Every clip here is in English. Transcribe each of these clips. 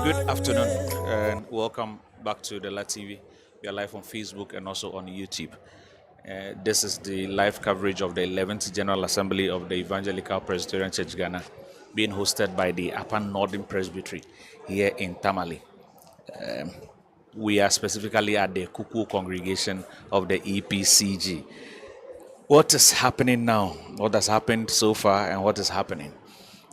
Good afternoon and welcome back to the La TV. We are live on Facebook and also on YouTube. This is the live coverage of the 11th General Assembly of the Evangelical Presbyterian Church Ghana, being hosted by the Upper Northern Presbytery here in Tamale. We are specifically at the Kuku congregation of the EPCG. What is happening now? What has happened so far and what is happening?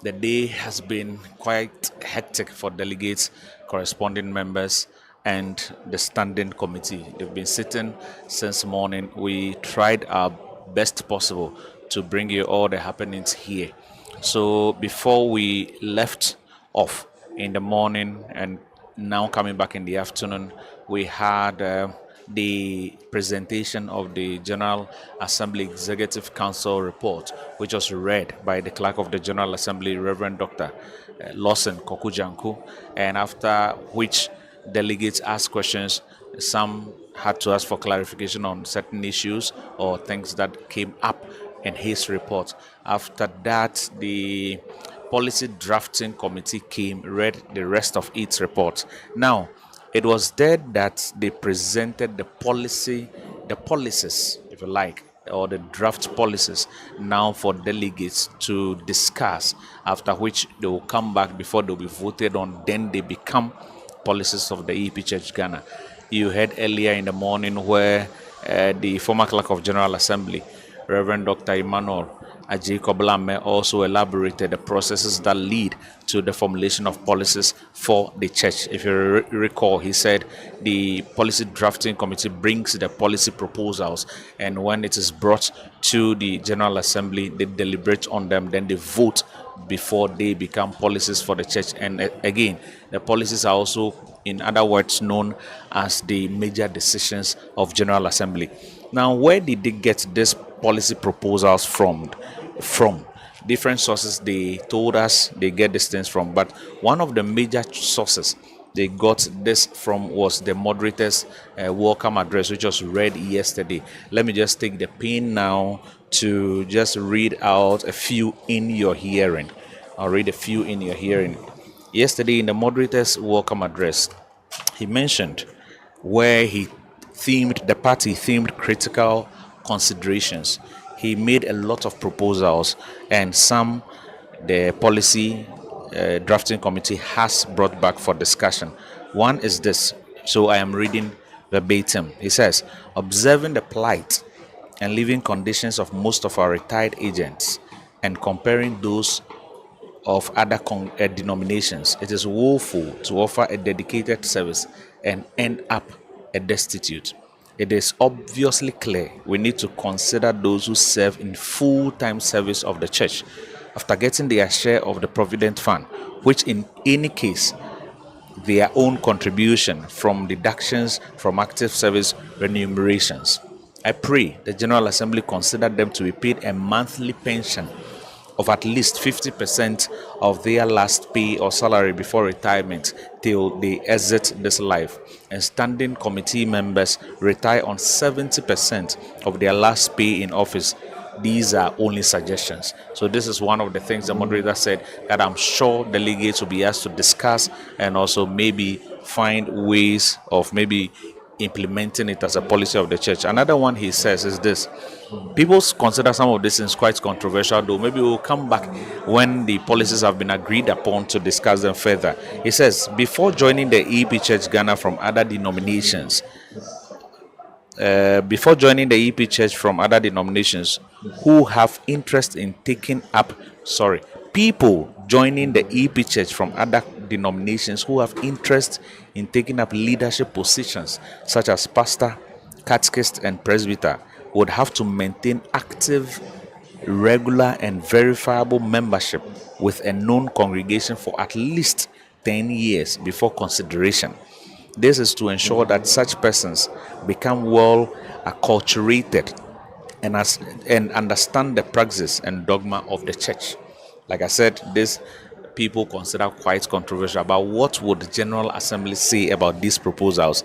The day has been quite hectic for delegates, corresponding members, and the standing committee. They've been sitting since morning. We tried our best possible to bring you all the happenings here. So before we left off in the morning and now coming back in the afternoon, we had the presentation of the General Assembly Executive Council report, which was read by the Clerk of the General Assembly, Reverend Dr. Lawson Kokujanku, and after which delegates asked questions. Some had to ask for clarification on certain issues or things that came up in his report. After that, the Policy Drafting Committee came, read the rest of its report. Now, it was there that they presented the policies, if you like, or the draft policies now for delegates to discuss, after which they will come back before they'll be voted on. Then they become policies of the EP Church Ghana. You heard earlier in the morning where the former Clerk of General Assembly, Reverend Dr. Emmanuel Ajay also elaborated the processes that lead to the formulation of policies for the church. If you recall, he said the policy drafting committee brings the policy proposals, and when it is brought to the General Assembly, they deliberate on them, then they vote before they become policies for the church. And again, the policies are also, in other words, known as the major decisions of General Assembly. Now, where did they get these policy proposals from? From different sources, they told us they get these things from, but one of the major sources they got this from was the moderator's welcome address, which was read yesterday. Let me just take the pen now to just read out a few in your hearing. I'll read a few in your hearing. Yesterday, in the moderator's welcome address, he mentioned where he themed the party themed critical considerations. He made a lot of proposals, and some the policy drafting committee has brought back for discussion. One is this. So I am reading verbatim. He says, observing the plight and living conditions of most of our retired agents and comparing those of other denominations, it is woeful to offer a dedicated service and end up a destitute. It is obviously clear we need to consider those who serve in full-time service of the church after getting their share of the Provident Fund, which in any case their own contribution from deductions from active service remunerations. I pray the General Assembly consider them to be paid a monthly pension of at least 50% of their last pay or salary before retirement till they exit this life, and standing committee members retire on 70% of their last pay in office. These are only suggestions. So this is one of the things the moderator said that I'm sure delegates will be asked to discuss and also maybe find ways of maybe implementing it as a policy of the church. Another one he says is this. People consider some of these things quite controversial, though. Maybe we'll come back when the policies have been agreed upon to discuss them further. He says, before joining the EP Church Ghana from other denominations, who have interest in taking up, people joining the EP Church from other denominations who have interest in taking up leadership positions such as pastor, catechist, and presbyter would have to maintain active, regular, and verifiable membership with a known congregation for at least 10 years before consideration. This is to ensure that such persons become well acculturated and understand the praxis and dogma of the church. Like I said, this people consider quite controversial. But what would the General Assembly say about these proposals?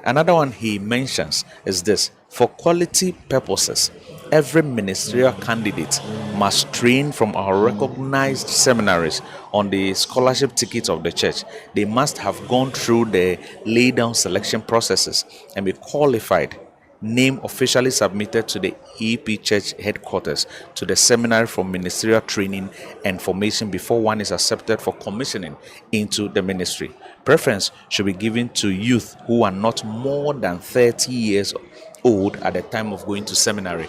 Another one he mentions is this. For quality purposes, every ministerial candidate must train from our recognized seminaries on the scholarship ticket of the church. They must have gone through the lay-down selection processes and be qualified. Name officially submitted to the EP Church headquarters to the seminary for ministerial training and formation before one is accepted for commissioning into the ministry. Preference should be given to youth who are not more than 30 years old at the time of going to seminary.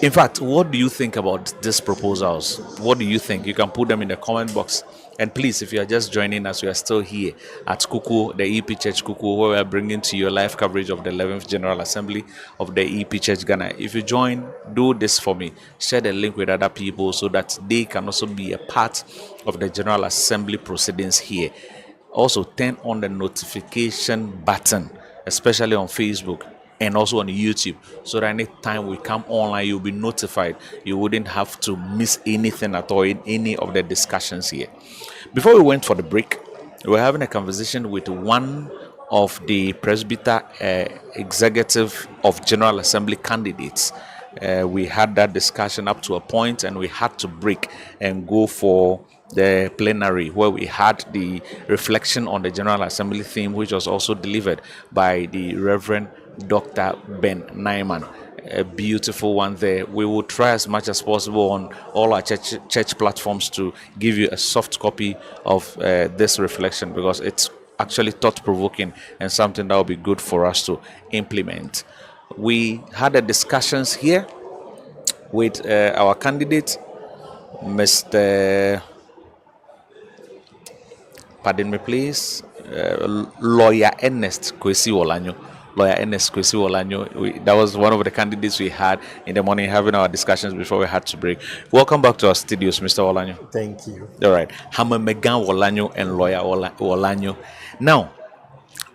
In fact, what do you think about these proposals? What do you think? You can put them in the comment box. And please, if you are just joining us, we are still here at Kuku, the EP Church Kuku, where we are bringing to you live coverage of the 11th General Assembly of the EP Church Ghana. If you join, do this for me. Share the link with other people so that they can also be a part of the General Assembly proceedings here. Also, turn on the notification button, especially on Facebook and also on YouTube, so that anytime we come online, you'll be notified. You wouldn't have to miss anything at all in any of the discussions here. Before we went for the break, we were having a conversation with one of the presbyter executive of General Assembly candidates. We had that discussion up to a point, and we had to break and go for the plenary, where we had the reflection on the General Assembly theme, which was also delivered by the Reverend Dr. Ben Nyman. A beautiful one there. We will try as much as possible on all our church platforms to give you a soft copy of this reflection, because it's actually thought-provoking and something that will be good for us to implement. We had a discussions here with our candidate, Mr. Pardon me, please. Lawyer Ernest Kwesi Olanyo, Lawyer Ernest Kwesi Olanyo. That was one of the candidates we had in the morning, having our discussions before we had to break. Welcome back to our studios, Mr. Olanyo. Thank you. All right. Hammer Megan Olanyo and Lawyer Olanyo. Now,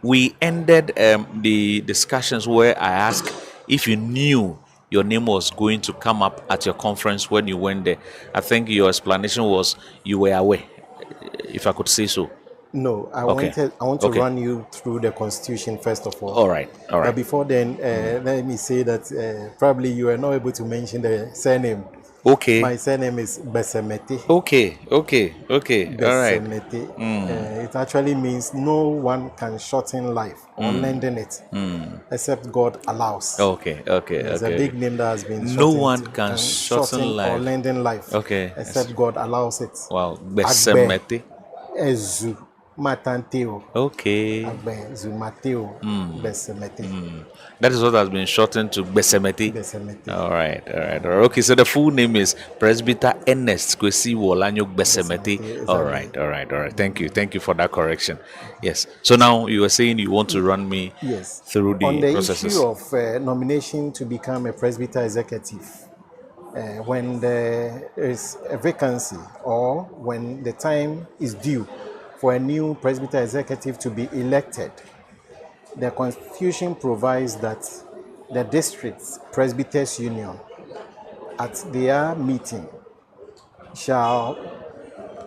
we ended the discussions where I asked if you knew your name was going to come up at your conference when you went there. I think your explanation was you were aware, if I could say so. No, Okay. I want to Okay. run you through the Constitution first of all. All right. All But right. before then, let me say that probably you are not able to mention the surname. Okay. My surname is Besemete. Okay. Okay. Okay. All right. Besemete. It actually means no one can shorten life or lengthen it except God allows. Okay. Okay. It's a Okay. big name that has been No shortened, one can shorten shorten or life. lengthen life Okay. except God allows it. Wow. Agbe Besemete. Ezu Matanteo. Okay. Agbe Zumateo Besemete. That is what has been shortened to Besemete. Besemete. All right, all right, all right. Okay, so the full name is Presbyter Ernest Kwesi Wolanyo Besemete. Besemete, All exactly. right, all right, all right. Thank you for that correction. Yes. So now you were saying you want to run me Yes. through On the the issue processes. of nomination to become a presbyter executive, when there is a vacancy or when the time is due for a new presbyter executive to be elected, the Constitution provides that the district's presbyters union at their meeting shall,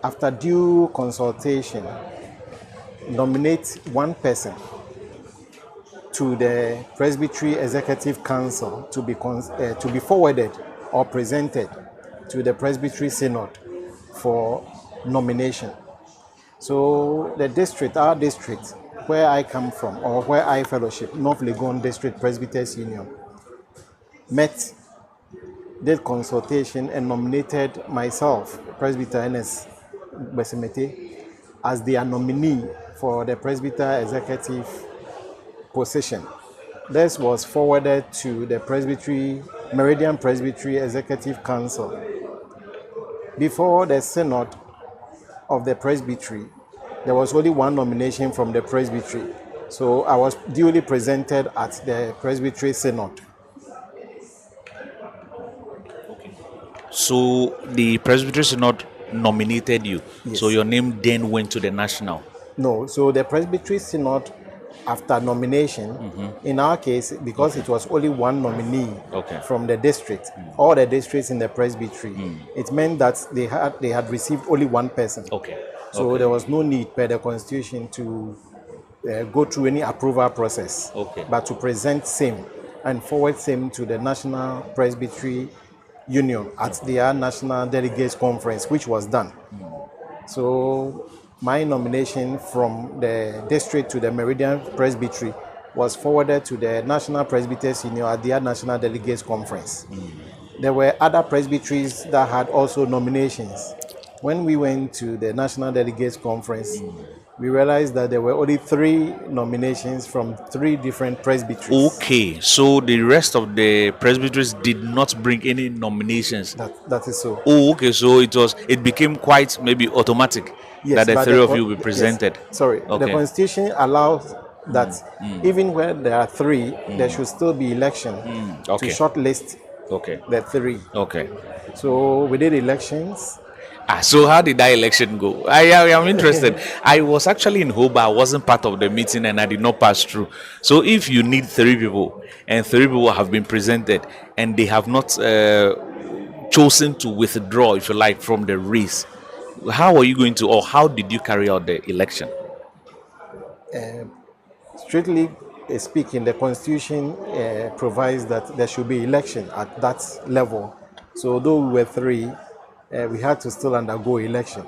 after due consultation, nominate one person to the Presbytery Executive Council to be forwarded or presented to the Presbytery Synod for nomination. So the district, our district, where I come from or where I fellowship, North Legon District Presbyters Union, met, did consultation and nominated myself, Presbyter Ernest Besemete, as their nominee for the Presbyter Executive position. This was forwarded to the Meridian Presbytery Executive Council. Before the Synod of the Presbytery, there was only one nomination from the Presbytery. So I was duly presented at the Presbytery Synod. So the Presbytery Synod nominated you. So Yes. your name then went to the national. No, so the Presbytery Synod, after nomination, in our case, because it was only one nominee Okay. from the district, all the districts in the Presbytery, it meant that they had received only one person. Okay. So Okay. there was no need per the Constitution to go through any approval process, Okay. but to present same and forward same to the National Presbytery Union at their National Delegates Conference, which was done. So my nomination from the district to the Meridian Presbytery was forwarded to the National Presbyters Union at their National Delegates Conference. There were other presbyteries that had also nominations. When we went to the National Delegates Conference, we realized that there were only 3 nominations from 3 different presbyteries. Okay, so the rest of the presbyteries did not bring any nominations. That is so. Oh, okay, so it became quite maybe automatic that Yes, the but three of you will be yes, presented. sorry. The Okay, Constitution allows that even when there are 3, there should still be election to okay, shortlist okay, the 3. okay. So we did elections. So how did that election go? I am interested. I was actually in Hoba. I wasn't part of the meeting and I did not pass through. So if you need 3 people and 3 people have been presented and they have not chosen to withdraw, if you like, from the race, how are you going to, or how did you carry out the election? Strictly speaking, the Constitution provides that there should be election at that level. So though we were 3, we had to still undergo election.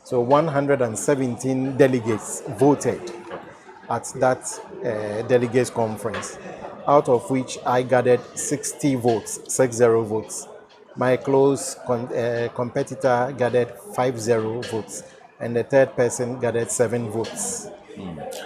So 117 delegates voted at that delegates conference, out of which I gathered 60 votes, 60 votes. My close competitor gathered 50 votes, and the third person gathered 7 votes.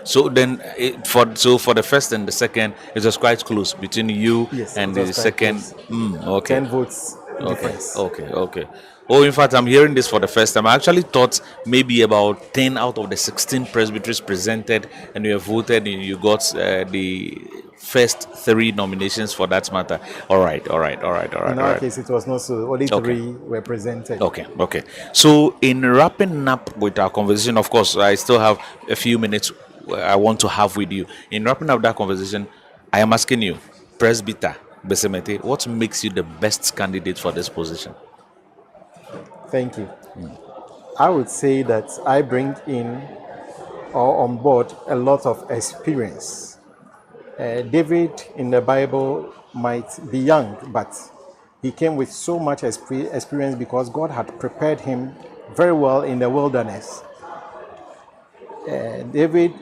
So then, for the first and the second, it was quite close between you Yes, and it the was quite second. close. Okay, 10 votes okay, difference. okay, okay. Oh, in fact, I'm hearing this for the first time. I actually thought maybe about 10 out of the 16 presbyteries presented, and you have voted, and you got the first three nominations for that matter. All right, all right, all right, all right, In all our right. case, it was not so. Only Okay. three were presented. Okay, okay. So, in wrapping up with our conversation, of course, I still have a few minutes I want to have with you. In wrapping up that conversation, I am asking you, Presbyter Besemete, what makes you the best candidate for this position? Thank you. I would say that I bring in or on board a lot of experience. David in the Bible might be young, but he came with so much experience because God had prepared him very well in the wilderness. David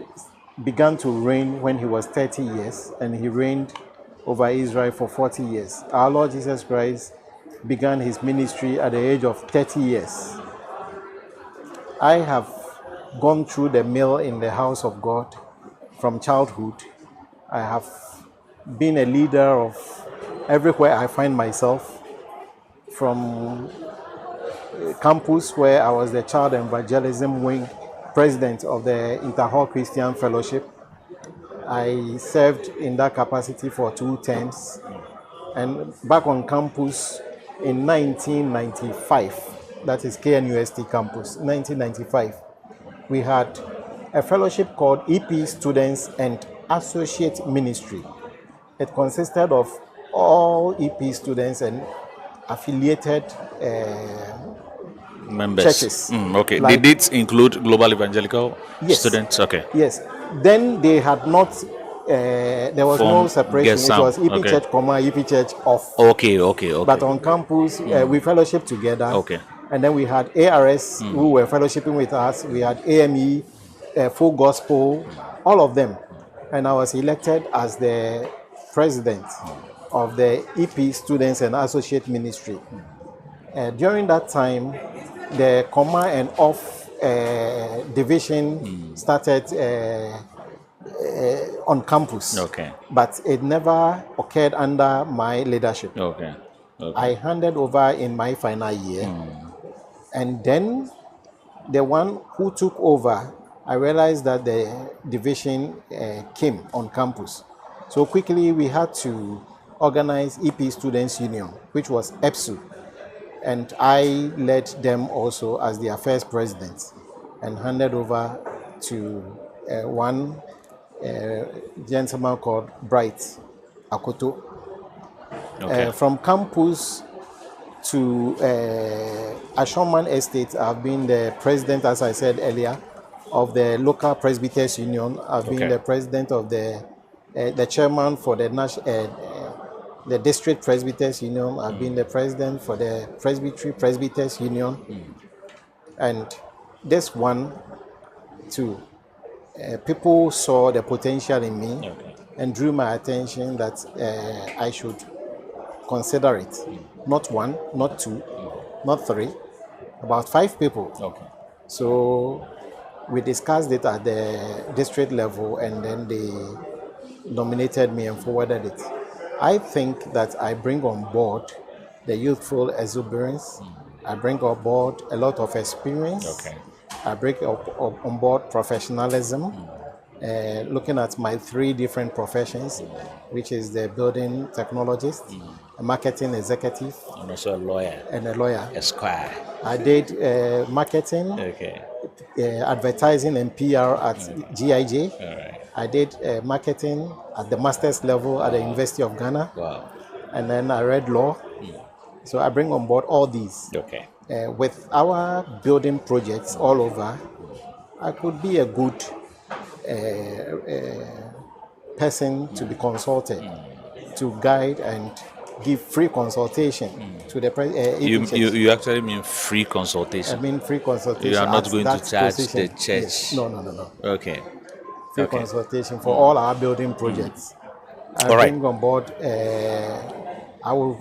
began to reign when he was 30 years, and he reigned over Israel for 40 years. Our Lord Jesus Christ began his ministry at the age of 30 years. I have gone through the mill in the house of God from childhood. I have been a leader of everywhere I find myself, from campus where I was the child evangelism wing president of the Interhall Christian Fellowship. I served in that capacity for 2 terms. And back on campus in 1995, that is KNUST campus, 1995, we had a fellowship called EP Students and Associate Ministry. It consisted of all EP students and affiliated Members. churches. Okay. Did Like, it include Global Evangelical yes, students? Okay. yes. Then they had not, there was no From separation. It Gesam. was EP Okay. Church, EP Church off. Okay, okay, But okay. on campus, we fellowship together. Okay. And then we had ARS who were fellowshipping with us. We had AME, Full Gospel, all of them. And I was elected as the president of the EP Students and Associate Ministry. During that time, the Comma and Off division started on campus. Okay. But it never occurred under my leadership. Okay. I handed over in my final year. And then the one who took over, I realized that the division came on campus. So quickly we had to organize EP Students Union, which was EPSU. And I led them also as their first president and handed over to one gentleman called Bright Akoto. Okay. From campus to Ashoman Estate, I've been the president, as I said earlier, of the local Presbyters Union. I've been the president of the chairman for the district Presbyters Union. I've been the president for the Presbytery Presbyters Union. And this one, too, people saw the potential in me and drew my attention that I should consider it. Not one, not two, not three, about 5 people. Okay. So we discussed it at the district level, and then they nominated me and forwarded it. I think that I bring on board the youthful exuberance. I bring on board a lot of experience. Okay. I bring on board professionalism. Looking at my 3 different professions, which is the building technologist, a marketing executive, And also a lawyer. and a lawyer. Esquire. I did marketing, Okay. advertising, and PR at GIJ. All right. I did marketing at the master's level at the University of Ghana, Wow. and then I read law. So I bring on board all these. Okay. With our building projects all over, I could be a good person to be consulted, to guide and give free consultation to the You actually mean free consultation. I mean free consultation. You are not at going to that charge position. the church. Yes. No. Okay. Free Okay. consultation for all our building projects. I All right. bring on board. I will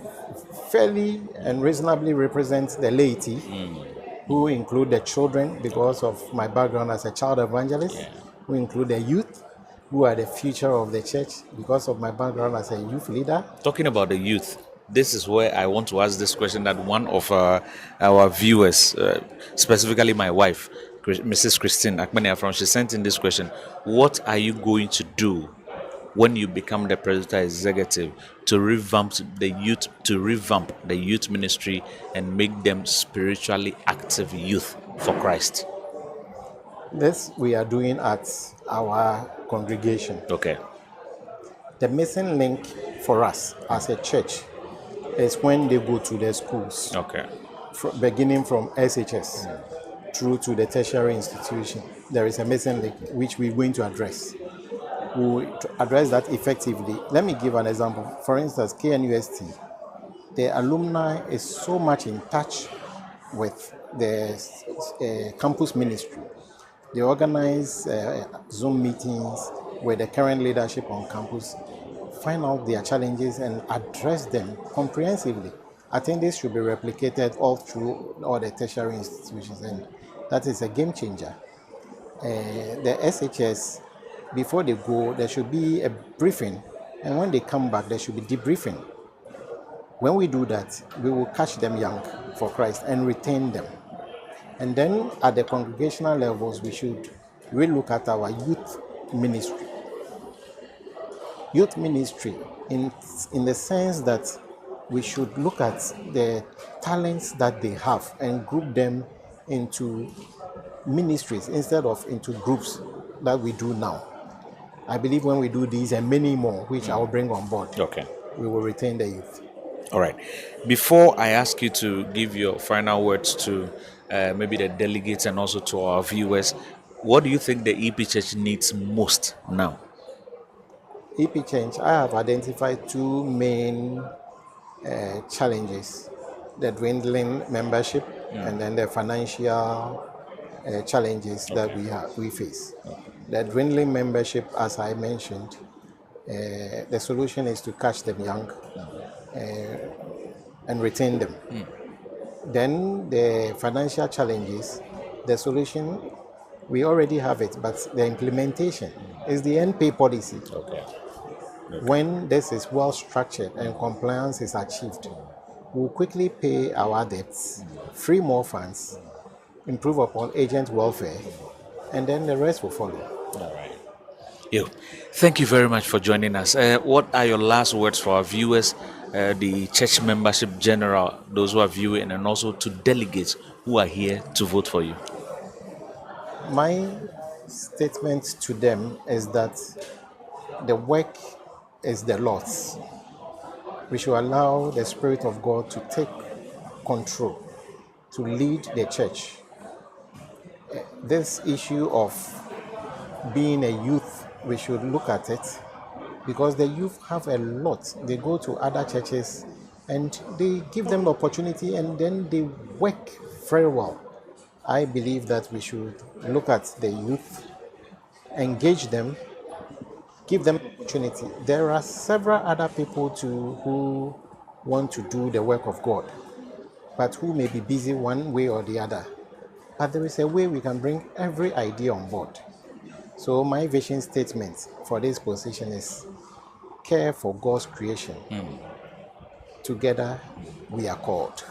fairly and reasonably represent the laity, who include the children because of my background as a child evangelist. Who include the youth, who are the future of the church because of my background as a youth leader. Talking about the youth, this is where I want to ask this question that one of our viewers, specifically my wife, Mrs. Christine Akmania from, she sent in this question. What are you going to do when you become the president executive to revamp the youth ministry and make them spiritually active youth for Christ? This we are doing at our congregation. Okay. The missing link for us as a church is when they go to the schools, Okay. beginning from SHS through to the tertiary institution. There is a missing link which we're going to address. We will address that effectively. Let me give an example. For instance, KNUST, the alumni is so much in touch with the campus ministry. They organize Zoom meetings with the current leadership on campus, find out their challenges and address them comprehensively. I think this should be replicated all through all the tertiary institutions, and that is a game changer. The SHS, before they go, there should be a briefing, and when they come back, there should be debriefing. When we do that, we will catch them young for Christ and retain them. And then at the congregational levels, we should relook at our youth ministry. Youth ministry in the sense that we should look at the talents that they have and group them into ministries instead of into groups that we do now. I believe when we do these and many more, which I will bring on board, Okay. we will retain the youth. All right. Before I ask you to give your final words to maybe the delegates and also to our viewers, what do you think the EP Church needs most now? EP Change, I have identified two main challenges: the dwindling membership and then the financial challenges that we face. The dwindling membership, as I mentioned, the solution is to catch them young and retain them. Then the financial challenges, the solution, we already have it, but the implementation is the NPay policy. Okay. When this is well structured and compliance is achieved, we'll quickly pay our debts, free more funds, improve upon agent welfare, and then the rest will follow. All right. Yo, thank you very much for joining us. What are your last words for our viewers, the church membership general, those who are viewing, and also to delegates who are here to vote for you? My statement to them is that the work is the Lord's. We should allow the Spirit of God to take control, to lead the church. This issue of being a youth, we should look at it because the youth have a lot. They go to other churches and they give them the opportunity and then they work very well. I believe that we should look at the youth, engage them, give them opportunity. There are several other people too who want to do the work of God, but who may be busy one way or the other. But there is a way we can bring every idea on board. So my vision statement for this position is care for God's creation. Together we are called.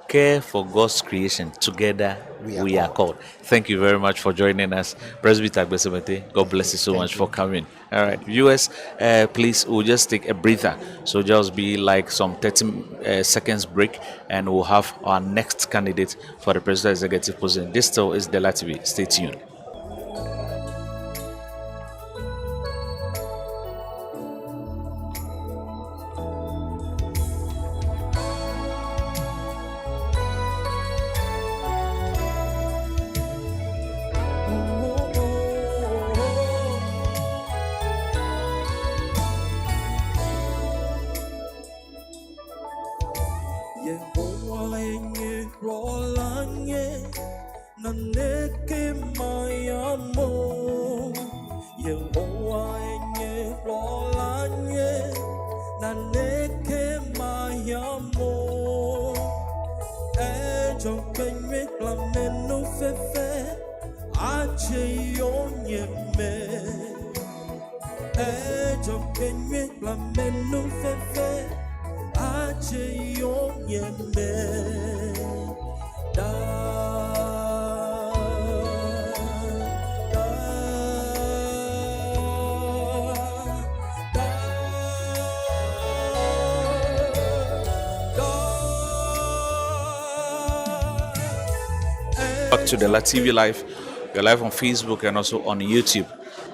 Care for God's creation. Together we are called. Thank you very much for joining us, Presbyter Agbesemete. God bless you so much for coming. All right, viewers, please, we'll just take a breather. So just be like some 30 seconds break, and we'll have our next candidate for the President Executive position. This still is Dela TV. Stay tuned. back to the La TV Live. We're live on Facebook and also on YouTube.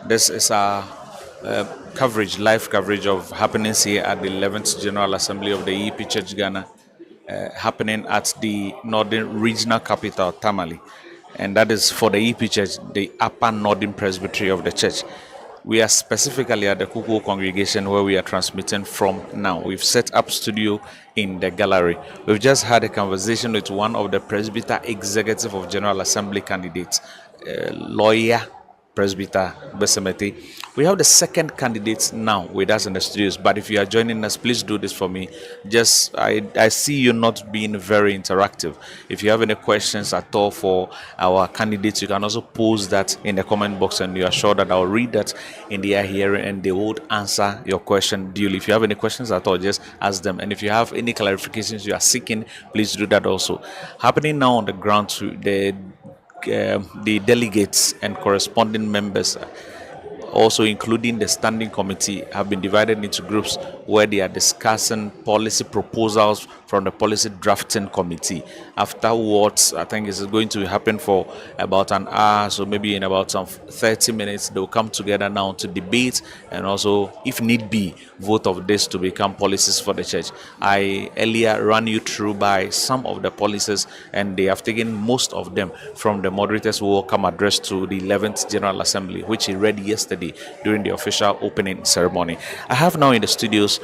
This is our coverage, live coverage of happenings here at the 11th General Assembly of the EP Church Ghana, happening at the Northern Regional Capital, Tamale. And that is for the EP Church, the Upper Northern Presbytery of the church. We are specifically at the Kuku congregation where we are transmitting from now. We've set up studio in the gallery. We've just had a conversation with one of the presbyter executive of General Assembly candidates, lawyer Presbyter Besemete. We have the second candidate now with us in the studios, but if you are joining us, please do this for me. I see you not being very interactive. If you have any questions at all for our candidates, you can also post that in the comment box, and you are sure that I'll read that in the air here and they would answer your question duly. If you have any questions at all, just ask them. And if you have any clarifications you are seeking, please do that also. Happening now on the ground, to the delegates and corresponding members, also including the standing committee, have been divided into groups where they are discussing policy proposals from the policy drafting committee. Afterwards, I think this is going to happen for about an hour, so maybe in about some 30 minutes they'll come together now to debate and also, if need be, vote of this to become policies for the church. I earlier ran you through by some of the policies, and they have taken most of them from the moderator's welcome address to the 11th General Assembly, which he read yesterday during the official opening ceremony. I have now in the studios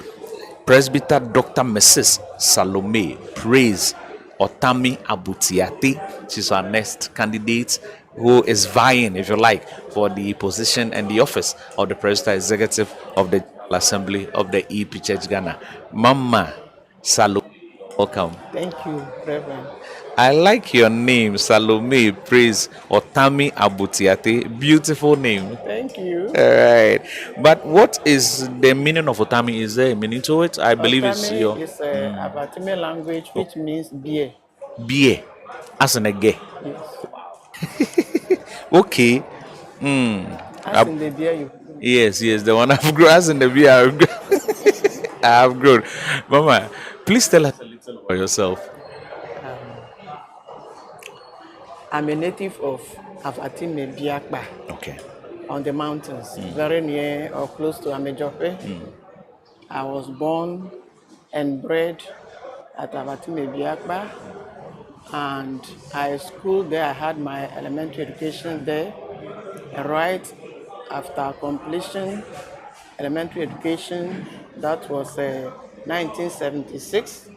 Presbyter Dr. Mrs. Salome Praise Otami Abutiate. She's our next candidate who is vying, if you like, for the position and the office of the Presbyter Executive of the General Assembly of the EP Church Ghana. Mama Salome, welcome. Thank you, Reverend. I like your name, Salome Praise Otami Abutiate. Beautiful name. Thank you. All right. But what is the meaning of Otami? Is there a meaning to it? I believe it's Otame your is a Abatime language which means beer. beer, as in a gay. Yes. Okay. As in the beer you. Yes, yes, the one I've grown, as in the beer I've grown. Mama, please tell us a little about yourself. I'm a native of Abatime Biakba Okay. on the mountains, very near or close to Amejope. I was born and bred at Abatime Biakba, and I schooled there. I had my elementary education there. And right after completion elementary education, that was 1976,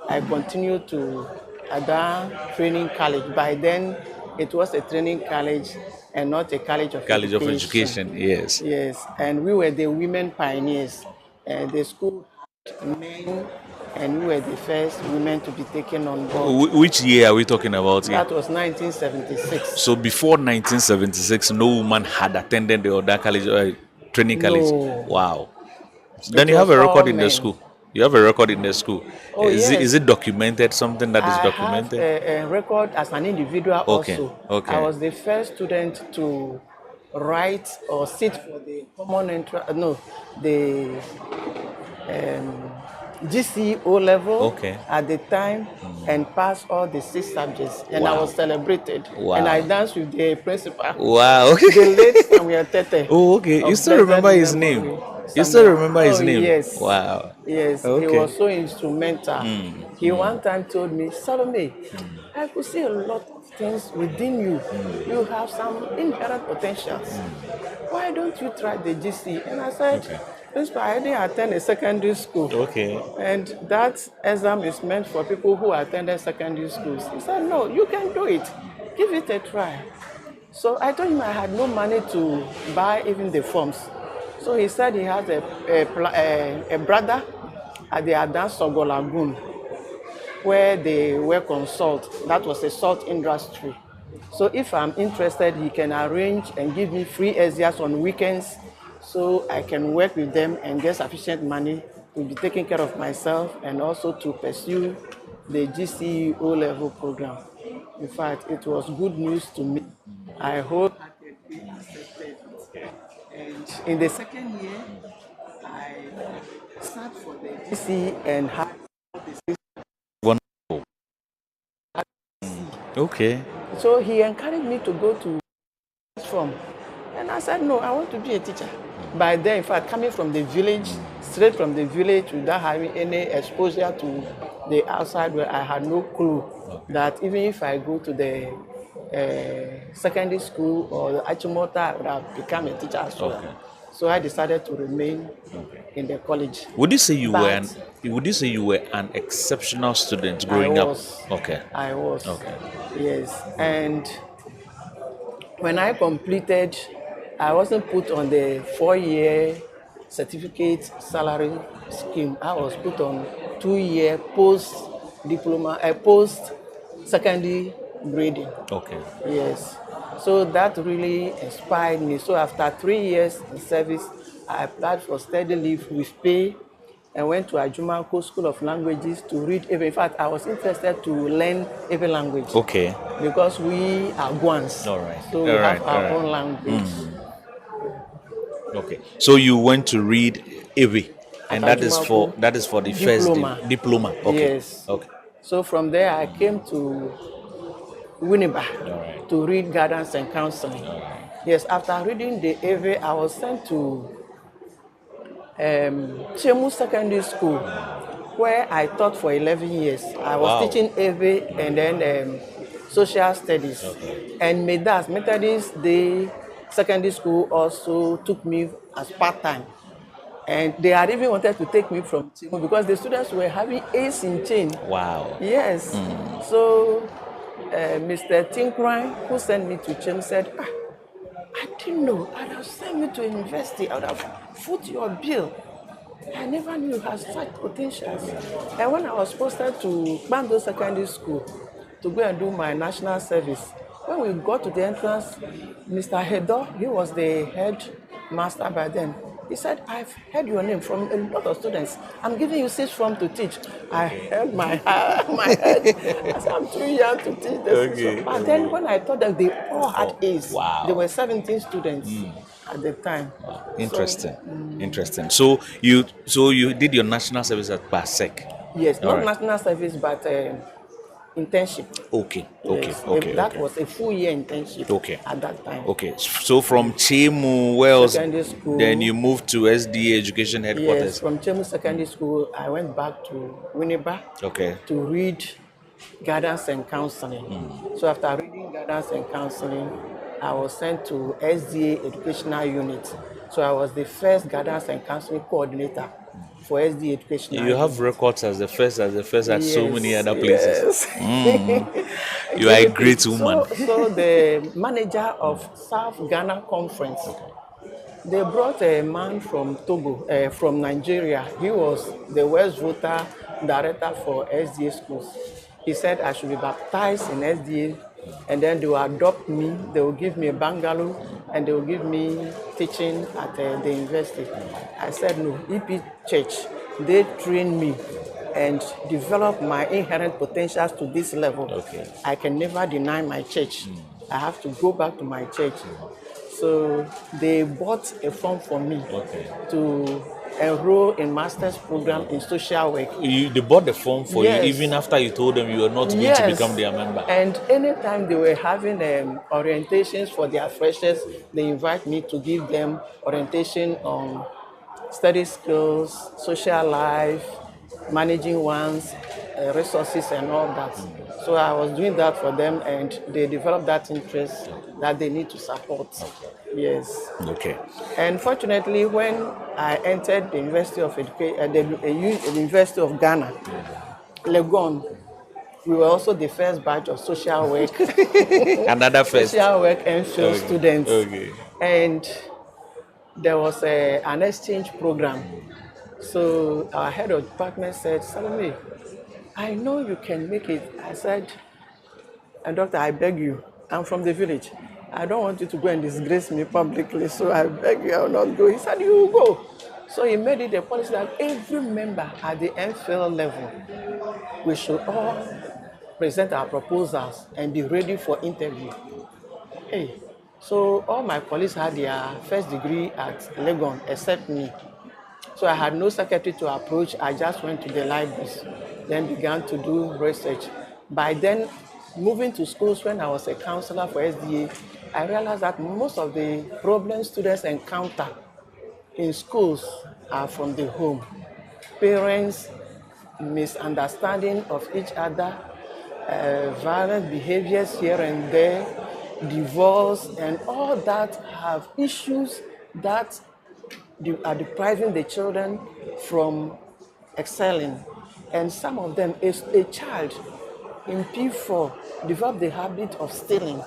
I continued to Ada Training College. By then, it was a training college and not a college of College of education. Education, yes. Yes, and we were the women pioneers. The school had men, and we were the first women to be taken on board. Which year are we talking about here? That was 1976. So before 1976, no woman had attended the other college, training college. No. Wow. Then It you have was a record all in the men. school. You have a record in the school. Oh, Is yes. it documented? Something that is I have documented? a record as an individual Okay, also. okay. I was the first student to write or sit for the common entrance, the GC O level Okay. at the time and passed all the 6 subjects. And I Wow. was celebrated. Wow. And I danced with the principal. Wow. The late Samuel Tete. Oh, okay. You of still blessed remember his memory. name? You still Samuel. remember his Oh, name? yes. Wow. Yes, he Okay. was so instrumental. He one time told me, Salome, I could see a lot of things within you. You have some inherent potentials. Why don't you try the GC? And I said, Okay. Principal, I didn't attend a secondary school. Okay. And that exam is meant for people who attended secondary schools. He said, no, you can do it. Give it a try. So I told him I had no money to buy even the forms. So he said he has a brother at the Adansogo Lagoon where they work on salt. That was a salt industry. So if I'm interested, he can arrange and give me free exercise on weekends so I can work with them and get sufficient money to be taking care of myself and also to pursue the GCE O-level program. In fact, it was good news to me. I wholeheartedly accepted it. And in the second year, I sat for the GCE and had Wonderful. Okay. So he encouraged me to go to from. And I said, no, I want to be a teacher. By then, in fact, coming from the village, straight from the village without having any exposure to the outside, where I had no clue that even if I go to the secondary school or the Achimota, I would have become a teacher as well. Okay. So I decided to remain in the college. Would you say you But were an exceptional student I growing up? was. Okay. I was. Okay. Yes. And when I completed, I wasn't put on the 4-year certificate salary scheme. I was put on 2-year post diploma, post secondary grading. Okay. Yes. So that really inspired me. So after 3 years in service, I applied for study leave with pay and went to Ajumanko School of Languages to read Ewe. In fact, I was interested to learn Ewe language Okay. because we are Guans. All right. So we All have right. our All right. own language. Okay. So you went to read Ewe, and At that is for the first Diploma. diploma. Okay. Yes. Okay. So from there, I came to Winneba All right. to read guidance and counseling. Yes, after reading the Ewe, I was sent to Chemu Secondary School, where I taught for 11 years. I was Wow. teaching Ewe and then social studies. And Medas, Methodist Day Secondary School also took me as part-time. And they had even wanted to take me from Chemu because the students were having A's in chain. Wow. Yes. So Mr. Tinkran, who sent me to Chem, said, I didn't know. I'd have sent you to university. I would have foot your bill. I never knew you had such potentials. And when I was posted to Bando Secondary School to go and do my national service, when we got to the entrance, Mr. Hedo, he was the head master by then, he said, I've heard your name from a lot of students. I'm giving you 6 form to teach. I held my head. I said, I'm too young to teach the 6 form. But then when I thought that they all had A's, Wow. there were 17 students at the time. Interesting. Interesting. So you did your national service at Basek. Yes, All not right. national service, but internship. Okay. Yes, that was a full year internship Okay. at that time. Okay. So from Chemu, where else? Secondary school. Then you moved to SDA Education Yes, Headquarters. from Chemu Secondary School, I went back to Winneba Okay. to read guidance and counseling. So after reading guidance and counseling, I was sent to SDA Educational Unit. So I was the first guidance and counseling coordinator for SDA Educational You Unit. have records as the first at so many other places. Yes. You are a great woman. So the manager of South Ghana Conference, they brought a man from Togo, from Nigeria. He was the West Voter Director for SDA schools. He said I should be baptized in SDA, and then they will adopt me. They will give me a bungalow, and they will give me teaching at the university. I said no. EP Church, they trained me and developed my inherent potentials to this level. Okay. I can never deny my church. I have to go back to my church. So they bought a form for me to enroll in master's program in social work. They bought the form for Yes. you even after you told them you were not going to become their member. And anytime they were having orientations for their freshers, they invite me to give them orientation on study skills, social life, managing one's resources and all that. So I was doing that for them, and they developed that interest that they need to support. Yes. Okay. And fortunately, when I entered the University of the University of Ghana, Legon, we were also the first batch of social work, Another first. social work and field students. Okay. And there was an exchange program. So our head of department said, Salome, I know you can make it. I said, Doctor, I beg you, I'm from the village. I don't want you to go and disgrace me publicly, so I beg you, I will not go. He said, you will go. So he made it a policy that every member at the MPhil level, we should all present our proposals and be ready for interview. Hey, so all my colleagues had their first degree at Legon except me. So I had no secretary to approach. I just went to the libraries, then began to do research. By then, moving to schools when I was a counselor for SDA, I realized that most of the problems students encounter in schools are from the home. Parents, misunderstanding of each other, violent behaviors here and there, divorce, and all that have issues that are depriving the children from excelling. And some of them, a child in P4 developed the habit of stealing.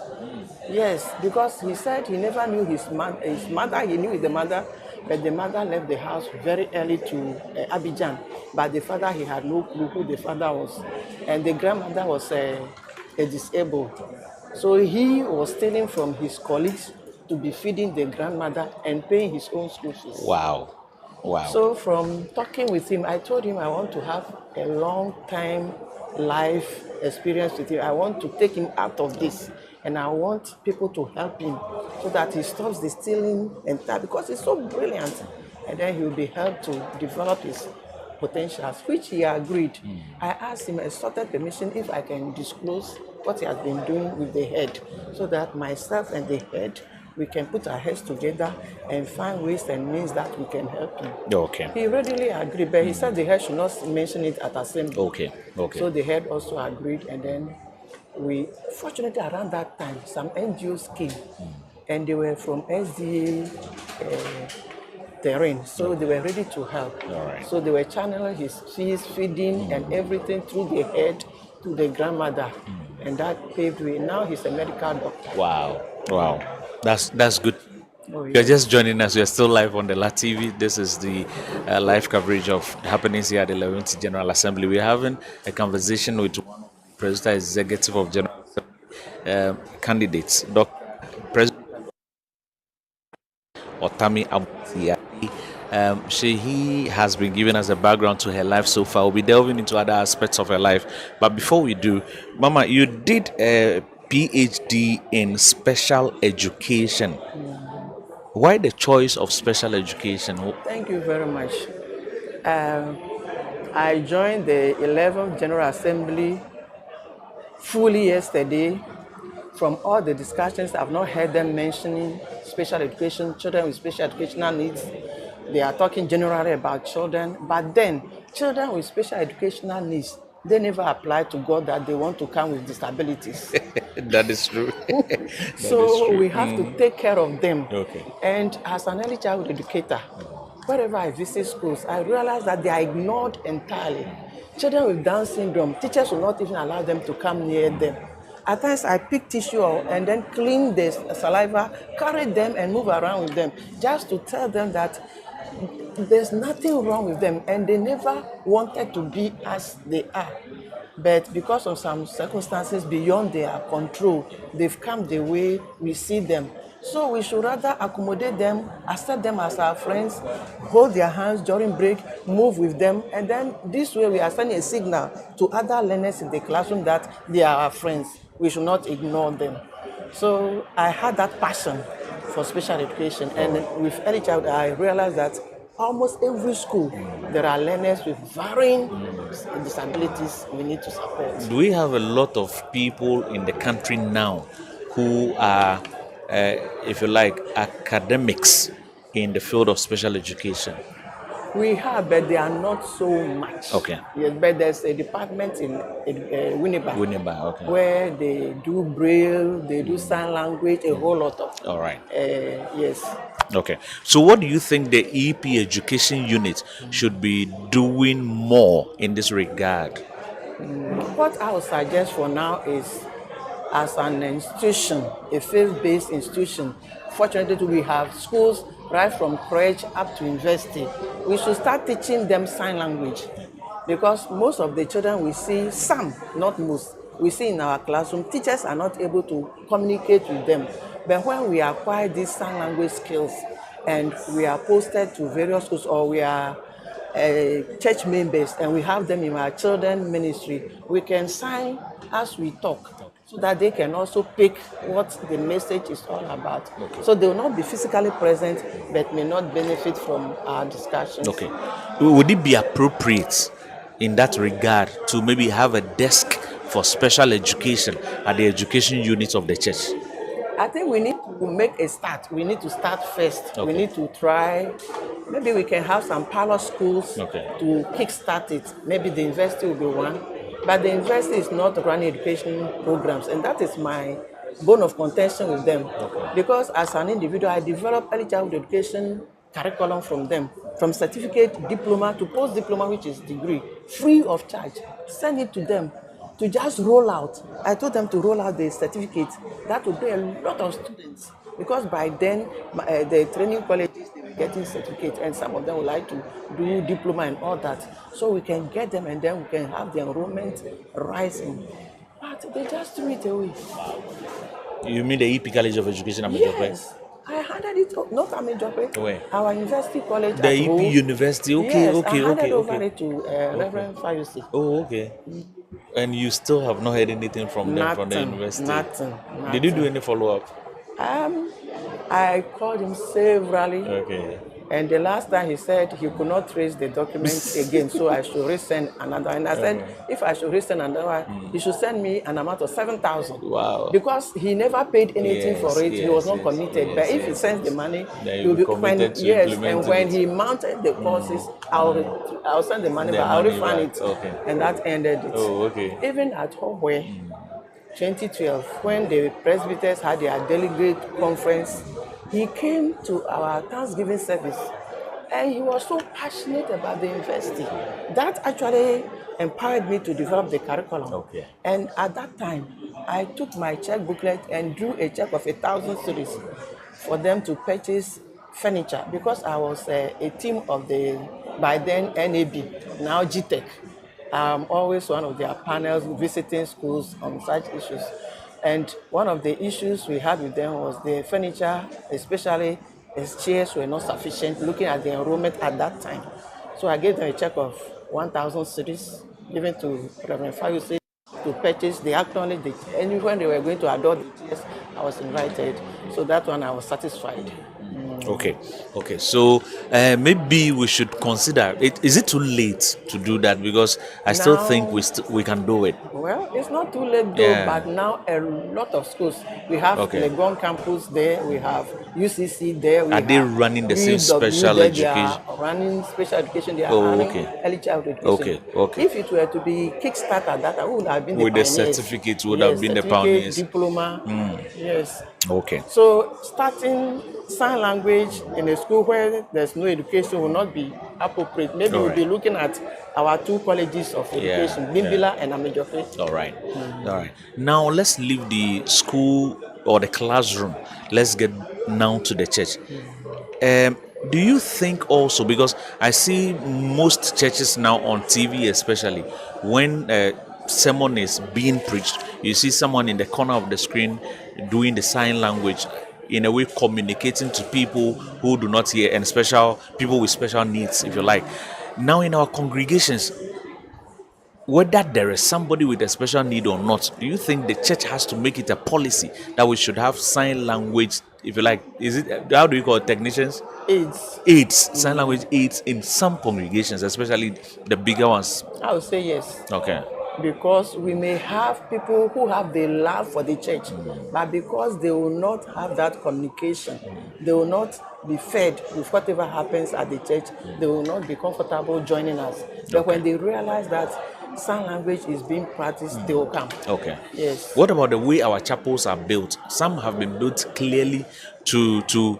Yes, because he said he never knew his mother, he knew the mother, but the mother left the house very early to Abidjan. But the father, he had no clue who the father was. And the grandmother was a disabled. So he was stealing from his colleagues to be feeding the grandmother and paying his own school fees. Wow. Wow. So from talking with him, I told him I want to have a long time life experience with him. I want to take him out of this, and I want people to help him so that he stops the stealing and that, because he's so brilliant. And then he'll be helped to develop his potentials, which he agreed. I asked him, I sought permission if I can disclose what he has been doing with the head, so that myself and the head, we can put our heads together and find ways and means that we can help him. Okay. He readily agreed, but he said the head should not mention it at assembly. Okay. So the head also agreed, and then fortunately around that time, some NGOs came, and they were from SDA terrain, so they were ready to help. All right. So they were channeling his fees, feeding, and everything through the head to the grandmother, and that paved way. Now he's a medical doctor. Wow. That's good. Oh, You're just joining us. We're still live on the La TV. This is the live coverage of happenings here at the 11th General Assembly. We're having a conversation with one of the President Executive of General Assembly candidates, Dr. President Otami Abusiai. He has been giving us a background to her life so far. We'll be delving into other aspects of her life. But before we do, Mama, you did a PhD in special education. Why the choice of special education? Thank you very much. I joined the 11th General Assembly fully yesterday. From all the discussions, I've not heard them mentioning special education, children with special educational needs. They are talking generally about children, but then children with special educational needs, they never apply to God that they want to come with disabilities. That is true. So we have to take care of them. Okay. And as an early childhood educator, wherever I visit schools, I realize that they are ignored entirely. Children with Down syndrome, teachers will not even allow them to come near them. At times, I pick tissue and then clean the saliva, carry them and move around with them, just to tell them that there's nothing wrong with them, and they never wanted to be as they are. But because of some circumstances beyond their control, they've come the way we see them. So we should rather accommodate them, accept them as our friends, hold their hands during break, move with them, and then this way we are sending a signal to other learners in the classroom that they are our friends. We should not ignore them. So I had that passion for special education, and with early childhood, I realized that almost every school, there are learners with varying disabilities we need to support. Do we have a lot of people in the country now who are, if you like, academics in the field of special education? We have, but they are not so much. Okay. Yes, but there's a department in Winneba, okay. where they do Braille, they do sign language, a whole lot of. All right. Yes. Okay. So what do you think the EP education unit should be doing more in this regard? What I would suggest for now is, as an institution, a faith-based institution, fortunately we have schools right from crèche up to university. We should start teaching them sign language, because most of the children we see, some, not most, we see in our classroom, teachers are not able to communicate with them. But when we acquire these sign language skills and we are posted to various schools, or we are church members and we have them in our children ministry, we can sign as we talk, so that they can also pick what the message is all about. Okay. So they will not be physically present, but may not benefit from our discussions. Okay. Would it be appropriate in that regard to maybe have a desk for special education at the education unit of the church? I think we need to make a start. We need to start first. We Okay. need to try. Maybe we can have some pilot schools Okay. to kickstart it. Maybe the university will be one. But the university is not running education programs, and that is my bone of contention with them. Because as an individual, I develop early childhood education curriculum from them, from certificate, diploma to post diploma, which is degree, free of charge. Send it to them to just roll out. I told them to roll out the certificate. That would be a lot of students because by then the training colleges they were getting certificates and some of them would like to do diploma and all that. So we can get them and then we can have the enrollment rising. But they just threw it away. You mean the EP College of Education at Major? Yes, I handed it not Amijope, Where? our university college The at EP home. University. Okay, Yes, I okay, handed okay, over okay. it to Reverend Fayusi. Oh, okay. And you still have not heard anything from them from the Nothing, university? nothing. Did you do any follow up? Um, I called him severally, Okay. and the last time he said he could not trace the documents again, so I should resend another. And I said, if I should resend another, he should send me an amount of 7,000. Wow. Because he never paid anything for it, he was not yes, committed. But if he sends the money, then he'll you'll be committed to yes. And implementing when it. he mounted the courses, I'll send the money, The but I'll money refund back, it. okay. And that ended it. Oh, okay. Even at home where 2012, when the presbyters had their delegate conference, he came to our Thanksgiving service and he was so passionate about the university. That actually empowered me to develop the curriculum. Okay. And at that time, I took my check booklet and drew a check of 1,000 cities for them to purchase furniture because I was a team of the, by then, NAB, now GTEC. I'm always one of their panels visiting schools on such issues. And one of the issues we had with them was the furniture, especially as chairs were not sufficient, looking at the enrollment at that time. So I gave them a check of 1,000 cities given to Reverend Fayose to purchase. They acknowledged it. And when they were going to adopt the chairs, I was invited. So that one I was satisfied. Okay, okay. So maybe we should consider it. Is it too late to do that? Because I still think Now, we can do it. well, it's not too late though, Yeah. but now a lot of schools. We have Okay. Legon campus there, we have UCC there, we Are have they running the same UW special there, education? They are running special education, they are Oh, running okay. early childhood education. Okay, okay. If it were to be kickstart at that, I would have been With the the pioneers. certificates, would Yes, have been the certificate, pioneers. diploma, yes. Okay. So starting sign language in a school where there's no education will not be appropriate. Maybe we'll be looking at our two colleges of education, Bimbila and Amejofe. All right. All right. Now let's leave the school or the classroom. Let's get now to the church. Do you think also, because I see most churches now on TV, especially when sermon is being preached, you see someone in the corner of the screen doing the sign language, in a way communicating to people who do not hear and special people with special needs, if you like. Now in our congregations, whether there is somebody with a special need or not, do you think the church has to make it a policy that we should have sign language, if you like? Is it, how do you call it, technicians? Aids, sign language aids in some congregations, especially the bigger ones. I would say yes. Okay. Because we may have people who have the love for the church, but because they will not have that communication, they will not be fed with whatever happens at the church, they will not be comfortable joining us. But when they realize that sign language is being practiced, they will come. Okay. Yes. What about the way our chapels are built? Some have been built clearly to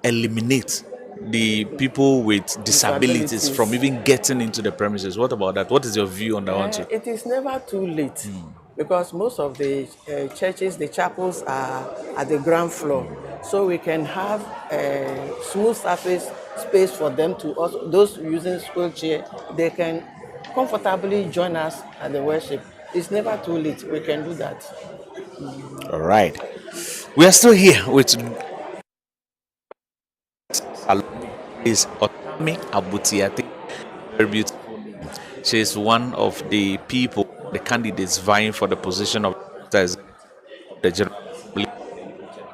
eliminate the people with disabilities from even getting into the premises. What about that? What is your view on that one too? It is never too late because most of the churches, the chapels are at the ground floor. So we can have a smooth surface space for them to also, those using wheelchair, they can comfortably join us at the worship. It's never too late. We can do that. All right. We are still here with is Otami Abutiate. Very beautiful. She is one of the people, the candidates vying for the position of the General Assembly.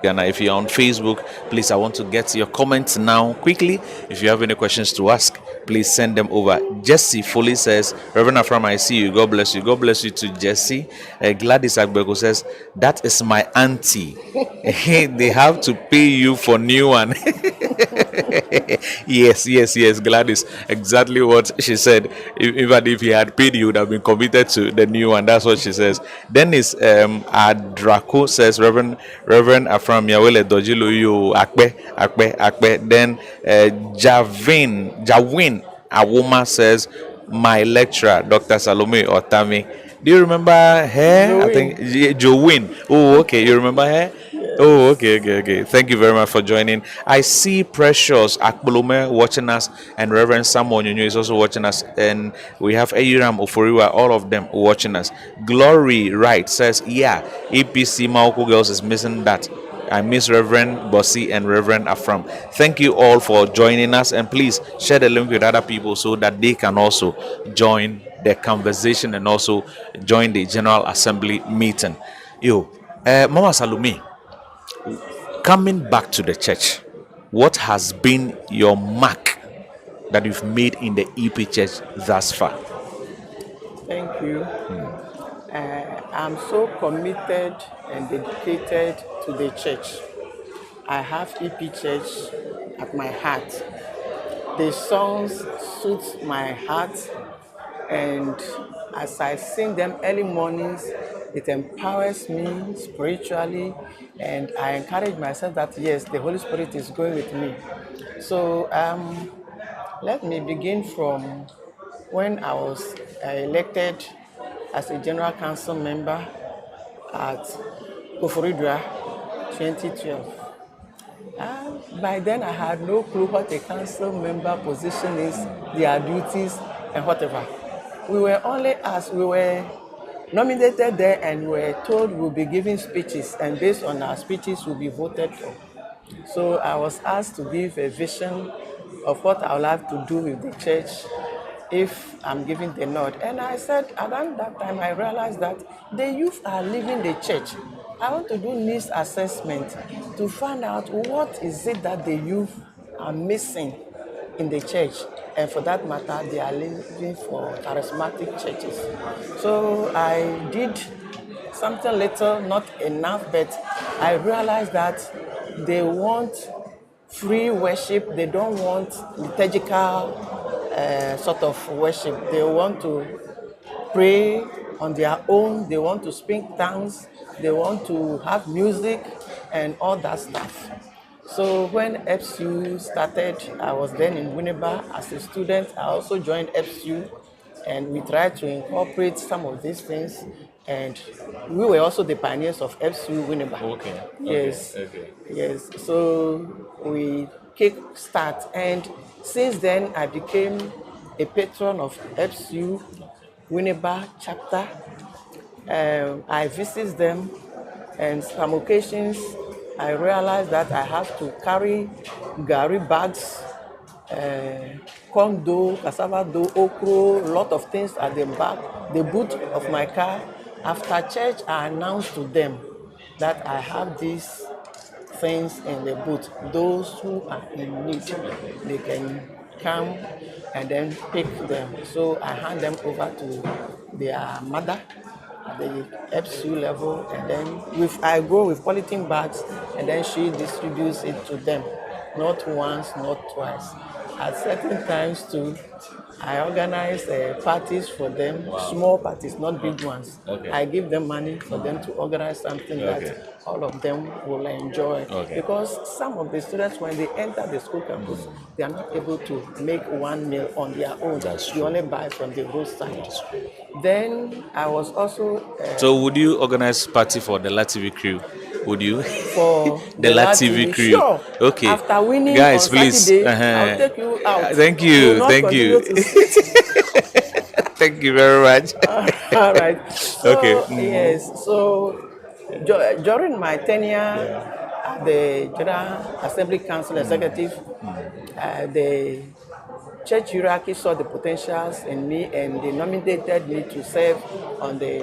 Ghana. If you're on Facebook, please, I want to get your comments now quickly. If you have any questions to ask, please send them over. Jesse Foley says, Reverend Afram, I see you. God bless you. God bless you too, Jesse. Gladys Agbeko says, that is my auntie. They have to pay you for new one. Yes, Gladys. Exactly what she said. Even if he had paid, he would have been committed to the new one. That's what she says. Dennis Adraco says, Reverend Afram Yawele Dojilo you Akpe. Then Jawin Awoma says, my lecturer, Dr. Salome Otami. Do you remember her? I think Joey. Jowin. Oh, okay. You remember her? Oh, Yes. okay. Thank you very much for joining. I see Precious Akbolume watching us, and Reverend Samuel Nyonyo is also watching us, and we have Ayiram Oforiwa, all of them watching us. Glory Wright says, yeah, EPC Maoko Girls is missing that. I miss Reverend Bossy and Reverend Afram. Thank you all for joining us, and please share the link with other people so that they can also join the conversation and also join the General Assembly meeting. Mama Salumi, coming back to the church, what has been your mark that you've made in the EP church thus far? Thank you. I'm so committed and dedicated to the church. I have EP Church at my heart. The songs suit my heart, and as I sing them early mornings, it empowers me spiritually, and I encourage myself that yes, the Holy Spirit is going with me. So let me begin from when I was elected as a General Council member at Koforidua 2012. By then, I had no clue what a council member position is, their duties, and whatever. We were only asked, we were nominated there and we were told we'll be giving speeches, and based on our speeches, we'll be voted for. So I was asked to give a vision of what I would like to do with the church if I'm given the nod. And I said, around that time, I realized that the youth are leaving the church. I want to do needs assessment to find out what is it that the youth are missing in the church. And for that matter, they are leaving for charismatic churches. So I did something little, not enough, but I realized that they want free worship. They don't want liturgical sort of worship. They want to pray on their own. They want to speak tongues. They want to have music and all that stuff. So when FCU started, I was then in Winneba as a student. I also joined FCU, and we tried to incorporate some of these things. And we were also the pioneers of FCU Winneba. Okay. Yes. Okay. Yes. So we kick start, and since then I became a patron of FCU Winneba chapter. I visit them, and some occasions I realize that I have to carry gari bags, corn dough, cassava dough, okro, lot of things at the boot of my car. After church, I announce to them that I have these things in the boot. Those who are in need, they can come and then pick them. So I hand them over to their mother at the FCU level, and then I go with polythene bags, and then she distributes it to them, not once, not twice. At certain times too, I organize parties for them, small parties, not big ones. Okay. I give them money for them to organize something that all of them will enjoy. Okay. Because some of the students, when they enter the school campus, they are not able to make one meal on their own. That's They true. only buy from the roadside. Then I was also So would you organize party for the LATV crew? Would you? for The LATV crew. Sure. Okay. After winning Guys, on please. Saturday, I'll take you out. Thank You will you. not Thank continue you. to sit. Thank you very much. All right. So, Okay. yes. So during my tenure at the General Assembly Council Executive, the church hierarchy saw the potentials in me, and they nominated me to serve on the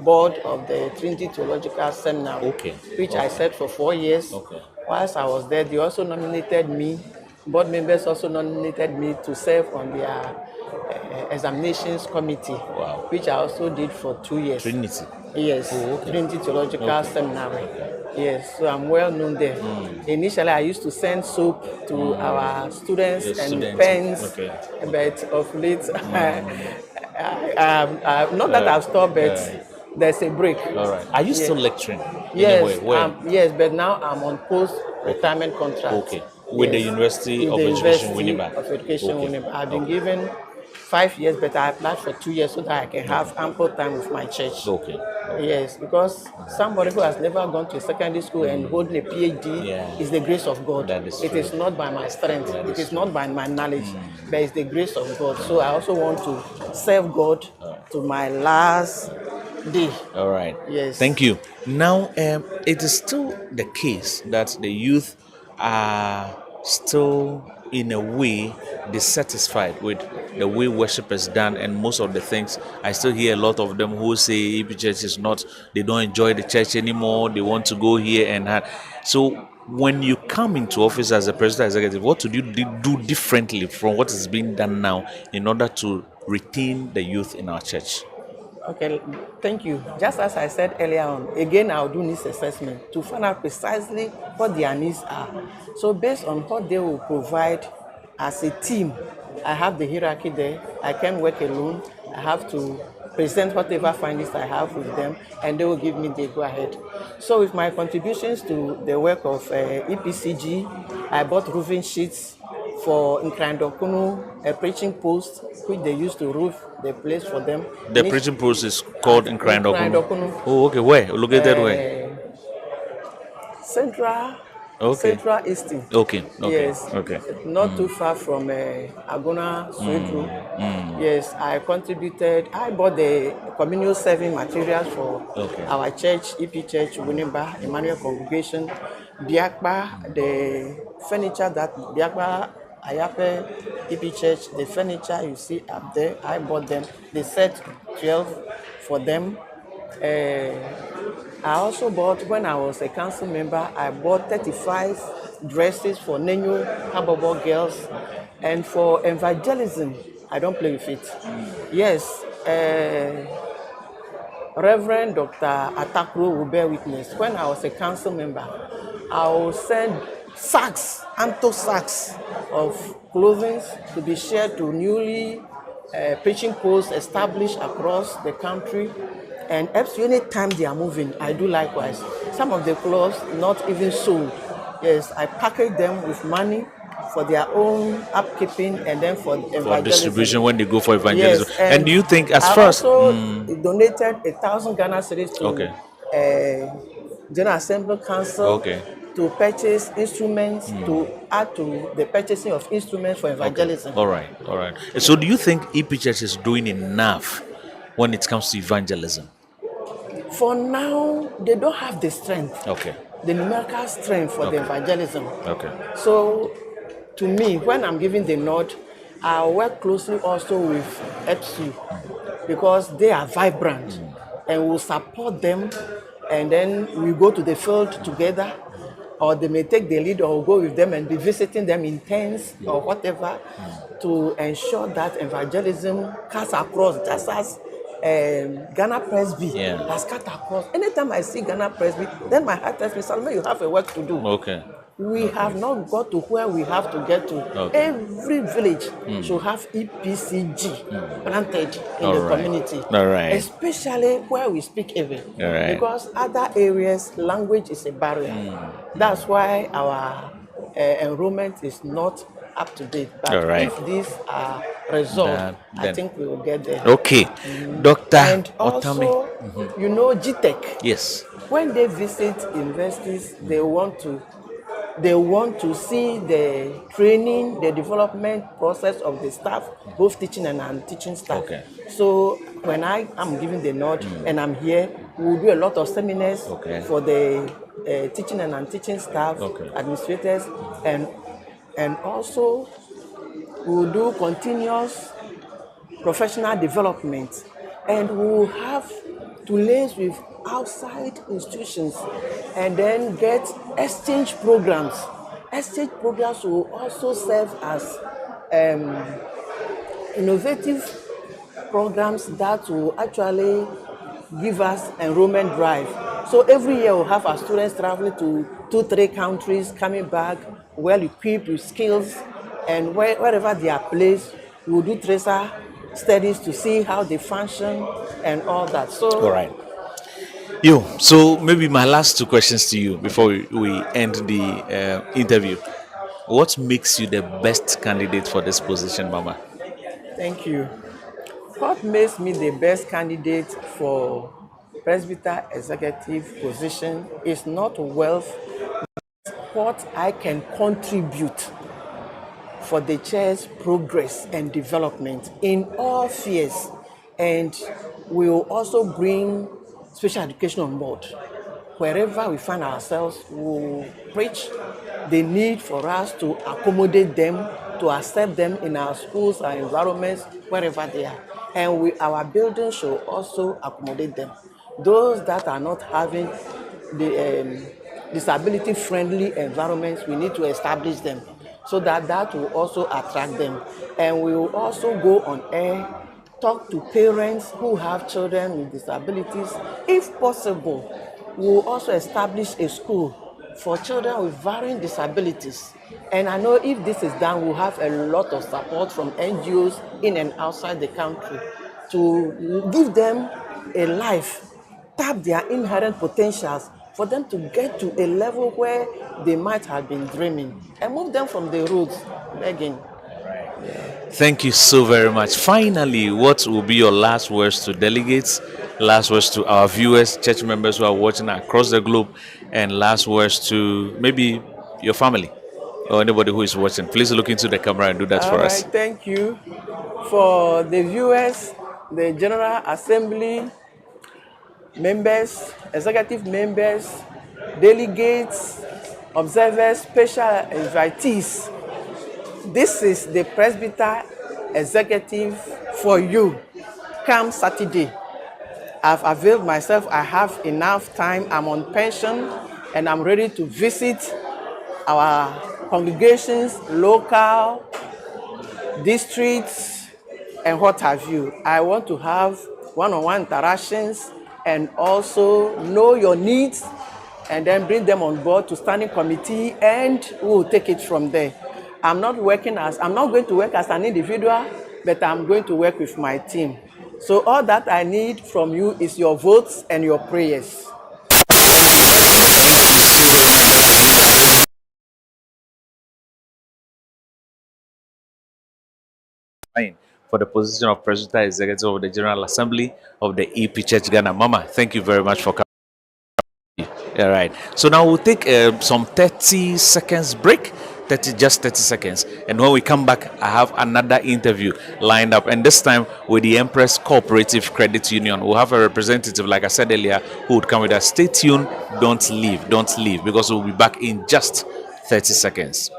board of the Trinity Theological Seminary, Okay. which I served for 4 years. Okay. Whilst I was there, they also nominated me. Board members also nominated me to serve on their examinations committee, Wow. which I also did for 2 years. Trinity. Yes, Oh, okay. Trinity Theological Okay. Seminary. Yes, so I'm well known there. Initially, I used to send soap to our students The and students. pens, Okay. but of late, not that I've stopped, but there's a break. All right. Are you still lecturing? Yes, Anywhere? Where? yes, but now I'm on post-retirement contract. Okay. With the University With of the Education, University Winneba. of Education, Okay. Winneba. I've been Okay. given 5 years, but I applied for 2 years so that I can have ample time with my church. Okay. Yes, because somebody who has never gone to secondary school and holding a PhD Yeah. is the grace of God. That is It true. is not by my strength, That it is is not by my knowledge, but it's the grace of God. So I also want to serve God to my last day. All right. Yes. Thank you. Now, it is still the case that the youth are still, in a way, dissatisfied with the way worship is done, and most of the things. I still hear a lot of them who say EP Church is not. They don't enjoy the church anymore. They want to go here and that. So, when you come into office as a president executive, what do you do differently from what is being done now in order to retain the youth in our church? Okay, thank you. Just as I said earlier on, again, I'll do needs assessment to find out precisely what their needs are. So based on what they will provide as a team, I have the hierarchy there. I can't work alone. I have to present whatever findings I have with them, and they will give me the go-ahead. So with my contributions to the work of EPCG, I bought roofing sheets for Nkrandokunu, a preaching post, which they used to roof the place for them. The preaching post is called in Nkrandokunu. Oh, okay. Where? Located where? Central. Okay. Central Eastern. Okay. Yes. Okay. Not too far from Agona Swedru. Yes, I contributed. I bought the communal serving materials for our church, EP Church, Winneba, Emmanuel Congregation, Biakba, the furniture that Biakba, Ayape, EP Church, the furniture you see up there, I bought them. They set 12 for them. I also bought, when I was a council member, I bought 35 dresses for Nenyo Habobo girls. And for evangelism, I don't play with it. Yes, Reverend Dr. Atakro will bear witness. When I was a council member, I will send sacks, sacks of clothing to be shared to newly preaching posts established across the country. And any time they are moving, I do likewise. Some of the clothes not even sold. Yes, I package them with money for their own upkeeping and then for evangelism. For distribution when they go for evangelism. Yes, and do you think, as I far as also donated 1,000 Ghana cedis to General Assembly Council to purchase instruments, to add to the purchasing of instruments for evangelism. All right. So do you think EP Church is doing enough when it comes to evangelism? For now, they don't have the strength. The numerical strength for the evangelism. So, to me, when I'm giving the nod, I work closely also with EPSU because they are vibrant and we'll support them, and then we go to the field together, or they may take the lead or go with them and be visiting them in tents or whatever to ensure that evangelism cuts across, just as Ghana Presby has cut across. Anytime I see Ghana Presby, then my heart tells me, Salome, you have a work to do. We have not got to where we have to get to. Every village should have EPCG planted in the community, especially where we speak even. Because other areas, language is a barrier. That's why our enrollment is not up to date. But if these are resolved, I think we will get there. Dr. And also, you know, GTEC. Yes. When they visit universities, they want to see the training, the development process of the staff, both teaching and non-teaching staff. So when I am giving the nod and I'm here, we'll do a lot of seminars for the teaching and non-teaching staff, administrators, and also we'll do continuous professional development, and we'll have to liaise with outside institutions and then get exchange programs. Exchange programs will also serve as innovative programs that will actually give us enrollment drive. So every year we'll have our students traveling to 2, 3 countries, coming back well equipped with skills, and wherever they are placed, we'll do tracer studies to see how they function and all that. All So right. Yo, so maybe my last two questions to you before we end the interview. What makes you the best candidate for this position, Mama? thank you. What makes me the best candidate for presbyter executive position is not wealth, what I can contribute for the church's progress and development in all spheres. And we will also bring special education on board. Wherever we find ourselves, we will preach the need for us to accommodate them, to accept them in our schools, our environments, wherever they are. And our buildings should also accommodate them. Those that are not having the disability friendly environments, we need to establish them so that will also attract them. And we will also go on air, talk to parents who have children with disabilities. If possible, we will also establish a school for children with varying disabilities. And I know if this is done, we'll have a lot of support from NGOs in and outside the country to give them a life, tap their inherent potentials for them to get to a level where they might have been dreaming and move them from the roots begging. Thank you so very much. Finally, what will be your last words to delegates, last words to our viewers, church members who are watching across the globe, and last words to maybe your family or anybody who is watching? Please look into the camera and do that All for right, us. thank you. For the viewers, the General Assembly members, executive members, delegates, observers, special invitees, this is the presbyter executive for you. Come Saturday. I've availed myself. I have enough time. I'm on pension and I'm ready to visit our congregations, local, districts, and what have you. I want to have one-on-one interactions and also know your needs and then bring them on board to standing committee, and we will take it from there. I'm not going to work as an individual, but I'm going to work with my team. So all that I need from you is your votes and your prayers. For the position of Presbyter Executive of the General Assembly of the EP Church Ghana. Mama, thank you very much for coming. All right. So now we'll take some 30 seconds break. Just 30 seconds. And when we come back, I have another interview lined up. And this time with the Empress Cooperative Credit Union. We'll have a representative, like I said earlier, who would come with us. Stay tuned. Don't leave, because we'll be back in just 30 seconds.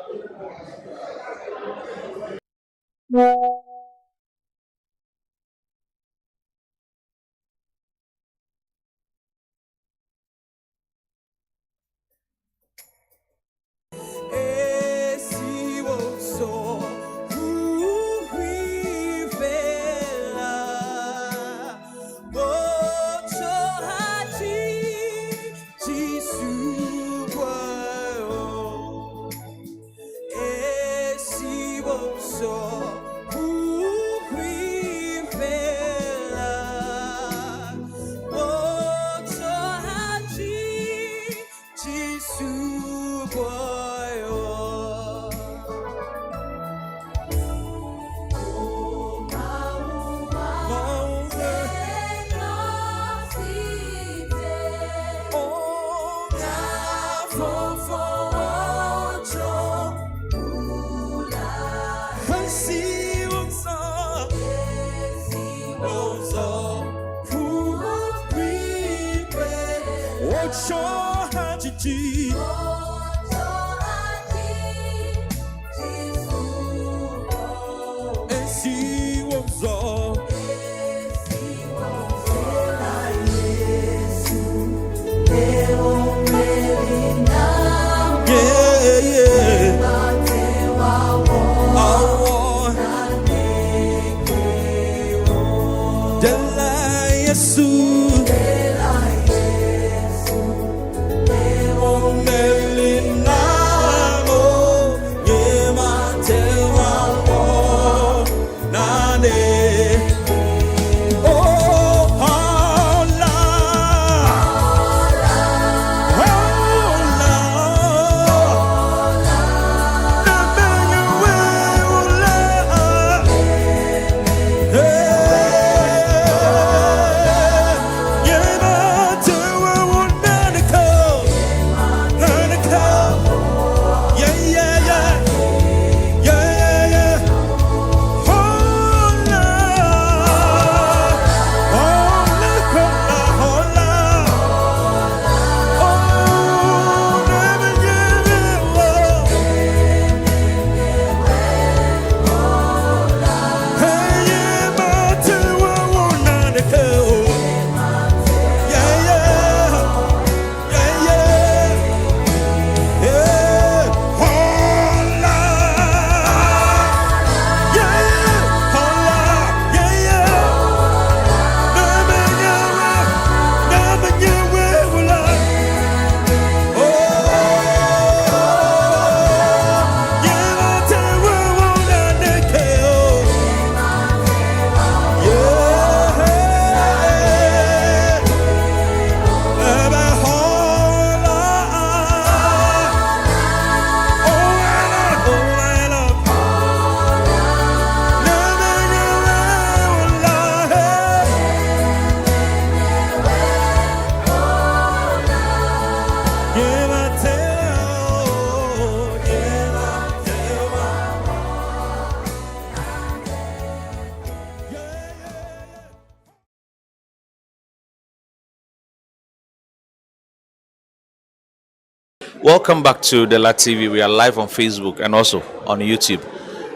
Welcome back to the LAT TV. We are live on Facebook and also on YouTube.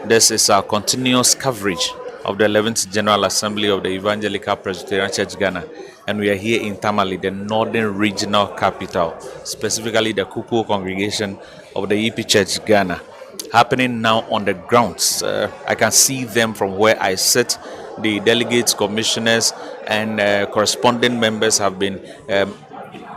This is our continuous coverage of the 11th General Assembly of the Evangelical Presbyterian Church Ghana. And we are here in Tamale, the northern regional capital, specifically the Kuku congregation of the EP Church Ghana. Happening now on the grounds. I can see them from where I sit. The delegates, commissioners, and corresponding members have been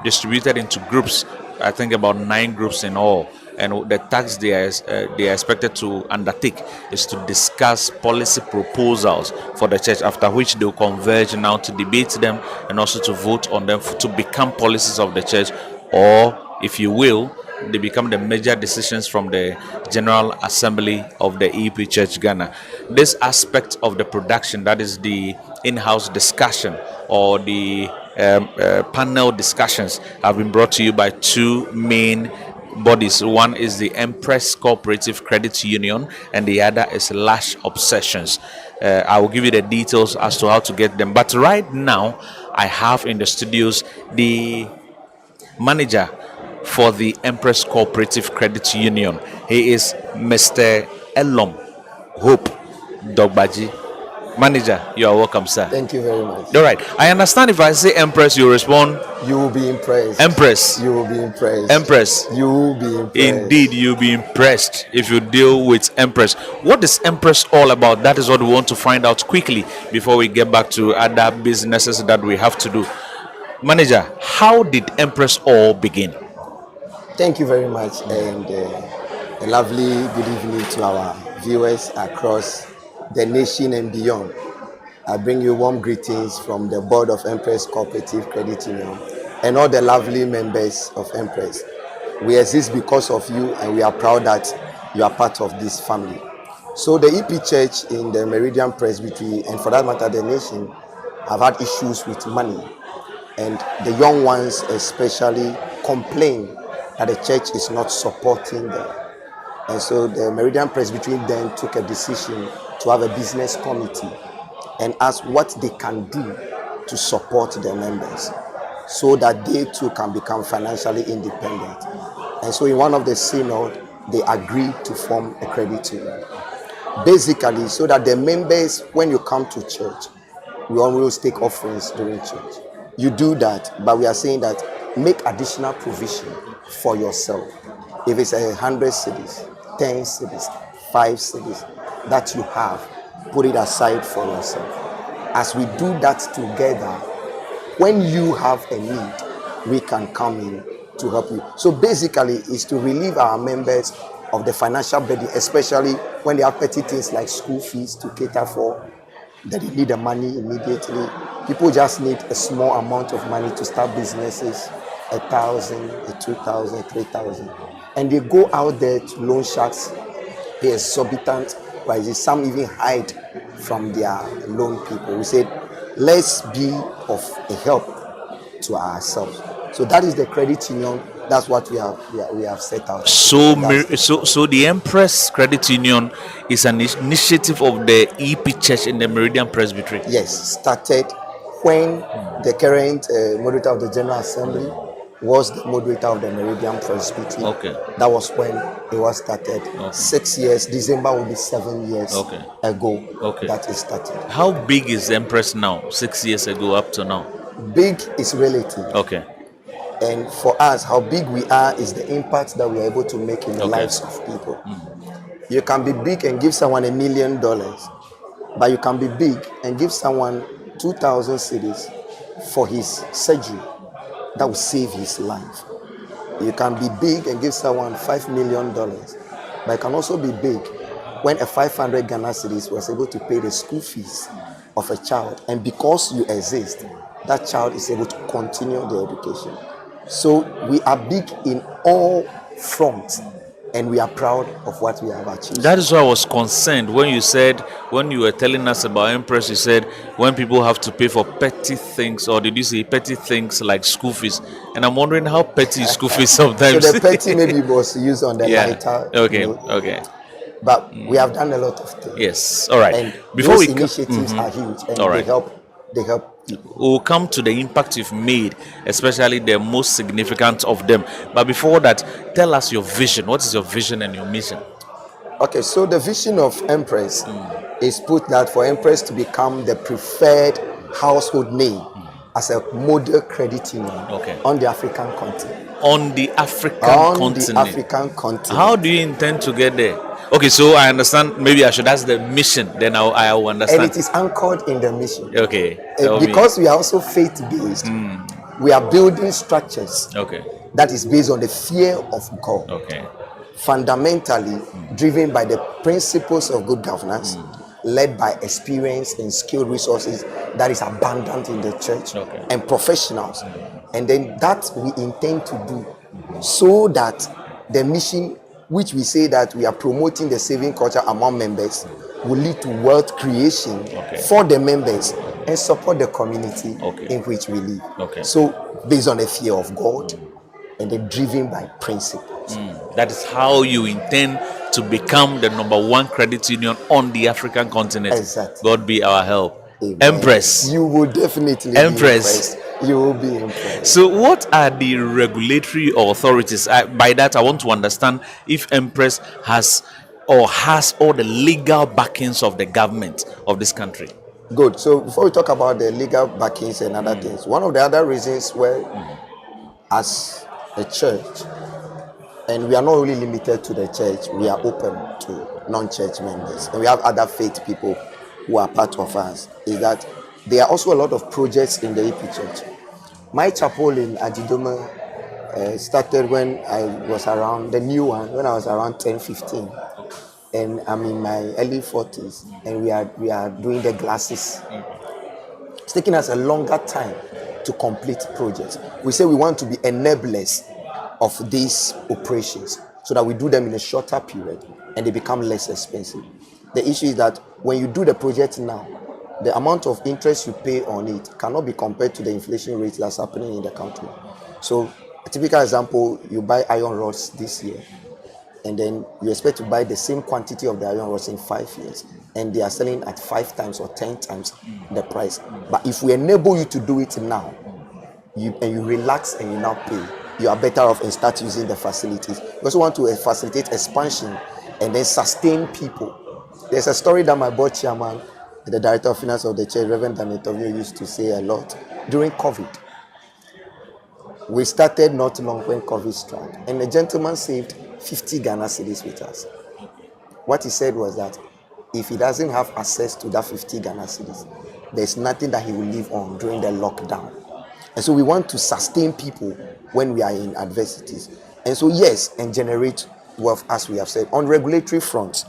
distributed into groups. I think about 9 groups in all, and the task they are expected to undertake is to discuss policy proposals for the church, after which they will converge now to debate them and also to vote on them to become policies of the church, or if you will, they become the major decisions from the General Assembly of the EP Church Ghana. This aspect of the production, that is the in-house discussion or the panel discussions, have been brought to you by 2 main bodies. One is the Empress Cooperative Credit Union and the other is Lash Obsessions. I will give you the details as to how to get them, but right now I have in the studios the manager for the Empress Cooperative Credit Union. He is Mr. Elom Hope Dogbaji. Manager, you are welcome, sir. Thank you very much. All right. I understand if I say Empress, you respond. You will be impressed. Empress. You will be impressed. Empress. You will be impressed. Indeed, you'll be impressed if you deal with Empress. What is Empress all about? That is what we want to find out quickly before we get back to other businesses that we have to do. Manager, how did Empress all begin? Thank you very much, and a lovely good evening to our viewers across the nation and beyond. I bring you warm greetings from the board of Empress Cooperative Credit Union and all the lovely members of Empress. We exist because of you, and we are proud that you are part of this family. So the EP Church in the Meridian Presbytery, and for that matter the nation, have had issues with money, and the young ones especially complain that the church is not supporting them. And so the Meridian Presbytery then took a decision to have a business committee and ask what they can do to support their members so that they too can become financially independent. And so in one of the synod, they agreed to form a credit union. Basically, so that the members, when you come to church, we always take offerings during church. You do that, but we are saying that make additional provision for yourself. If it's 100 cedis, 10 cedis, 5 cedis that you have, put it aside for yourself. As we do that together, when you have a need, we can come in to help you. So basically, it's to relieve our members of the financial burden, especially when they have petty things like school fees to cater for, that they need the money immediately. People just need a small amount of money to start businesses, 1,000, 2,000, 3,000, and they go out there to loan sharks, pay exorbitant prices. Some even hide from their loan people. We said, let's be of a help to ourselves. So that is the credit union. That's what we have set out. So, That's so the Empress Credit Union is an initiative of the EP Church in the Meridian Presbytery. Yes, started when the current moderator of the General Assembly was the moderator of the Meridian Presbytery. Okay. That was when it was started. Okay. 6 years, December will be 7 years Okay. ago Okay. that it started. How big is Empress now, 6 years ago up to now? Big is relative. Okay. And for us, how big we are is the impact that we are able to make in the Okay. lives of people. You can be big and give someone $1 million, but you can be big and give someone 2,000 cedis for his surgery that will save his life. You can be big and give someone $5 million, but it can also be big when a 500 Ghana cedis was able to pay the school fees of a child, and because you exist, that child is able to continue the education. So we are big in all fronts, and we are proud of what we have achieved. That is why I was concerned when you said, when you were telling us about Empress, you said when people have to pay for petty things, or did you say petty things like school fees? And I'm wondering how petty is school fees So sometimes. the petty maybe was used on the Yeah. lighter Okay. note, Okay. but we have done a lot of things. Yes. All right. And Before those we initiatives are huge, and All right. they help people. we'll come to the impact you've made, especially the most significant of them. But before that, tell us your vision. What is your vision and your mission? Okay, so the vision of Empress is put that for Empress to become the preferred household name as a model credit union on the African continent. On the African On continent. the African continent. How do you intend to get there? Okay, so I understand. Maybe I should ask the mission. Then I will understand. And it is anchored in the mission. Okay. tell me. Because we are also faith-based, we are building structures Okay. that is based on the fear of God. Okay. Fundamentally driven by the principles of good governance, led by experience and skilled resources that is abundant in the church, and professionals. And then that we intend to do so that the mission, which we say that we are promoting the saving culture among members, will lead to wealth creation for the members and support the community in which we live. So based on the fear of God and then driven by principles. That is how you intend to become the #1 credit union on the African continent. Exactly. God be our help. Amen. Empress. You will definitely Empress. be impressed. You will be impressed. So what are the regulatory authorities? By that, I want to understand if Empress has all the legal backings of the government of this country. Good. So before we talk about the legal backings and other things, one of the other reasons where as a church, and we are not really limited to the church, we are open to non-church members, and we have other faith people who are part of us, is that there are also a lot of projects in the EP church. My chapel in Ajidoma started when I was around, the new one, when I was around 10, 15. And I'm in my early 40s, and we are doing the glasses. It's taking us a longer time to complete projects. We say we want to be enablers of these operations so that we do them in a shorter period and they become less expensive. The issue is that when you do the project now, the amount of interest you pay on it cannot be compared to the inflation rate that's happening in the country. So a typical example, you buy iron rods this year, and then you expect to buy the same quantity of the iron rods in 5 years, and they are selling at 5 times or 10 times the price. But if we enable you to do it now, you relax and you now pay, you are better off and start using the facilities. We also want to facilitate expansion and then sustain people. There's a story that my board chairman, the director of finance of the church, Reverend Danetovio, used to say a lot during COVID. We started not long when COVID struck, and the gentleman saved 50 Ghana cedis with us. What he said was that if he doesn't have access to that 50 Ghana cedis, there's nothing that he will live on during the lockdown. And so we want to sustain people when we are in adversities. And so, yes, and generate wealth, as we have said. On regulatory front,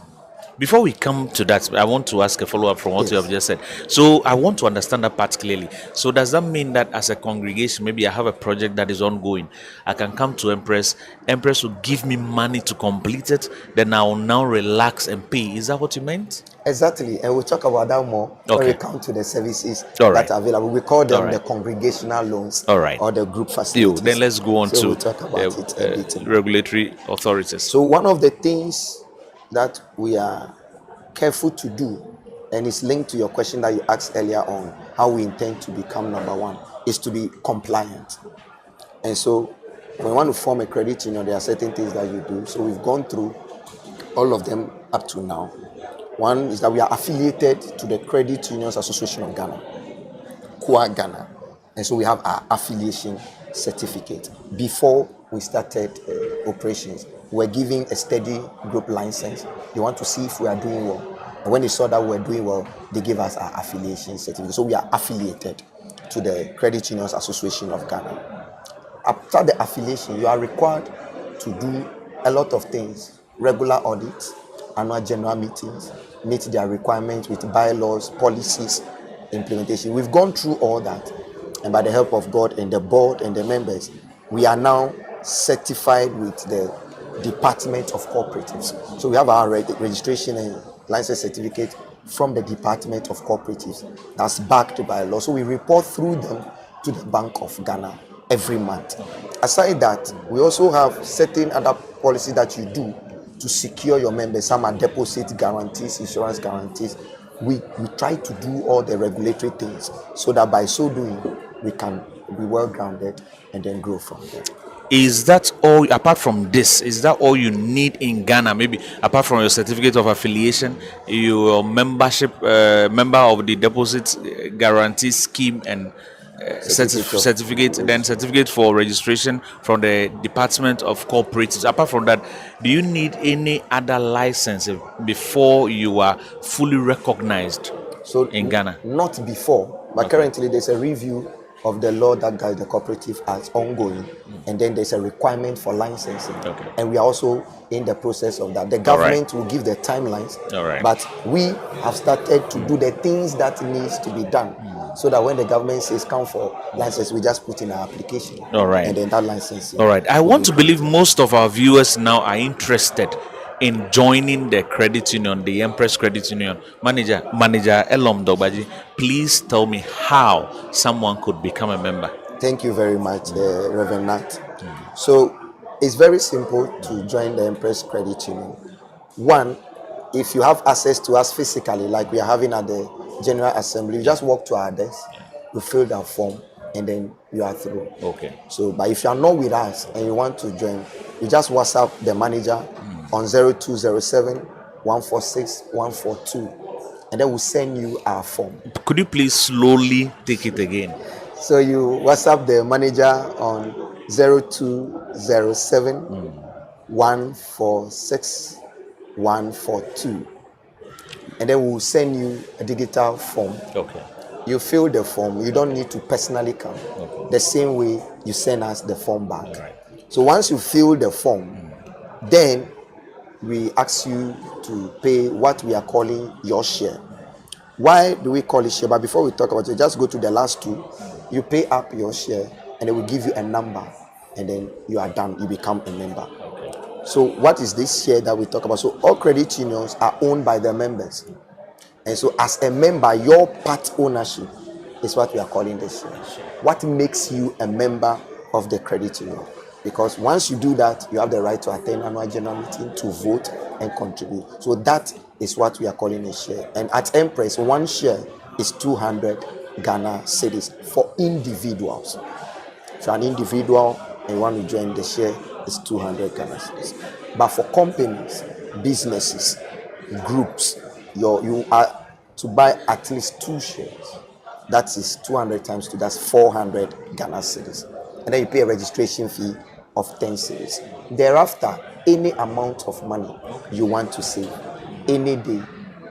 Before we come to that, I want to ask a follow up from what you yes. have just said. So I want to understand that part clearly. So does that mean that as a congregation, maybe I have a project that is ongoing, I can come to Empress, Empress will give me money to complete it, then I will now relax and pay. Is that what you meant? Exactly, and we'll talk about that more when we Okay. come to the services All that right. are available. We call All them right. the congregational loans All right. or the group You, facilities. then let's go on So to we'll talk about it a bit. regulatory authorities. So one of the things that we are careful to do, and it's linked to your question that you asked earlier on, how we intend to become number one, is to be compliant. And so when you want to form a credit union, there are certain things that you do. So we've gone through all of them up to now. One is that we are affiliated to the Credit Unions Association of Ghana, KUA Ghana. And so we have our affiliation certificate. Before we started operations, we were giving a steady group license. They want to see if we are doing well. And when they saw that we were doing well, they gave us our affiliation certificate. So we are affiliated to the Credit Unions Association of Ghana. After the affiliation, you are required to do a lot of things: regular audits, annual general meetings, meet their requirements with bylaws, policies, implementation. We've gone through all that, and by the help of God and the board and the members, we are now certified with the Department of Cooperatives. So we have our registration and license certificate from the Department of Cooperatives that's backed by law. So we report through them to the Bank of Ghana every month. Aside that, we also have certain other policies that you do to secure your members. Some are deposit guarantees, insurance guarantees. We try to do all the regulatory things so that by so doing, we can be well grounded and then grow from there. Is that all? Apart from this, is that all you need in Ghana? Maybe apart from your certificate of affiliation, your membership, member of the deposit guarantee scheme, and certificate, then certificate for registration from the Department of Cooperatives. Apart from that, do you need any other license before you are fully recognized So in Ghana? not before, but currently there's a review of the law that guides the Cooperative Act ongoing, and then there's a requirement for licensing. Okay. And we are also in the process of that. The government will give the timelines, but we have started to do the things that needs to be done, so that when the government says come for license, we just put in our application. All right. And then that license. All right. I want to believe most of our viewers now are interested in joining the credit union, the Empress Credit Union. Manager Elom Dogbaji, please tell me how someone could become a member. Thank you very much, Reverend Nat. So it's very simple to join the Empress Credit Union. One, if you have access to us physically, like we are having at the General Assembly, you just walk to our desk, you fill that form, and then you are through. Okay. So, but if you are not with us and you want to join, you just WhatsApp the manager on 0207 146 142, and then we'll send you our form. Could you please slowly take it again? So you WhatsApp the manager on 0207 146 142, and then we'll send you a digital form. Okay. You fill the form. You don't need to personally come. Okay. The same way you send us the form back. Right. So once you fill the form, then we ask you to pay what we are calling your share. Why do we call it share? But before we talk about it, just go to the last two. You pay up your share, and they will give you a number, and then you are done. You become a member. So what is this share that we talk about? So all credit unions are owned by the members. And so as a member, your part ownership is what we are calling the share. What makes you a member of the credit union? Because once you do that, you have the right to attend annual general meeting, to vote and contribute. So that is what we are calling a share. And at Empress, one share is 200 Ghana cedis for individuals. If you're an individual and you want to join the share, it's 200 Ghana cedis. But for companies, businesses, groups, you are to buy at least 2 shares. That is 200 times 2, that's 400 Ghana cedis. And then you pay a registration fee of 10 cedis. Thereafter, any amount of money you want to save, any day,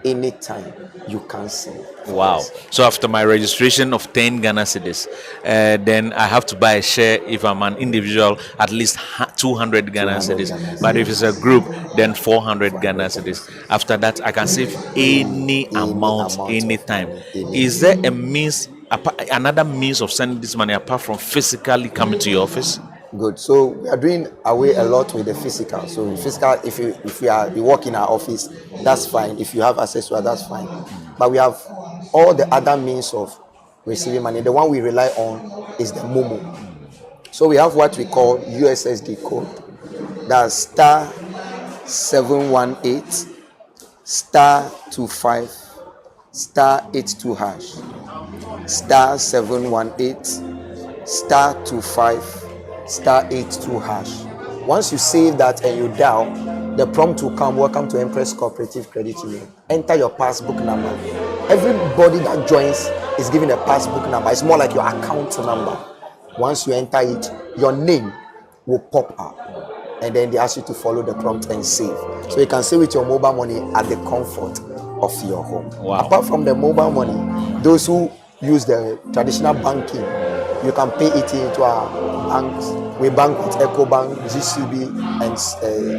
anytime you can save. Wow. So after my registration of 10 Ghana cedis, then I have to buy a share if I'm an individual, at least 200 Ghana 200 cedis. Ghana But if it's a cedis. group, then 400 Ghana 400 Ghana cedis. cedis. After that, I can save any Any amount, amount of anytime. money, any Is there a means, another means of sending this money apart from physically coming to your office? Good. So we are doing away a lot with the physical. So physical, you work in our office, that's fine. If you have access to it, that's fine. But we have all the other means of receiving money. The one we rely on is the Momo. So we have what we call USSD code. That's star 718 star 25 star 82 hash. Star 718 star 25 star 82 hash. Once you save that and you dial, the prompt will come, welcome to Empress Cooperative Credit Union. Enter your passbook number. Everybody that joins is given a passbook number. It's more like your account number. Once you enter it, your name will pop up, and then they ask you to follow the prompt and save. So you can save with your mobile money at the comfort of your home. Wow. Apart from the mobile money, those who use the traditional banking, you can pay it into our banks. We bank with EcoBank, GCB, and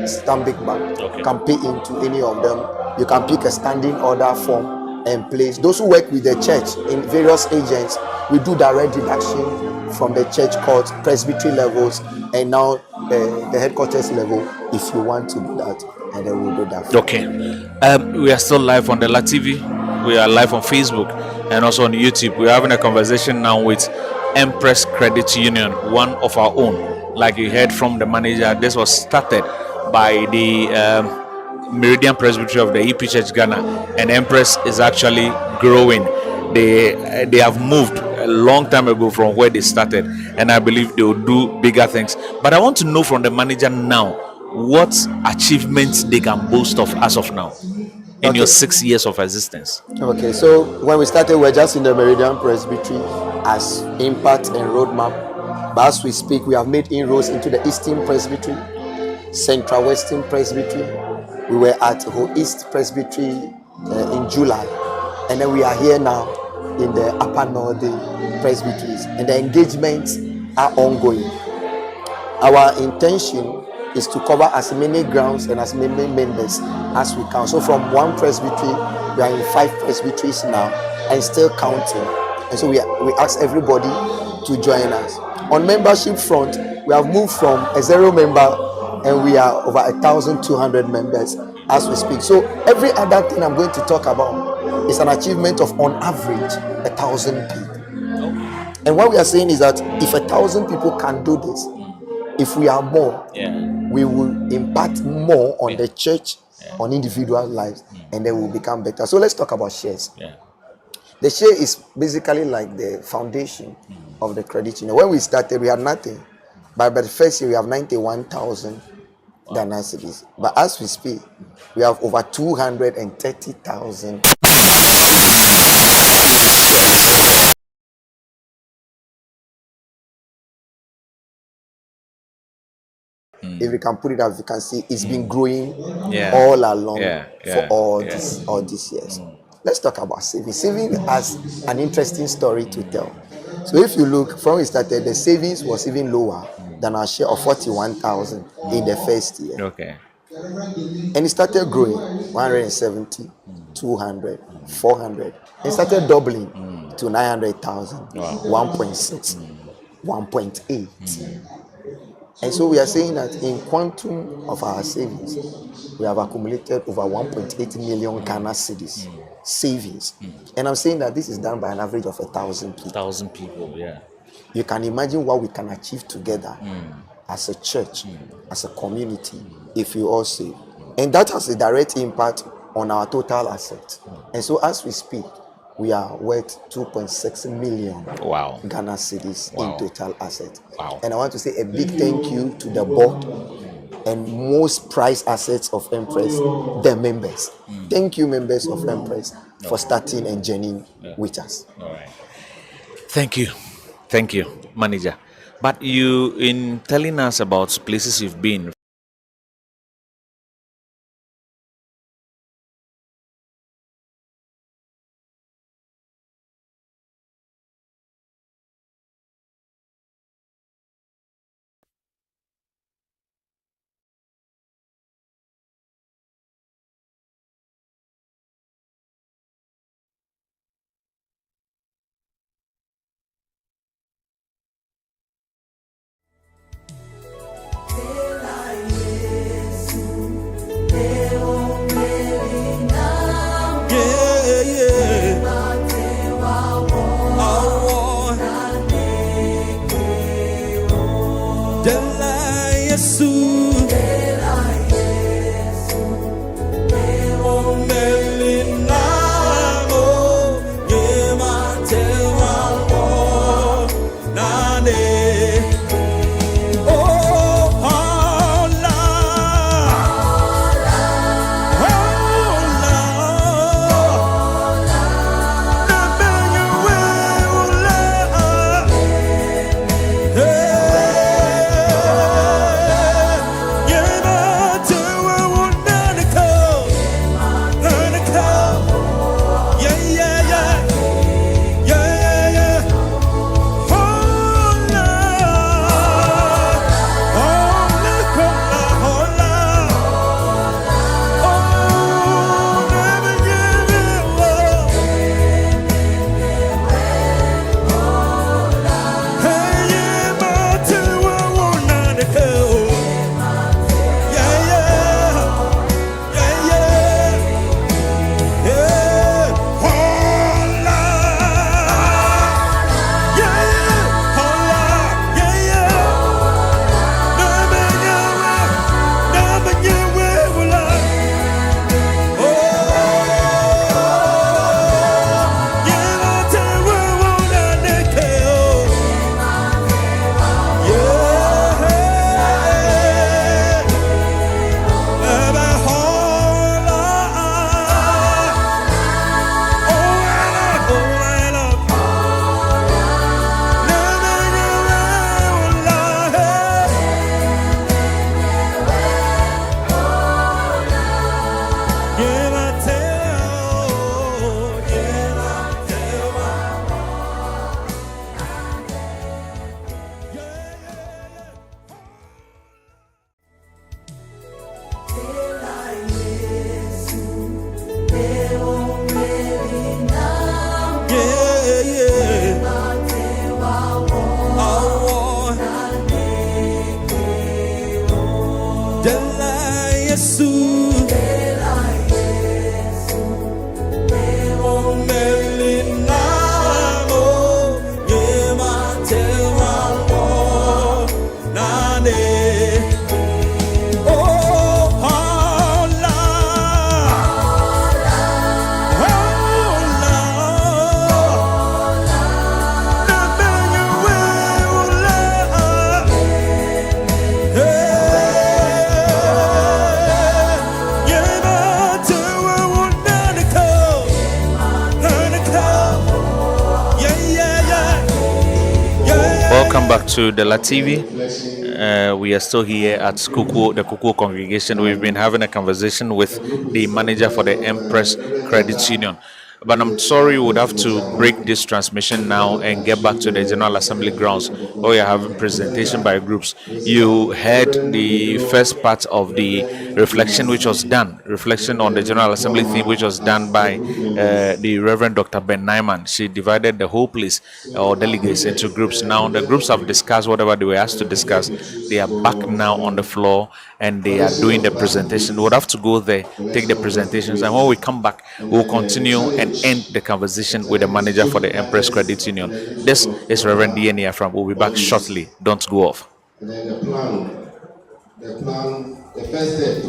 Stanbic Bank. Okay. You can pay into any of them. You can pick a standing order form and place. Those who work with the church in various agents, we do direct deduction from the church court, presbytery levels, and now the headquarters level, if you want to do that, and then we'll do that. Okay. We are still live on the La TV. We are live on Facebook and also on YouTube. We're having a conversation now with Empress Credit Union, one of our own. Like you heard from the manager, this was started by the Meridian Presbytery of the EP Church Ghana, and Empress is actually growing. They have moved a long time ago from where they started, and I believe they will do bigger things. But I want to know from the manager now what achievements they can boast of as of now in your 6 years of existence. Okay, so when we started, we were just in the Meridian Presbytery as impact and roadmap. But as we speak, we have made inroads into the Eastern Presbytery, Central Western Presbytery. We were at Ho East Presbytery in July, and then we are here now in the Upper Northern Presbyteries, and the engagements are ongoing. Our intention is to cover as many grounds and as many members as we can. So from one presbytery, we are in 5 presbyteries now and still counting. And so we ask everybody to join us. On membership front, we have moved from a 0 member and we are over 1,200 members as we speak. So every other thing I'm going to talk about is an achievement of, on average, 1,000 people. And what we are saying is that if 1,000 people can do this, if we are more, we will impact more on the church, on individual lives, and then we'll become better. So let's talk about shares. The share is basically like the foundation of the credit union. When we started, we had nothing. But by the first year, we have 91,000 Ghana cedis. But as we speak, we have over 230,000. If we can put it up, you can see it's been growing all along for all these years. Let's talk about saving. Saving has an interesting story to tell. So if you look from we started, the savings was even lower than our share of 41,000 in the first year. Okay. And it started growing 170, 200, 400. It started doubling to 900,000, 1.6, 1.8. And so we are saying that in quantum of our savings, we have accumulated over 1.8 million Ghana cedis savings. And I'm saying that this is done by an average of 1,000 people. 1,000 people, yeah. You can imagine what we can achieve together as a church, as a community, if you all save. And that has a direct impact on our total assets. And so as we speak, we are worth 2.6 million Ghana cedis in total assets. And I want to say a big thank you to the board and most prized assets of Empress, the members. Thank you, members of Empress, for starting and journeying with us. All right. Thank you, manager. But you, in telling us about places you've been, welcome back to the La TV. We are still here at Kuku, the Kuku congregation. We've been having a conversation with the manager for the Empress Credit Union. But I'm sorry, we would have to break this transmission now and get back to the General Assembly grounds where we are having presentation by groups. You heard the first part of the reflection which was done, reflection on the General Assembly theme which was done by the Reverend Dr. Ben Nyman. She divided the whole place or delegates into groups. Now the groups have discussed whatever they were asked to discuss. They are back now on the floor and they are doing the presentation. We'll have to go there, take the presentations, and when we come back, we'll continue and end the conversation with the manager for the Empress Credit Union. This is Reverend DNA from. We'll be back shortly. Don't go off. And then the first step.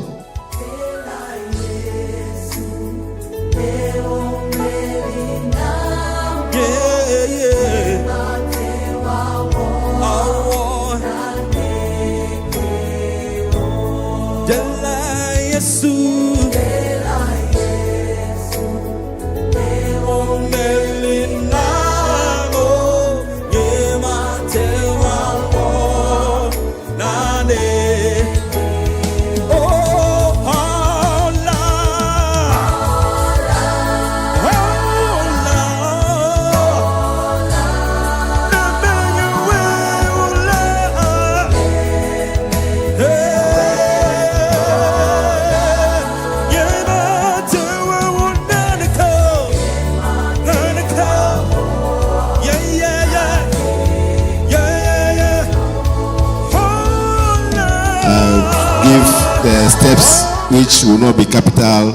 The steps which will not be capital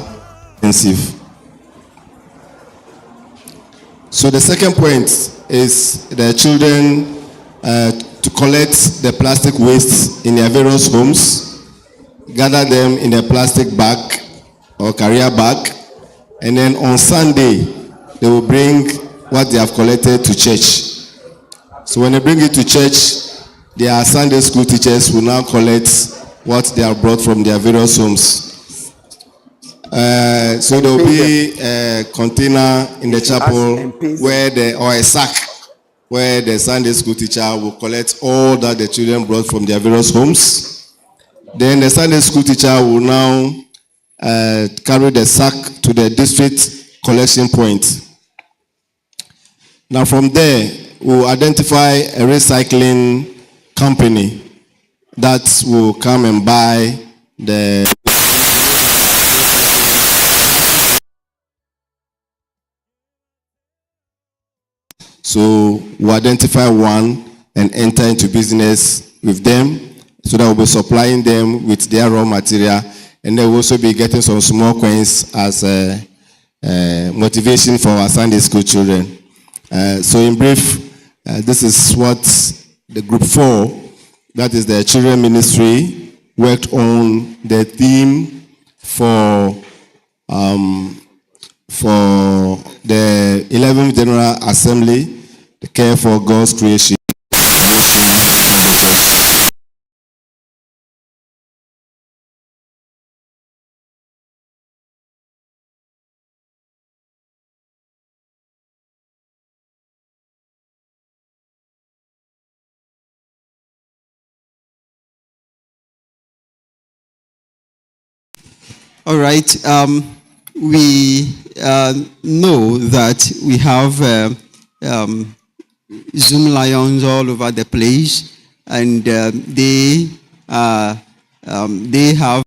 intensive. So the second point is the children to collect the plastic waste in their various homes, gather them in a plastic bag or carrier bag, and then on Sunday they will bring what they have collected to church. So when they bring it to church, their Sunday school teachers will now collect what they have brought from their various homes. So there will be a container in the chapel or a sack where the Sunday school teacher will collect all that the children brought from their various homes. Then the Sunday school teacher will now carry the sack to the district collection point. Now from there, we'll identify a recycling company that will come and buy the so we identify one and enter into business with them so that we'll be supplying them with their raw material, and then we'll also be getting some small coins as a motivation for our Sunday school children. So in brief, this is what the group 4, that is the children ministry, worked on the theme for the 11th General Assembly, the care for God's creation. All right. We know that we have Zoom lions all over the place, and they have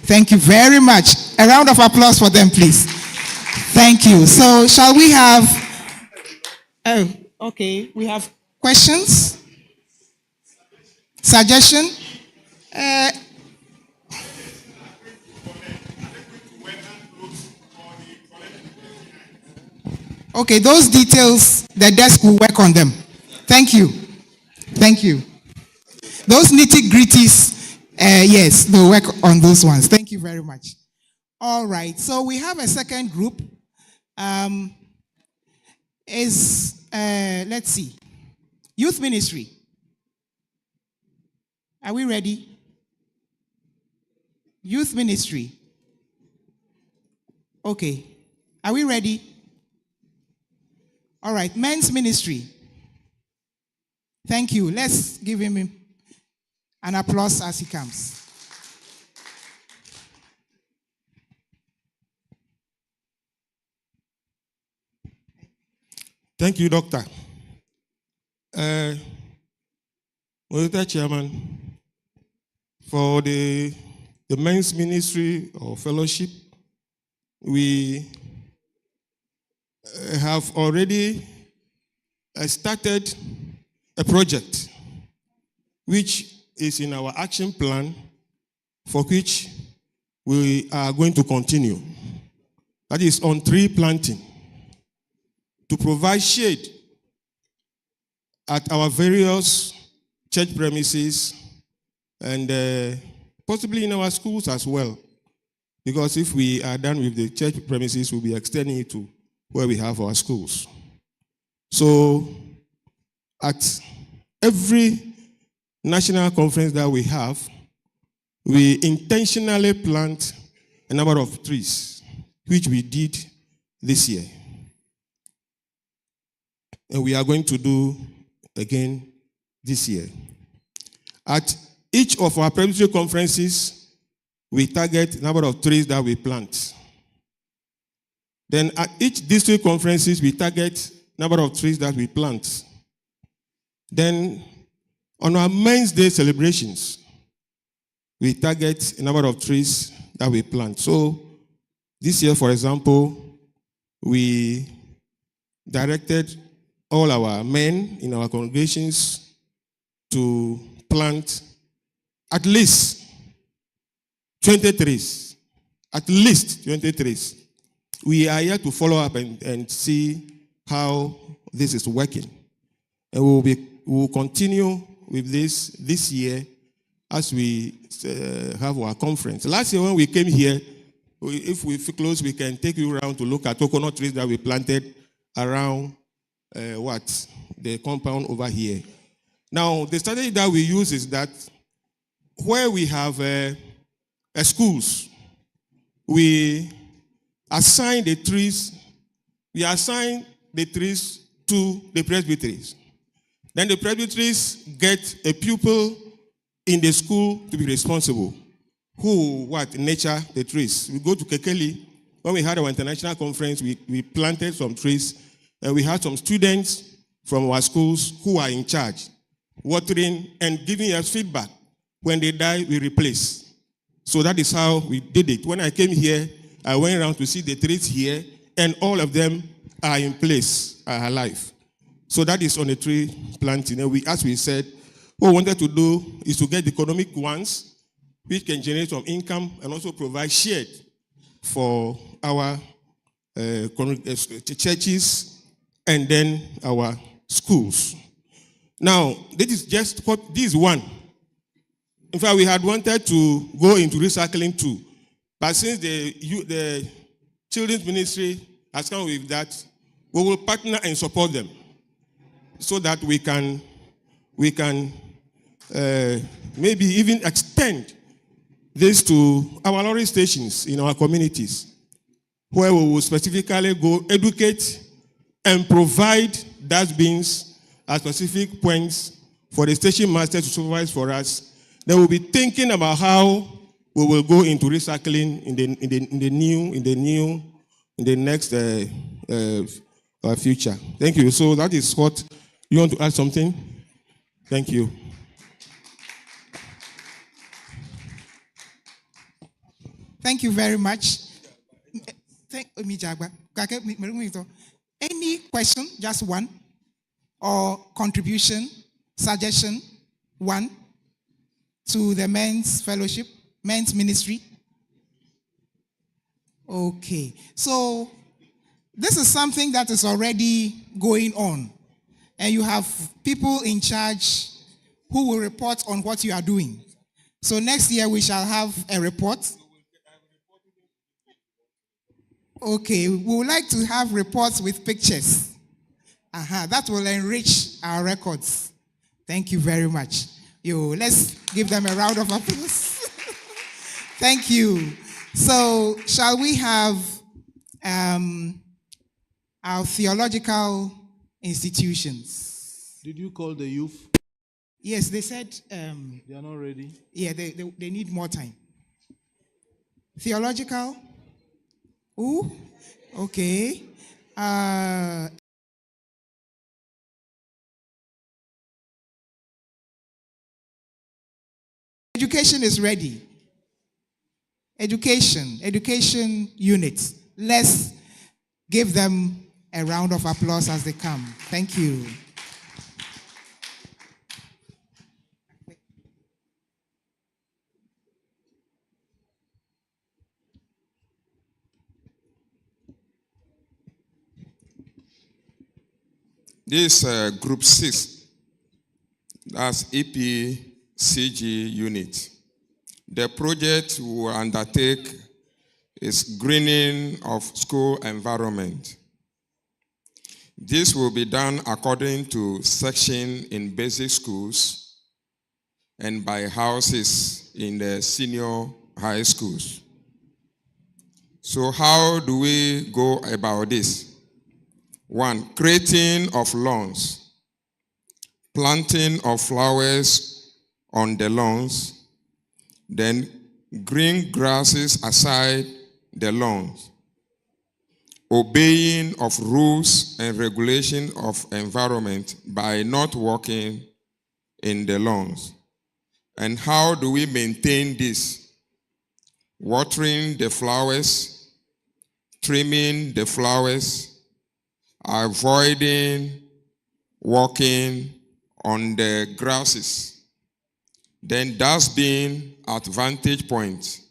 Thank you very much. A round of applause for them, please. Thank you. So, shall we have... Oh, okay. We have questions? Suggestion? Okay, those details, the desk will work on them. Thank you. Thank you. Those nitty-gritties, yes, they'll work on those ones. Thank you very much. All right, so we have a second group. Let's see, youth ministry. Are we ready? Youth ministry. Okay. Are we ready? All right. Men's ministry. Thank you. Let's give him an applause as he comes. Thank you, Doctor. Mr. Chairman, for the men's ministry or fellowship, we have already started a project which is in our action plan, for which we are going to continue. That is on tree planting, to provide shade at our various church premises and possibly in our schools as well. Because if we are done with the church premises, we'll be extending it to where we have our schools. So at every national conference that we have, we intentionally plant a number of trees, which we did this year. And we are going to do again this year. At each of our presbytery conferences, we target a number of trees that we plant. Then at each district conferences, we target a number of trees that we plant. Then on our Men's Day celebrations, we target a number of trees that we plant. So this year, for example, we directed all our men in our congregations to plant at least 20 trees. At least 20 trees. We are here to follow up and see how this is working. And we will continue with this year as we have our conference. Last year when we came here, if we feel close, we can take you around to look at coconut trees that we planted around the compound over here. Now, the strategy that we use is that where we have schools, we assign the trees to the presbyteries. Then the presbyteries get a pupil in the school to be responsible, who nurture the trees. We go to Kekeli. When we had our international conference, we planted some trees. And we had some students from our schools who are in charge, watering and giving us feedback. When they die, we replace. So that is how we did it. When I came here, I went around to see the trees here, and all of them are in place, are alive. So that is on the tree planting. And as we said, what we wanted to do is to get economic ones, which can generate some income and also provide shade for our churches and then our schools. Now, this is one. In fact, we had wanted to go into recycling too. But since the children's ministry has come with that, we will partner and support them so that we can maybe even extend this to our lorry stations in our communities, where we will specifically go educate and provide dustbins at specific points for the station master to supervise for us. Then we'll be thinking about how we will go into recycling in the next future. Thank you. So that is what you want to add something. Thank you. Thank you very much. Any question? Just one? Or contribution, suggestion? One? To the men's fellowship, men's ministry? Okay. So This is something that is already going on. And you have people in charge who will report on what you are doing. So next year we shall have a report. Okay, we would like to have reports with pictures. That will enrich our records. Thank you very much. Let's give them a round of applause. Thank you. So, shall we have our theological institutions? Did you call the youth? Yes, they said They are not ready. Yeah, they need more time. Theological? Ooh, okay. Education is ready. Education unit. Let's give them a round of applause as they come. Thank you. This group 6, that's EPCG unit. The project we will undertake is greening of school environment. This will be done according to section in basic schools and by houses in the senior high schools. So how do we go about this? 1, creating of lawns, planting of flowers on the lawns, then green grasses aside the lawns, obeying of rules and regulation of environment by not walking in the lawns. And how do we maintain this? Watering the flowers, trimming the flowers, avoiding walking on the grasses. Then dustbin at vantage point.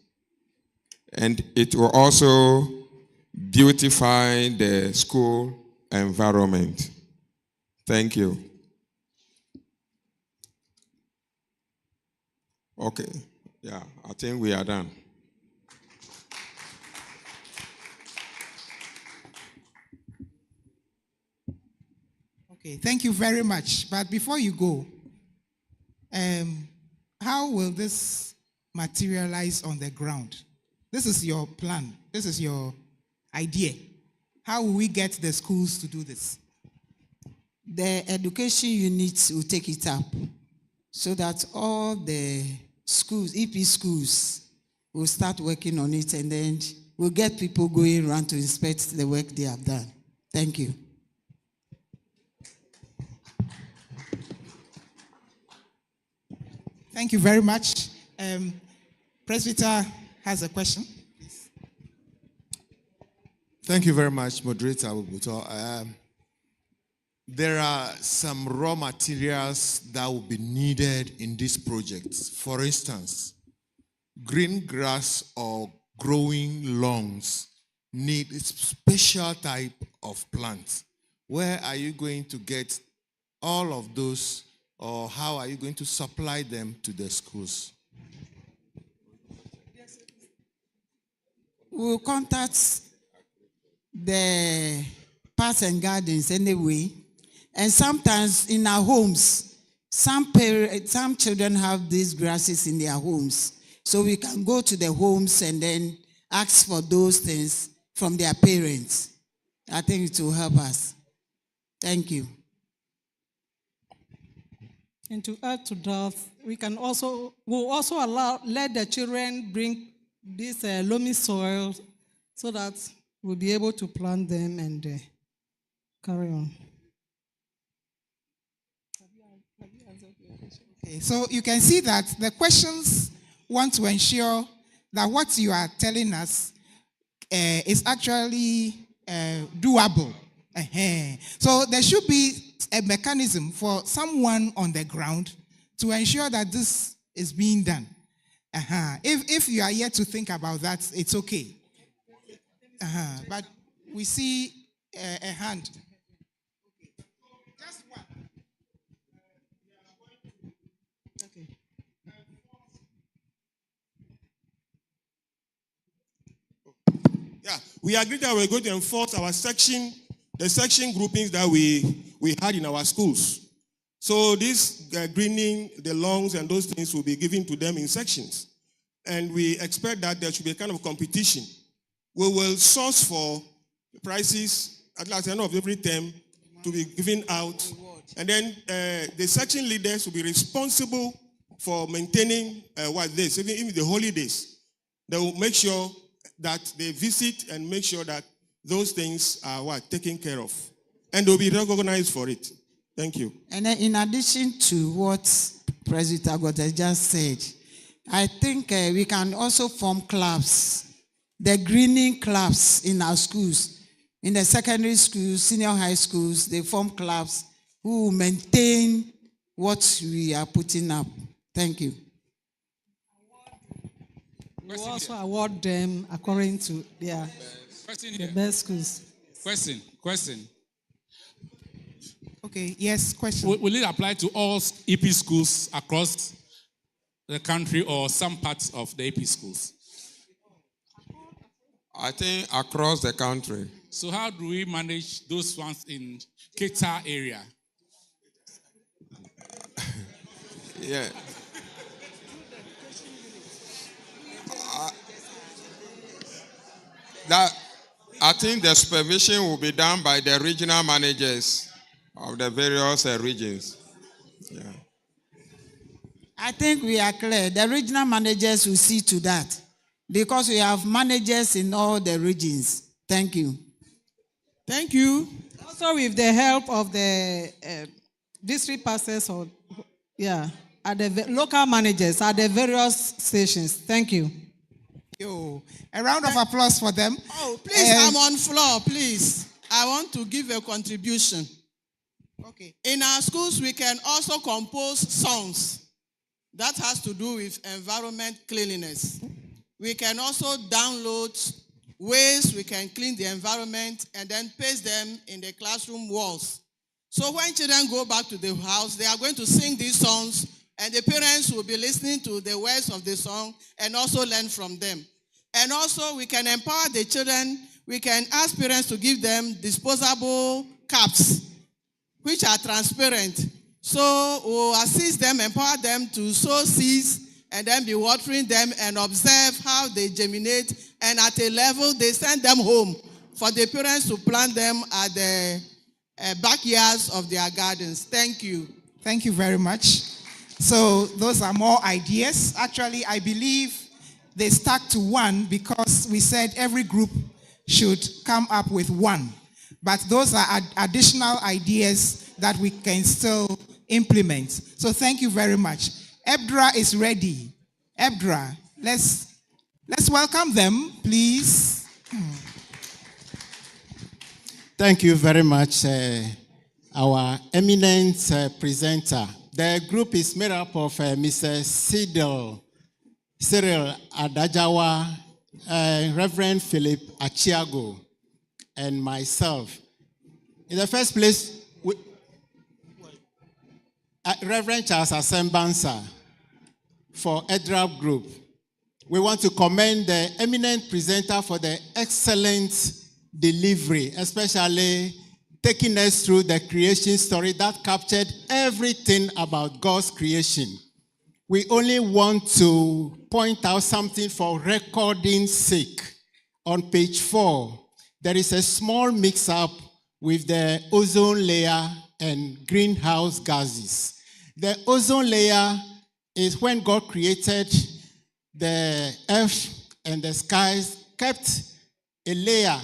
And it will also beautify the school environment. Thank you. Okay. Yeah, I think we are done. Okay, thank you very much. But before you go, how will this materialize on the ground? This is your plan. This is your idea. How will we get the schools to do this? The education units will take it up so that all the schools, EP schools, will start working on it, and then we'll get people going around to inspect the work they have done. Thank you. Thank you very much. Presbyter has a question. Thank you very much, Moderator Abubuto. There are some raw materials that will be needed in this project. For instance, green grass or growing lawns need a special type of plant. Where are you going to get all of those, or how are you going to supply them to the schools? We'll contact the parks and gardens anyway. And sometimes in our homes, some children have these grasses in their homes. So we can go to the homes and then ask for those things from their parents. I think it will help us. Thank you. And to add to that, we'll also let the children bring this loamy soil so that we'll be able to plant them and carry on. Okay, so you can see that the questions want to ensure that what you are telling us is actually doable. So there should be a mechanism for someone on the ground to ensure that this is being done. If you are yet to think about that, it's okay. But we see a hand. Just one. Okay. Yeah, we agreed that we're going to enforce the section groupings that we had in our schools. So this greening, the lawns and those things will be given to them in sections. And we expect that there should be a kind of competition. We will source for prizes at the end of every term to be given out. And then the section leaders will be responsible for maintaining even the holidays. They will make sure that they visit and make sure that those things are taken care of. And they'll be recognized for it. Thank you. And then in addition to what President Agote just said, I think we can also form clubs, the greening clubs in our schools. In the secondary schools, senior high schools, they form clubs who will maintain what we are putting up. Thank you. We also award them according to their the best schools. Question. Okay, yes, question. Will it apply to all EP schools across the country or some parts of the EP schools? I think across the country. So how do we manage those ones in Keta area? Yeah. I think the supervision will be done by the regional managers of the various regions. Yeah. I think we are clear. The regional managers will see to that because we have managers in all the regions. Thank you. Thank you. Also, with the help of the district pastors at the local managers at the various stations. Thank you. Yo, a round of applause for them. Oh, please, I'm on floor, please. I want to give a contribution. Okay. In our schools, we can also compose songs that has to do with environment cleanliness. We can also download ways we can clean the environment and then paste them in the classroom walls. So when children go back to the house, they are going to sing these songs and the parents will be listening to the words of the song and also learn from them. And also we can empower the children. We can ask parents to give them disposable caps, which are transparent. So we'll assist them, empower them to sow seeds and then be watering them and observe how they germinate. And at a level, they send them home for the parents to plant them at the backyards of their gardens. Thank you. Thank you very much. So those are more ideas. Actually, I believe they stuck to one because we said every group should come up with one. But those are additional ideas that we can still implement. So thank you very much. Ebdra is ready. Ebdra, let's welcome them, please. Thank you very much, our eminent presenter. The group is made up of Mr. Cyril Adajawa, Reverend Philip Achiago, and myself. In the first place, Reverend Charles Asembansa for EDRAP Group. We want to commend the eminent presenter for the excellent delivery, especially taking us through the creation story that captured everything about God's creation. We only want to point out something for recording's sake. On page 4, there is a small mix-up with the ozone layer and greenhouse gases. The ozone layer is when God created the earth and the skies, kept a layer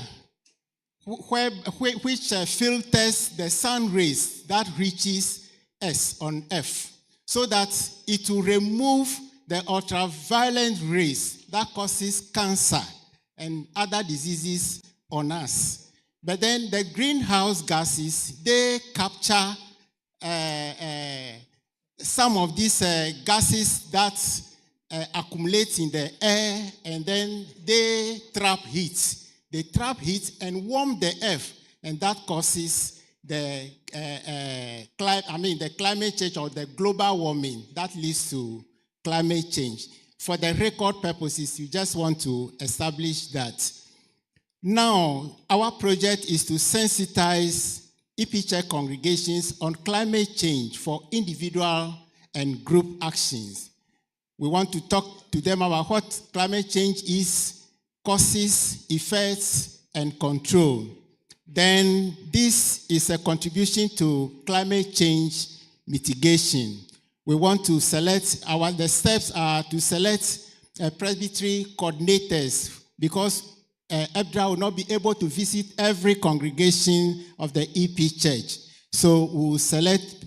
which filters the sun rays that reaches us on earth, so that it will remove the ultraviolet rays that causes cancer and other diseases on us. But then the greenhouse gases, they capture some of these gases that accumulate in the air, and then they trap heat. They trap heat and warm the earth. and that causes the the climate change or the global warming that leads to climate change. For the record purposes, you just want to establish that. Now, our project is to sensitize EP Church congregations on climate change for individual and group actions. We want to talk to them about what climate change is, causes, effects, and control. Then this is a contribution to climate change mitigation. We want to select, the steps are to select presbytery coordinators, because EBDRA will not be able to visit every congregation of the EP Church. So we will select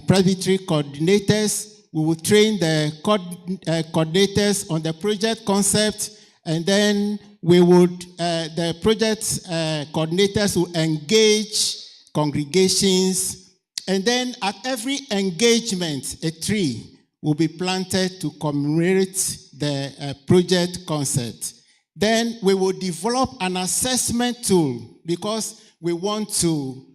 presbytery coordinators. We will train the coordinators on the project concept, and then we would, the project coordinators will engage congregations, and then at every engagement, a tree will be planted to commemorate the project concept. Then we will develop an assessment tool, because we want to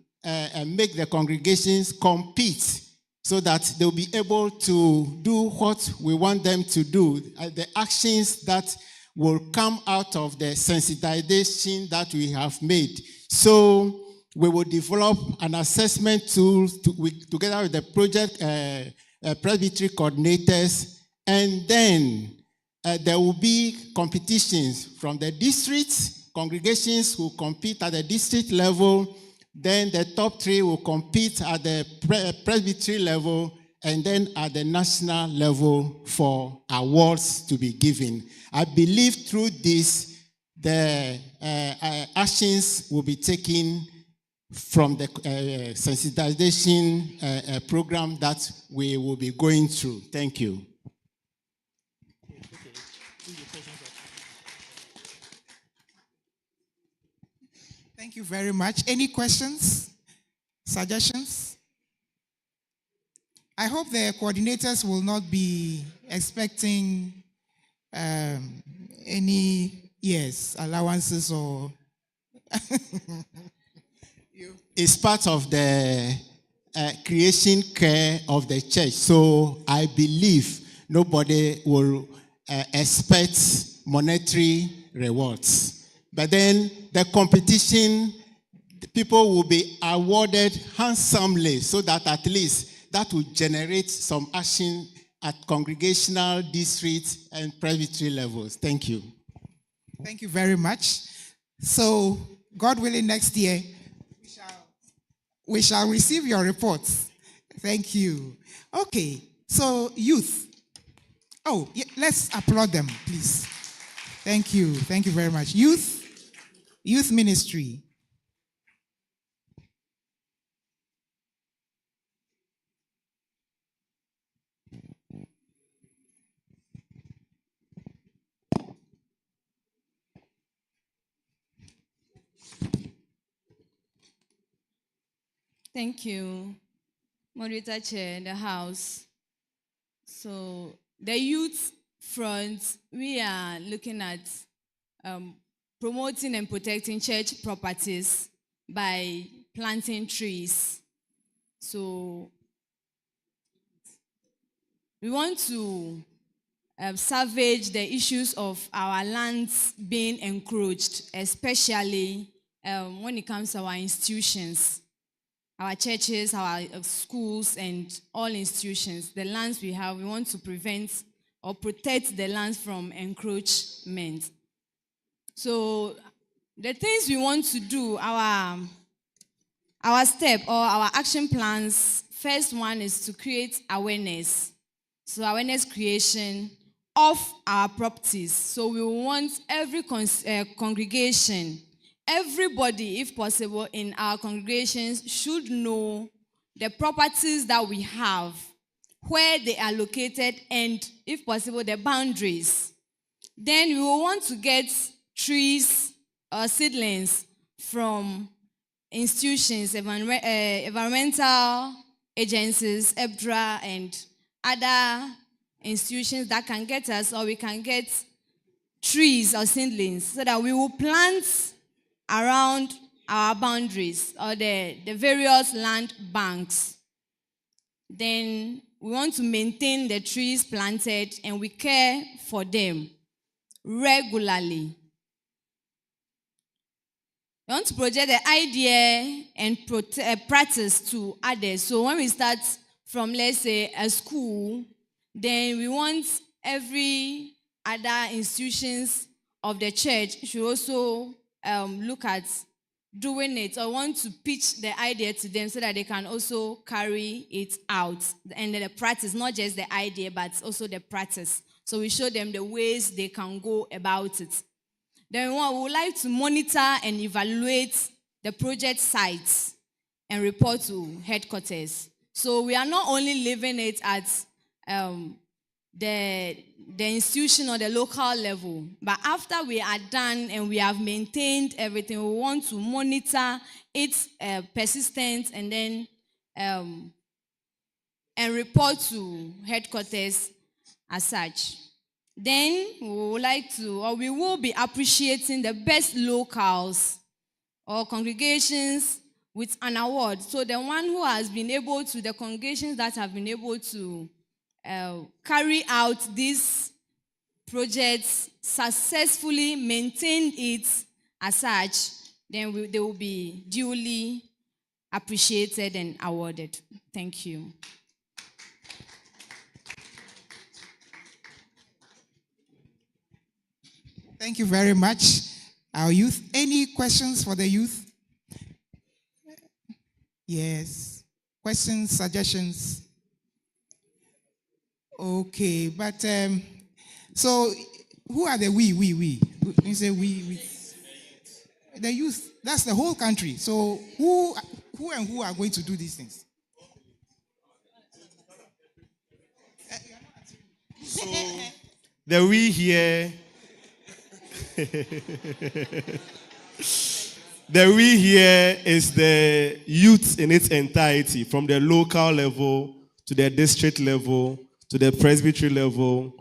make the congregations compete so that they'll be able to do what we want them to do, the actions that will come out of the sensitization that we have made. So we will develop an assessment tool together with the project presbytery coordinators, and then there will be competitions from the districts. Congregations will compete at the district level. Then the top 3 will compete at the presbytery level, and then at the national level for awards to be given. I believe through this, the actions will be taken from the sensitization program that we will be going through. Thank you. Thank you very much. Any questions, suggestions? I hope the coordinators will not be expecting any, allowances or... It's part of the creation care of the church. So I believe nobody will expect monetary rewards. But then the competition, people will be awarded handsomely, so that at least that will generate some action at congregational, district, and presbytery levels. Thank you. Thank you very much. So, God willing, next year, we shall receive your reports. Thank you. Okay, so youth. Oh, let's applaud them, please. Thank you. Thank you very much. Youth ministry. Thank you, Moderator Chair, the House. So the youth front, we are looking at promoting and protecting church properties by planting trees. So we want to salvage the issues of our lands being encroached, especially when it comes to our institutions, our churches, our schools, and all institutions. The lands we have, we want to prevent or protect the lands from encroachment. So the things we want to do, our step or our action plans, first one is to create awareness. So awareness creation of our properties. So we want every congregation, everybody, if possible, in our congregations should know the properties that we have, where they are located, and, if possible, the boundaries. Then we will want to get trees or seedlings from institutions, environmental agencies, EBDRA, and other institutions that can get us, or we can get trees or seedlings, so that we will plant around our boundaries or the various land banks. Then we want to maintain the trees planted and we care for them regularly. We want to project the idea and practice to others. So when we start from, let's say, a school, then we want every other institutions of the church should also look at doing it or want to pitch the idea to them so that they can also carry it out. And the practice, not just the idea, but also the practice. So we show them the ways they can go about it. Then we would like to monitor and evaluate the project sites and report to headquarters. So we are not only leaving it at the institution or the local level, but after we are done and we have maintained everything, we want to monitor its persistence and then and report to headquarters as such. Then we will be appreciating the best locals or congregations with an award. So the one who has been able to, the congregations that have been able to carry out these projects successfully, maintain it as such, then they will be duly appreciated and awarded. Thank you. Thank you very much. Our youth, any questions for the youth? Yes. Questions, suggestions? Okay, but so who are the we? You say we. The youth, that's the whole country. So who are going to do these things? So the we here, the we here is the youth in its entirety, from the local level to the district level to the presbytery level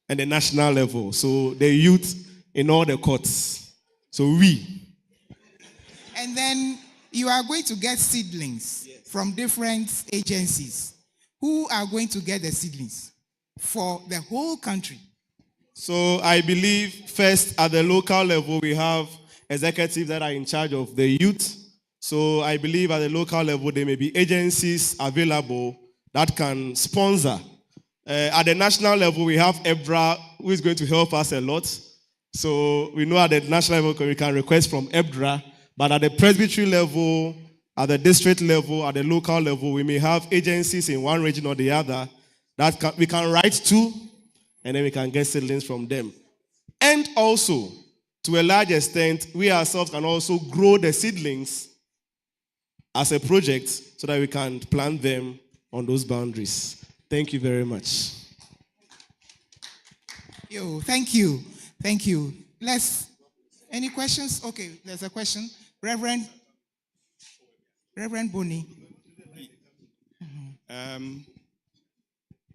and the national level. So the youth in all the courts. So we. And then you are going to get seedlings from different agencies. Who are going to get the seedlings for the whole country? So I believe first at the local level we have executives that are in charge of the youth. So I believe at the local level there may be agencies available that can sponsor. At the national level we have EBRA, who is going to help us a lot. So we know at the national level we can request from EBRA, but at the presbytery level, at the district level, at the local level, we may have agencies in one region or the other that we can write to, and then we can get seedlings from them. And also, to a large extent, we ourselves can also grow the seedlings as a project so that we can plant them on those boundaries. Thank you very much. Thank you. Thank you. Any questions? Okay, there's a question. Reverend Boni.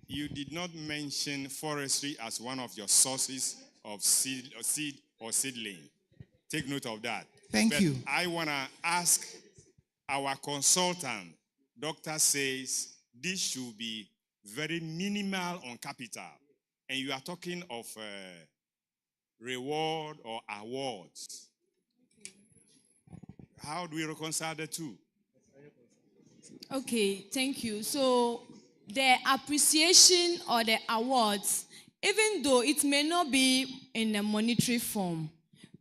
You did not mention forestry as one of your sources of seed or seedling. Take note of that. Thank you. I want to ask our consultant. Doctor says this should be very minimal on capital. And you are talking of reward or awards. How do we reconcile the two? Okay, thank you. So the appreciation or the awards, even though it may not be in a monetary form,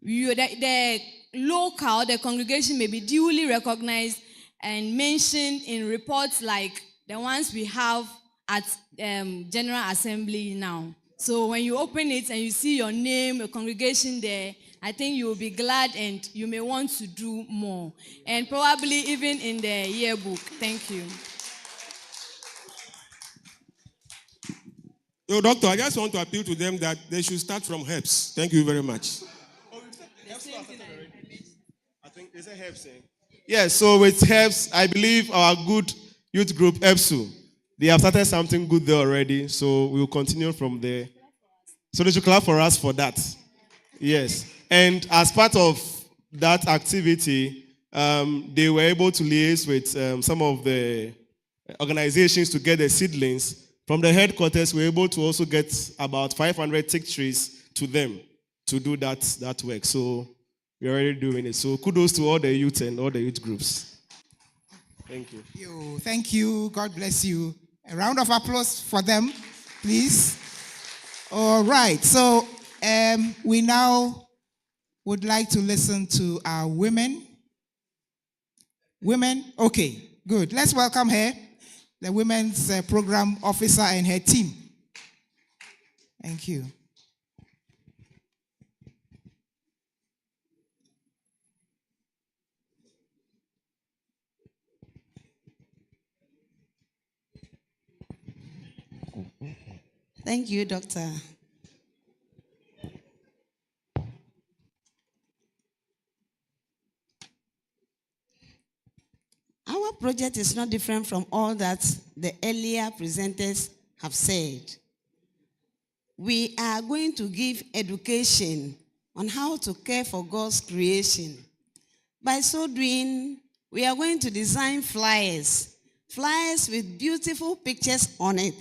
the local, the congregation may be duly recognized and mentioned in reports like the ones we have at General Assembly now. So when you open it and you see your name, a congregation there, I think you will be glad and you may want to do more. And probably even in the yearbook. Thank you. So, Doctor, I just want to appeal to them that they should start from herbs. Thank you very much. I think is it herbs? Yes, so with herbs, I believe our good youth group, EBSU, they have started something good there already, so we will continue from there. So they should clap for us for that. Yes. And as part of that activity, they were able to liaise with some of the organizations to get the seedlings. From the headquarters, we were able to also get about 500 teak trees to them to do that work. So we're already doing it. So kudos to all the youth and all the youth groups. Thank you. Thank you. God bless you. A round of applause for them, please. All right. So we now would like to listen to our women. Women? Okay, good. Let's welcome her, the Women's Program Officer and her team. Thank you. Thank you, Doctor. Our project is not different from all that the earlier presenters have said. We are going to give education on how to care for God's creation. By so doing, we are going to design flyers with beautiful pictures on it.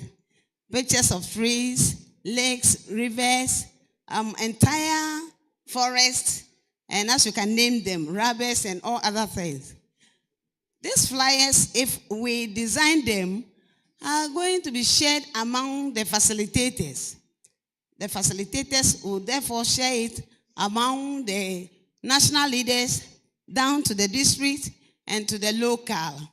Pictures of trees, lakes, rivers, entire forests, and as you can name them, rabbits and all other things. These flyers, if we design them, are going to be shared among the facilitators. The facilitators will therefore share it among the national leaders, down to the district and to the local.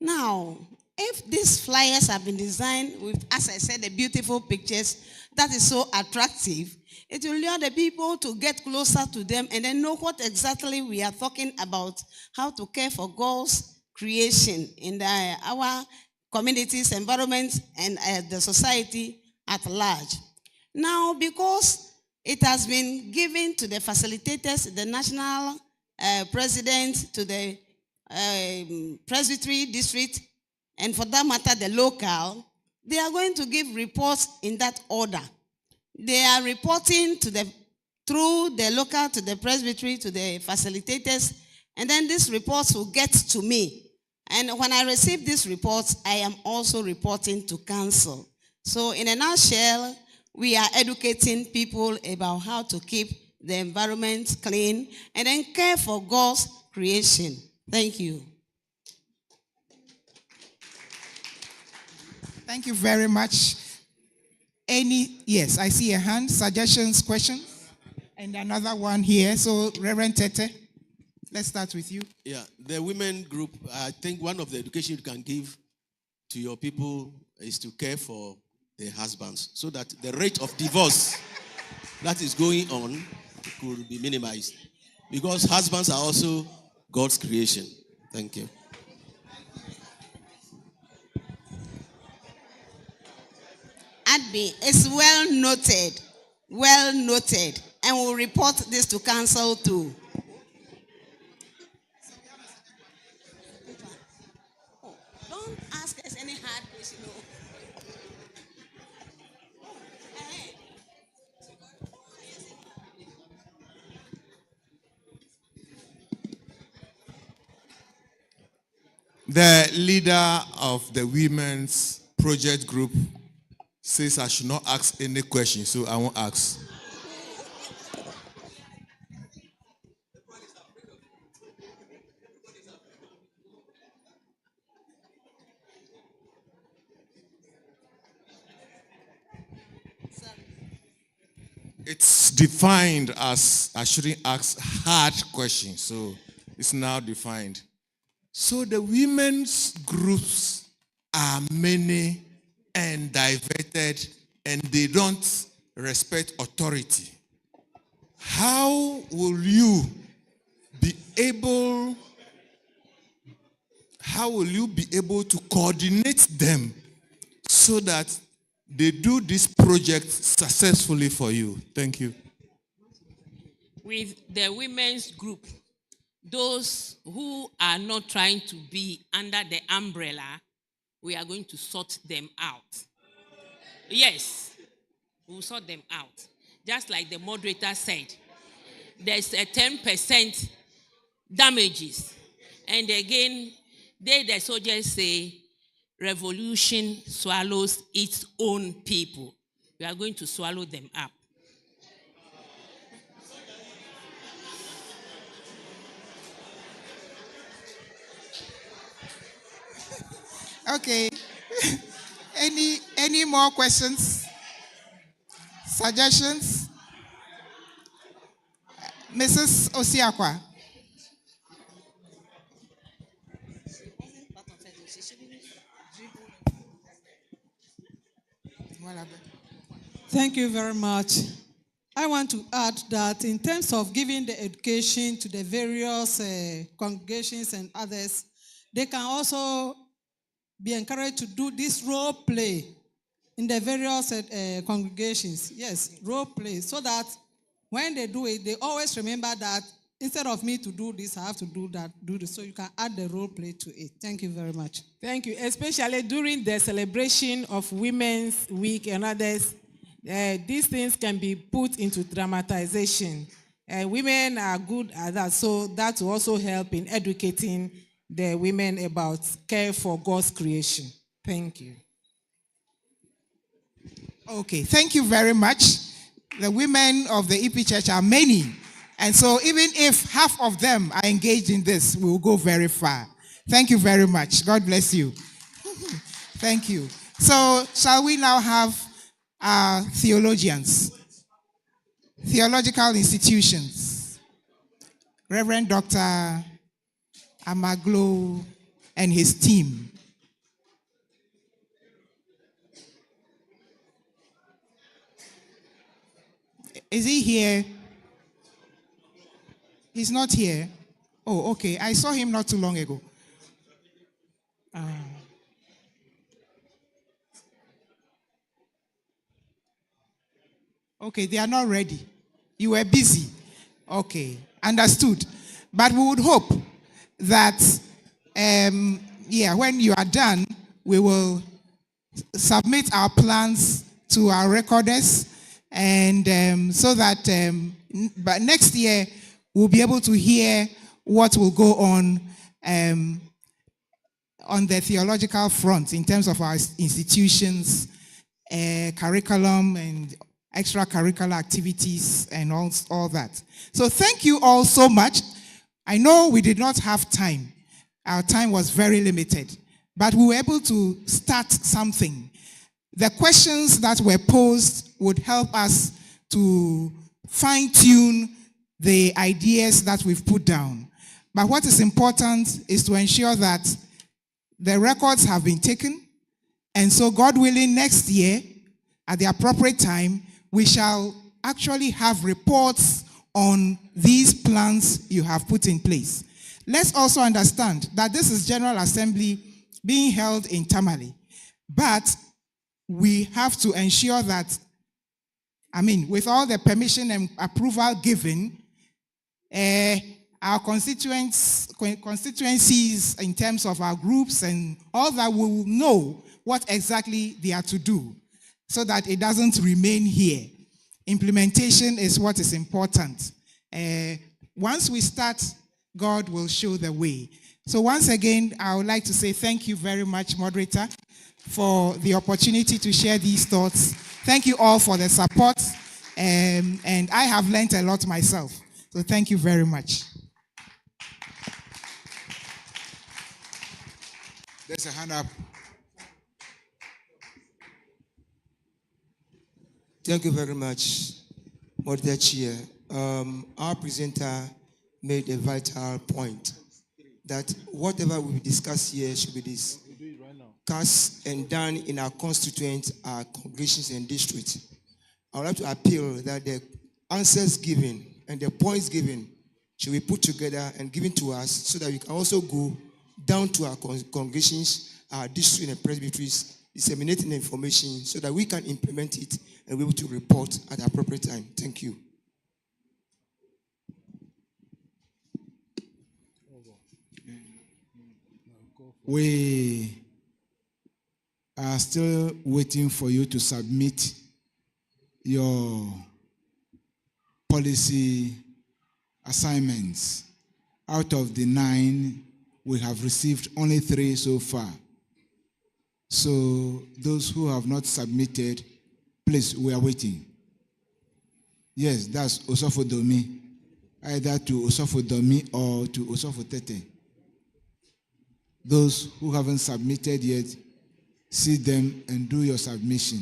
Now, if these flyers have been designed with, as I said, the beautiful pictures that is so attractive, it will lure the people to get closer to them and then know what exactly we are talking about, how to care for God's creation in our communities, environments, and the society at large. Now, because it has been given to the facilitators, the national president, to the presbytery district, and for that matter, the local, they are going to give reports in that order. They are reporting through the local to the presbytery, to the facilitators, and then these reports will get to me. And when I receive these reports, I am also reporting to council. So in a nutshell, we are educating people about how to keep the environment clean and then care for God's creation. Thank you. Thank you very much. Yes, I see a hand. Suggestions, questions? And another one here. So, Reverend Tete, let's start with you. Yeah, the women group, I think one of the education you can give to your people is to care for their husbands so that the rate of divorce that is going on could be minimized. Because husbands are also God's creation. Thank you. Adby, it's well noted, and we'll report this to council too. Don't ask us any hard question. The leader of the women's project group says I should not ask any question, so I won't ask. It's defined as I shouldn't ask hard questions, so it's now defined. So the women's groups are many and diverted, and they don't respect authority. How will you be able to coordinate them so that they do this project successfully for you? Thank you. With the women's group, those who are not trying to be under the umbrella, we are going to sort them out. Yes, we'll sort them out. Just like the moderator said, there's a 10% damages. And again, the soldiers say, revolution swallows its own people. We are going to swallow them up. Okay. Any more questions? Suggestions? Mrs. Osiakwa. Thank you very much. I want to add that in terms of giving the education to the various congregations and others, they can also be encouraged to do this role play in the various congregations. Yes, role play, so that when they do it, they always remember that instead of me to do this, I have to do that, do this. So you can add the role play to it. Thank you very much. Thank you. Especially during the celebration of Women's Week and others, these things can be put into dramatization. Women are good at that, so that will also help in educating the women about care for God's creation. Thank you. Okay, thank you very much. The women of the EP Church are many. And so even if half of them are engaged in this, we will go very far. Thank you very much. God bless you. Thank you. So shall we now have our theologians, theological institutions, Reverend Dr. Amaglo and his team. Is he here? He's not here. Oh, okay. I saw him not too long ago. Okay, they are not ready. You were busy. Okay, understood. But we would hope that, when you are done, we will submit our plans to our recorders, and so that but next year we'll be able to hear what will go on the theological front in terms of our institutions, curriculum, and extracurricular activities, and all that. So thank you all so much. I know we did not have time. Our time was very limited, but we were able to start something. The questions that were posed would help us to fine-tune the ideas that we've put down. But what is important is to ensure that the records have been taken, and so God willing, next year, at the appropriate time, we shall actually have reports on these plans you have put in place. Let's also understand that this is General Assembly being held in Tamale, but we have to ensure that, with all the permission and approval given, our constituencies in terms of our groups and all that will know what exactly they are to do, so that it doesn't remain here. Implementation is what is important. Once we start, God will show the way. So once again, I would like to say thank you very much, moderator, for the opportunity to share these thoughts. Thank you all for the support, and I have learned a lot myself. So thank you very much. There's a hand up. Thank you very much, Moderator Chair. Our presenter made a vital point that whatever we discuss here should be discussed and done in our constituent, our congregations and districts. I would like to appeal that the answers given and the points given should be put together and given to us so that we can also go down to our congregations, our districts and presbyteries, disseminating the information so that we can implement it and be able to report at the appropriate time. Thank you. We are still waiting for you to submit your policy assignments. Out of the 9, we have received only 3 so far. So those who have not submitted, please, we are waiting. Yes, that's Osofo Domi, either to Osofo Domi or to Osofo Tete. Those who haven't submitted yet, see them and do your submission.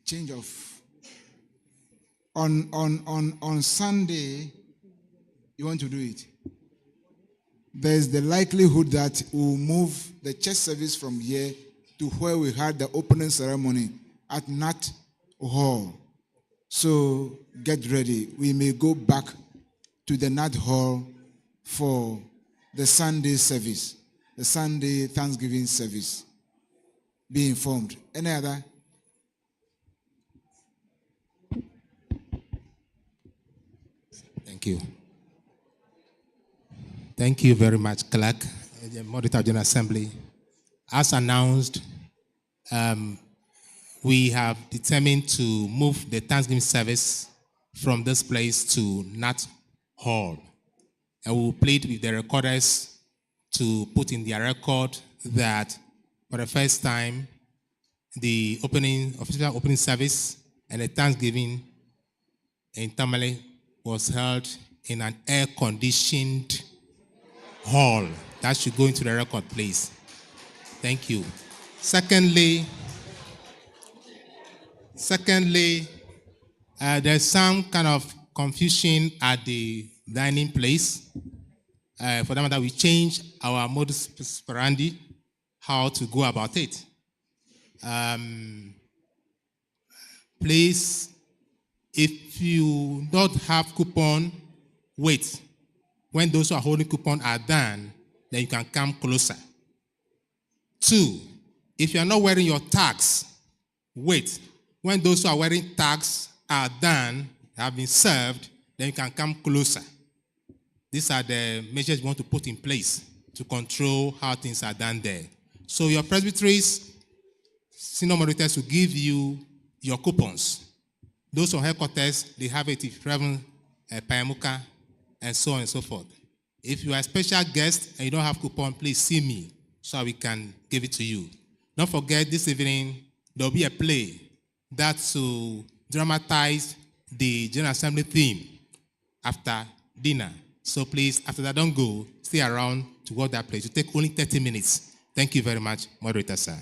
Change of on Sunday, you want to do it. There's the likelihood that we'll move the church service from here to where we had the opening ceremony at Nat Hall. So get ready. We may go back to the Nat Hall for the Sunday service, the Sunday Thanksgiving service. Be informed. Any other? Thank you. Thank you very much, Clerk, the Moderator of General Assembly. As announced, we have determined to move the Thanksgiving service from this place to Nat Hall. And we will plead with the recorders to put in their record that for the first time, the official opening service and the Thanksgiving in Tamale was held in an air-conditioned hall. That should go into the record, please. Thank you. Secondly, there's some kind of confusion at the dining place. For that matter, we changed our modus operandi, how to go about it. Please, if you don't have coupon, wait. When those who are holding coupon are done, then you can come closer. 2, if you are not wearing your tags, wait. When those who are wearing tags are done, have been served, then you can come closer. These are the measures you want to put in place to control how things are done there. So your presbyteries, senior moderators will give you your coupons. Those on headquarters, they have it if Reverend Payamuka, and so on and so forth. If you are a special guest and you don't have coupon, please see me so we can give it to you. Don't forget, this evening, there will be a play that will dramatize the General Assembly theme after dinner. So please, after that, don't go. Stay around to watch that play. It will take only 30 minutes. Thank you very much, Moderator, sir.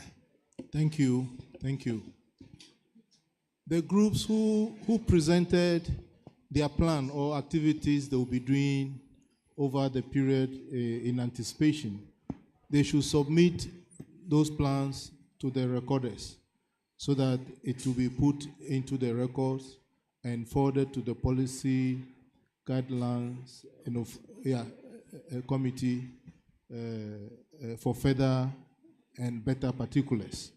Thank you. Thank you. The groups who presented their plan or activities they will be doing over the period in anticipation, they should submit those plans to the recorders so that it will be put into the records and forwarded to the policy guidelines committee for further and better particulars.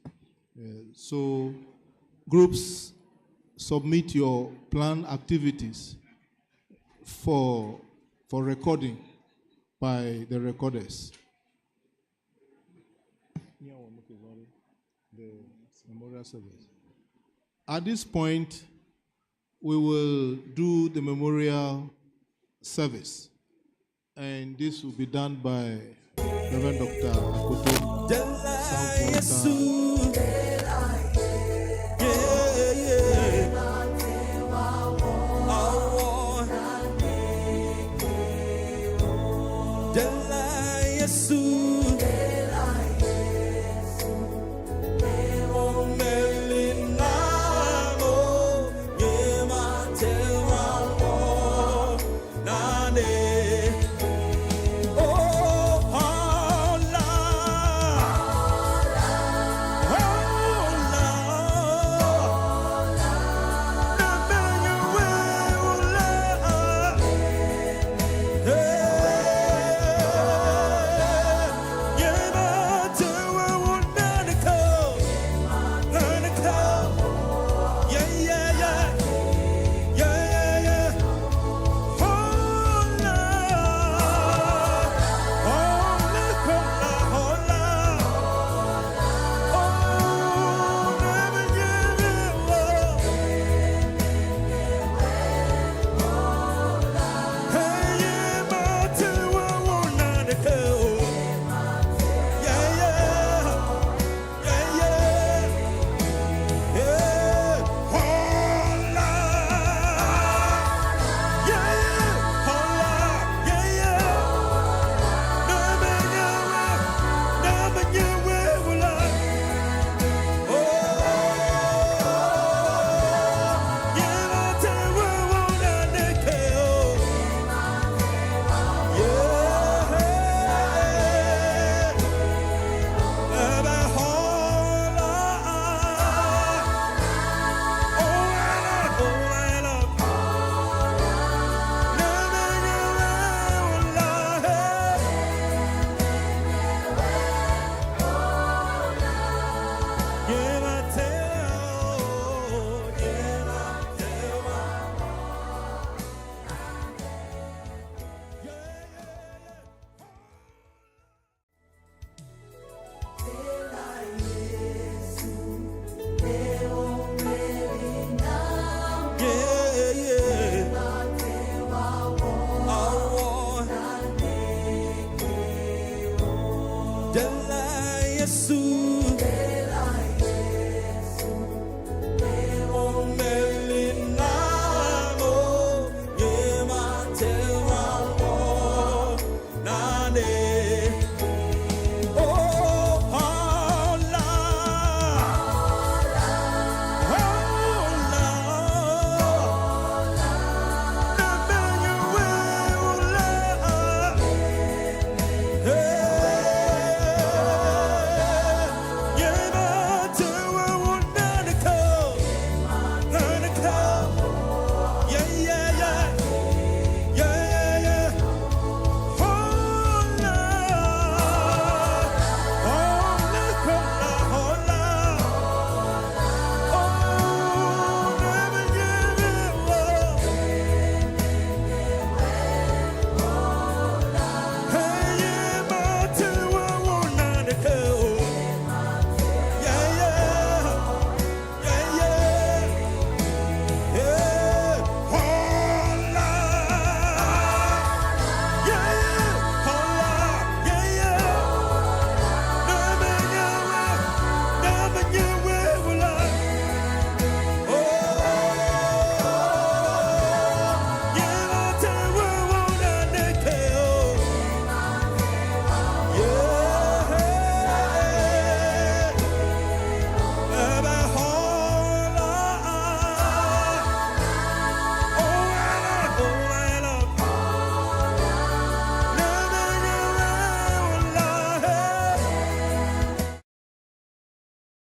So groups, submit your plan activities for recording by the recorders. The memorial service. At this point, we will do the memorial service, and this will be done by Reverend Dr. Akoto, Sound Minister. Yeah.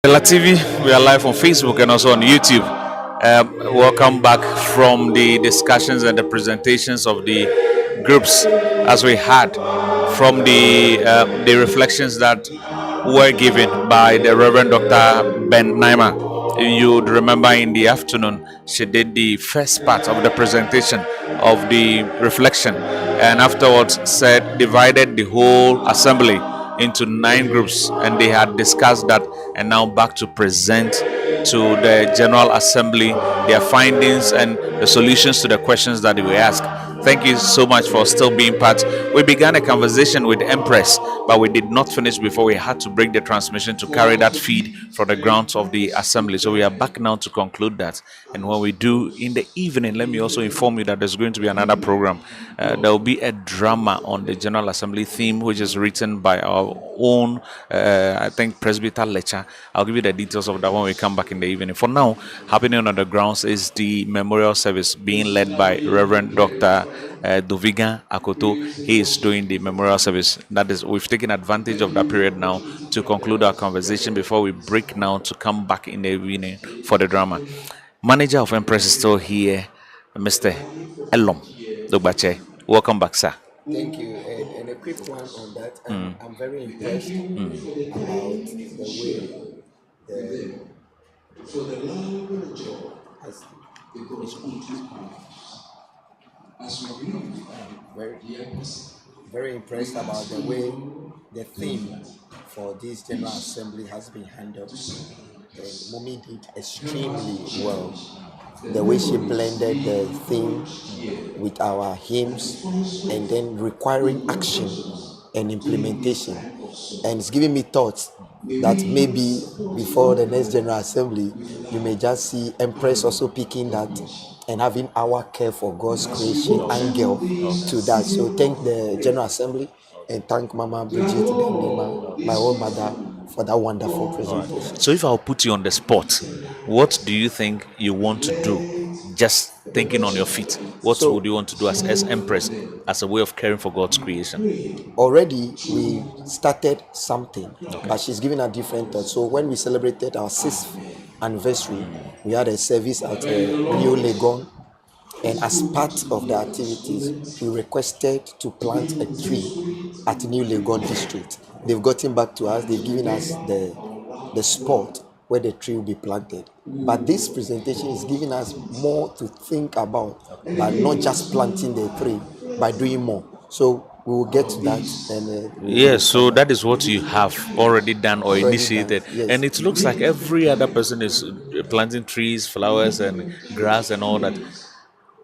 TV. We are live on Facebook and also on YouTube. Welcome back from the discussions and the presentations of the groups as we had from the reflections that were given by the Reverend Dr. Ben Naima. You'd remember in the afternoon she did the first part of the presentation of the reflection, and afterwards said divided the whole assembly into 9 groups, and they had discussed that, and now back to present to the General Assembly their findings and the solutions to the questions that they were asked. Thank you so much for still being part. We began a conversation with Empress, but we did not finish before we had to break the transmission to carry that feed from the grounds of the assembly. So we are back now to conclude that. And when we do in the evening, let me also inform you that there's going to be another program. There will be a drama on the General Assembly theme, which is written by our own, I think, Presbyter Lecture. I'll give you the details of that when we come back in the evening. For now, happening on the grounds is the memorial service being led by Reverend Dr. Dovigan Akoto. He is doing the memorial service. That is, we've taken advantage of that period now to conclude our conversation before we break now to come back in the evening for the drama. Manager of Empress is still here, Mr. Elom Dogbache. Welcome back, sir. Thank you. And a quick one on that. I'm very impressed about the way very, very impressed about the way the theme for this General Assembly has been handled. And Mumi did extremely well. The way she blended the theme with our hymns and then requiring action and implementation. And it's giving me thoughts that maybe before the next General Assembly, you may just see Empress also picking that and having our care for God's creation angle to that. So thank the General Assembly and thank Mama Bridget Dendema, my own mother, for that wonderful presentation. So if I'll put you on the spot, what do you think you want to do? Just thinking on your feet, what would you want to do as Empress as a way of caring for God's creation? Already we started something, but she's giving a different thought. So when we celebrated our 6th anniversary, we had a service at New Legon, and as part of the activities, we requested to plant a tree at New Legon district. They've gotten back to us. They've given us the spot where the tree will be planted. But this presentation is giving us more to think about, but not just planting the tree, but doing more. So we will get to that. And yes, so that is what you have already done or initiated. Yes. And it looks like every other person is planting trees, flowers, and grass and all that.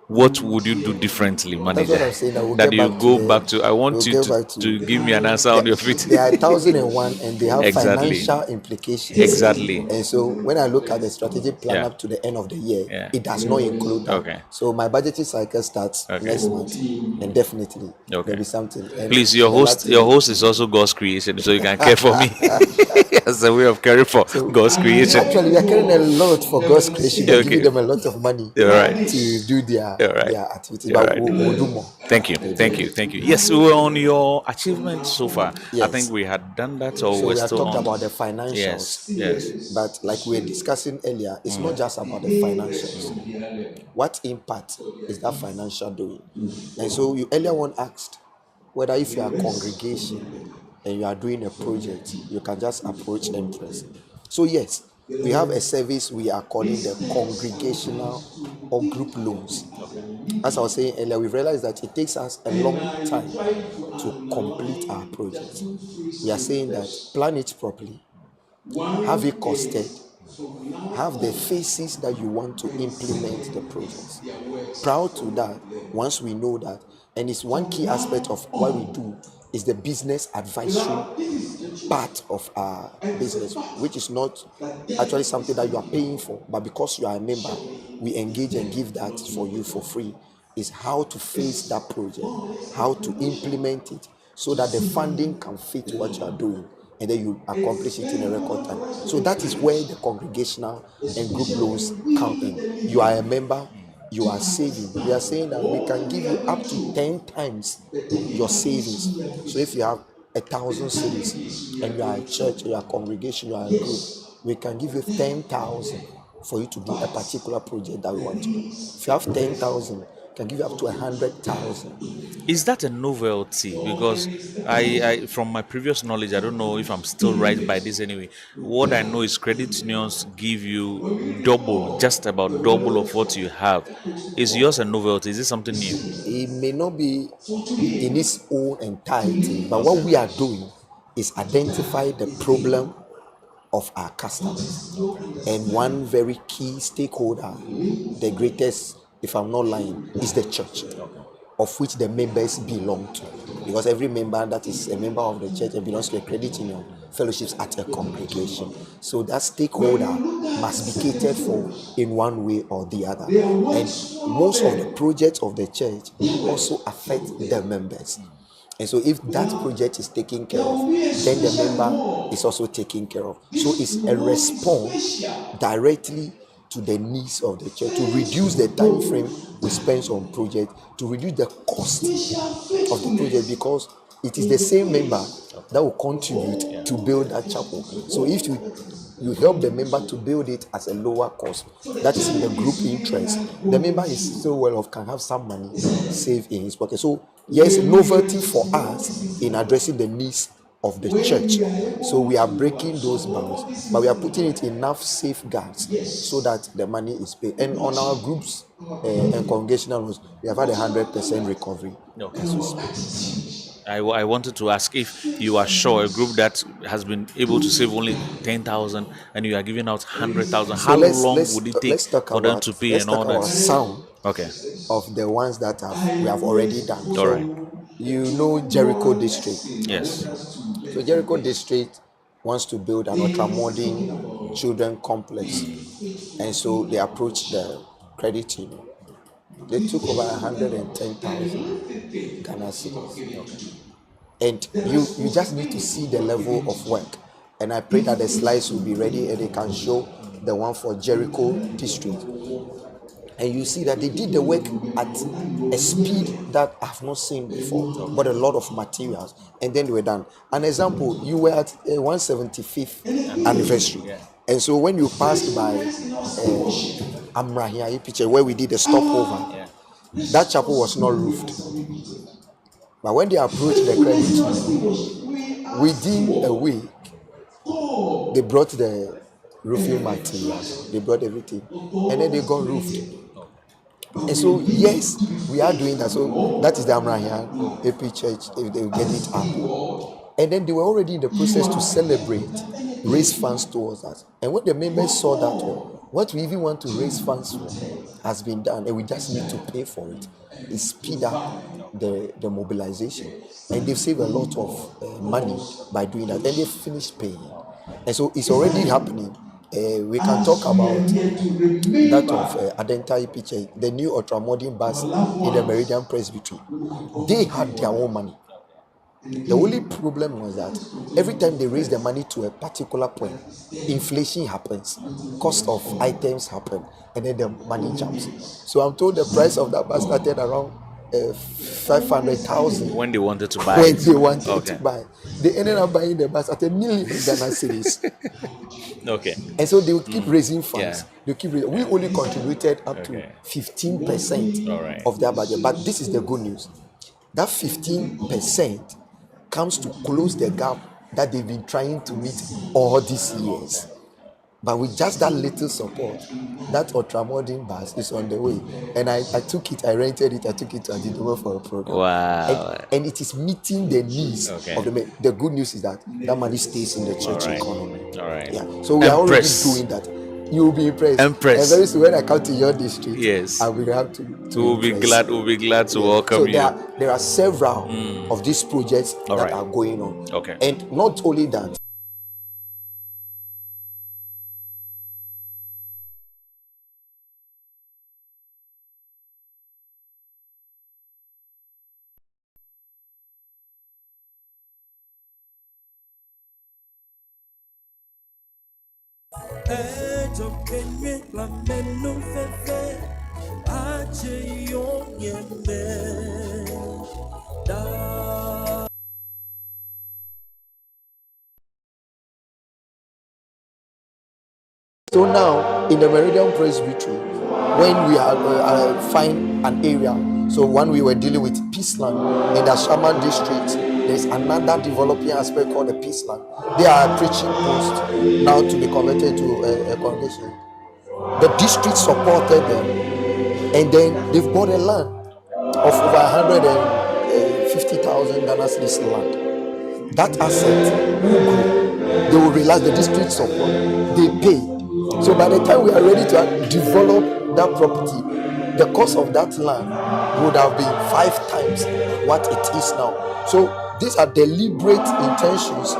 What would you do differently, manager? That's what I'm saying. I will that get you back go to back to. I want you to give me an answer on your feet. There are 1,001 and they have Exactly. financial implications. Exactly. And so when I look at the strategic plan up to the end of the year, it does not include that. Okay. So my budgeting cycle starts next month, and definitely there'll be something. And please, your host is also God's creation, so you can care for me. As a way of caring for God's creation. Actually, we are caring a lot for God's creation. We're giving them a lot of money to do their activities, but we'll do more. Thank you. Yes, we were on your achievements so far. I think we had done that, or So we're we have still talked on. about the financials. Yes. But like we were discussing earlier, it's not just about the financials. What impact is that financial doing? And so you earlier one asked whether if you are a congregation and you are doing a project, you can just approach Empress. So yes, we have a service we are calling the congregational or group loans. As I was saying earlier, we realized that it takes us a long time to complete our project. We are saying that plan it properly, have it costed, have the phases that you want to implement the project. Prior to that, once we know that, and it's one key aspect of what we do is the business advisory part of our business, which is not actually something that you are paying for, but because you are a member, we engage and give that for you for free. Is how to face that project, how to implement it, so that the funding can fit what you are doing, and then you accomplish it in a record time. So that is where the congregational and group loans come in. You are a member, you are saving. We are saying that we can give you up to 10 times your savings. So if you have 1,000 cities and you are a church, you are a congregation, you are a group, we can give you 10,000 for you to do a particular project that we want to do. If you have 10,000, we can give you up to 100,000. Is that a novelty? Because I, from my previous knowledge, I don't know if I'm still right by this anyway. What I know is credit unions give you double, just about double of what you have. Is yours a novelty? Is it something new? It may not be in its own entirety, but what we are doing is identify the problem of our customers. And one very key stakeholder, the greatest, if I'm not lying, is the church, of which the members belong to. Because every member that is a member of the church and belongs to a credit union fellowships at a congregation. So that stakeholder must be catered for in one way or the other. And most of the projects of the church also affect the members. And so if that project is taken care of, then the member is also taken care of. So it's a response directly to the needs of the church, to reduce the time frame we spend on project, to reduce the cost of the project, because it is the same member that will contribute to build that chapel. So if you help the member to build it at a lower cost, that is in the group interest, the member is still well off, can have some money saved in his pocket. So yes, novelty for us in addressing the needs of the church. So we are breaking those bounds, but we are putting it enough safeguards so that the money is paid. And on our groups and congregational loans, we have had 100% recovery. As we speak. I wanted to ask if you are sure a group that has been able to save only 10,000 and you are giving out 100,000, So how long would it take let's talk for them about to pay and all that? some Okay. of the ones that we have already done. All So right. you know Jericho District. Yes. So Jericho District wants to build an ultra-modern children complex, and so they approached the credit union. They took over 110,000 Ghana cedis. And you just need to see the level of work. And I pray that the slides will be ready and they can show the one for Jericho District. And you see that they did the work at a speed that I've not seen before, but a lot of materials, and then they were done. An example, you were at a 175th anniversary, and so when you passed by Amrahia picture where we did a stopover, that chapel was not roofed. But when they approached the credit union, within a week, they brought the roofing materials, they brought everything, and then they got roofed. And so, yes, we are doing that. So that is the Amrahian AP Church, if they will get it up. And then they were already in the process to celebrate, raise funds towards us. And when the members saw that, what we even want to raise funds for has been done, and we just need to pay for it. It speed up the mobilization. And they've saved a lot of money by doing that. And they've finished paying. And so it's already happening. We can talk about that of Adenta picture, the new ultramodern bus in the Meridian Presbytery. They had their own money. The only problem was that every time they raise the money to a particular point, inflation happens, cost of items happen, and then the money jumps. So I'm told the price of that bus started around 500,000 when they wanted to buy when it. they wanted Okay. to buy. They ended up buying the bus at 1 million Ghana cedis. Okay. And so they will keep raising funds. Yeah. They keep we only contributed up to 15% All right. of their budget. But this is the good news. That 15% comes to close the gap that they've been trying to meet all these years. But with just that little support, that ultramodern bus is on the way. And I took it, I rented it, I took it to Adidomo for a program. Wow. And it is meeting the needs of the men. The good news is that money stays in the church economy. All right. Yeah. So we are already doing that. You will be impressed. And very soon when I come to your district, yes, I will have to we'll be glad to welcome so you. There are several of these projects that are going on. Okay. And not only that, Ejo kenye la menu fefe ache yo nyembe da So now in the Meridian Presbytery, when we are find an area, so when we were dealing with Peaceland in the Shaman district, there's another developing aspect called the Peaceland. They are preaching post now to be converted to a congregation. The district supported them, and then they've bought a land of over 150,000 Ghana cedis land. That asset will grow. They will realize the district support, they pay. So by the time we are ready to develop that property, the cost of that land would have been 5 times what it is now. So these are deliberate intentions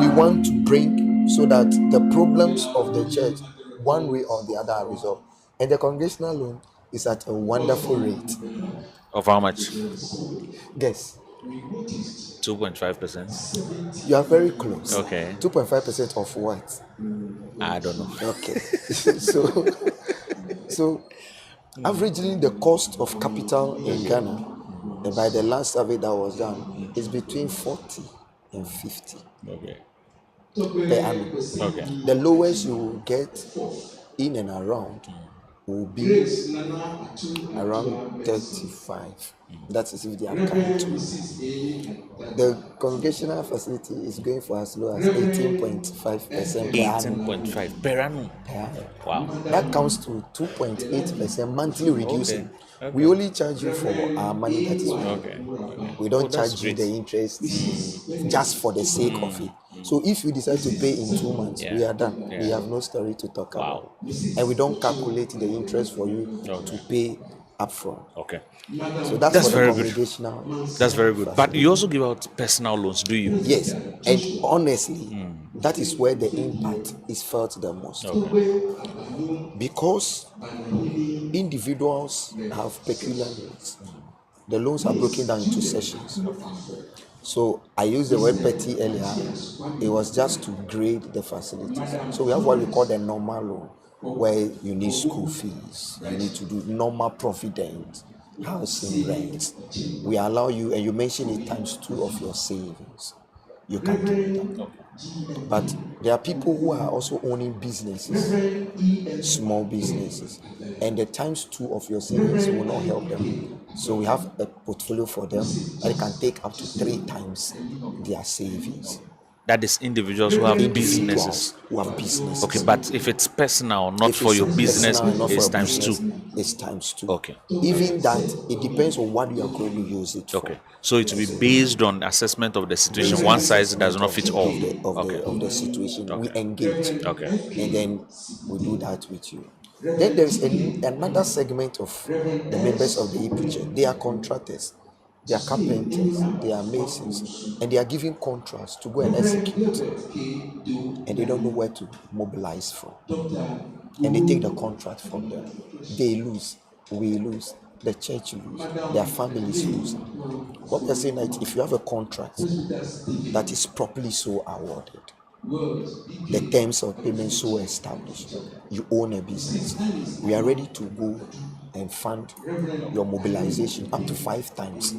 we want to bring so that the problems of the church, one way or the other, are resolved. And the congregational loan is at a wonderful rate. Of how much? Guess. 2.5%. You are very close. Okay. 2.5% of what? I don't know. Okay. so averagely the cost of capital in Ghana, and by the last survey that was done, is between 40 and 50 Okay. per annum. Okay. The lowest you will get in and around will be around 35. That is if they are kind to. The congregational facility is going for as low as 18.5% per annum. 18.5 per annum. Wow. That comes to 2.8% monthly reducing. Okay. We only charge you for our money that is ready. Okay. We don't that's charge you great. the interest just for the sake of it. So if you decide to pay in 2 months, we are done. We have no story to talk about. And we don't calculate the interest for you to pay upfront. Okay. So that's for the very good. congregational. That's very good. But you also give out personal loans, do you? Yes. And honestly, that is where the impact is felt the most. Because individuals have peculiar needs. The loans are broken down into sessions. So I used the word petty earlier. It was just to grade the facilities. So we have what we call the normal loan, where you need school fees, you need to do normal providence, housing rent. We allow you, and you mention it, times 2 of your savings. You can do that. But there are people who are also owning businesses, small businesses, and the times 2 of your savings will not help them. So we have a portfolio for them that can take up to 3 times their savings. That is individuals who have businesses. Who have businesses. Okay, but if it's personal, not If for it's your business, personal, not for it's your times business, 2. It's times 2. Okay. Even that, it depends on what you are going to use it for. Okay. So it will be based on assessment of the situation. One size does not fit all. Of the situation. We engage. Okay. And then we do that with you. Then there is another segment of the members of the e-preacher. They are contractors, they are carpenters, they are masons, and they are given contracts to go and execute. And they don't know where to mobilize from. And they take the contract from them. They lose, we lose, the church lose, their families lose. What we are saying is, if you have a contract that is properly so awarded, the terms of payment so established, you own a business, we are ready to go and fund your mobilization up to 5 times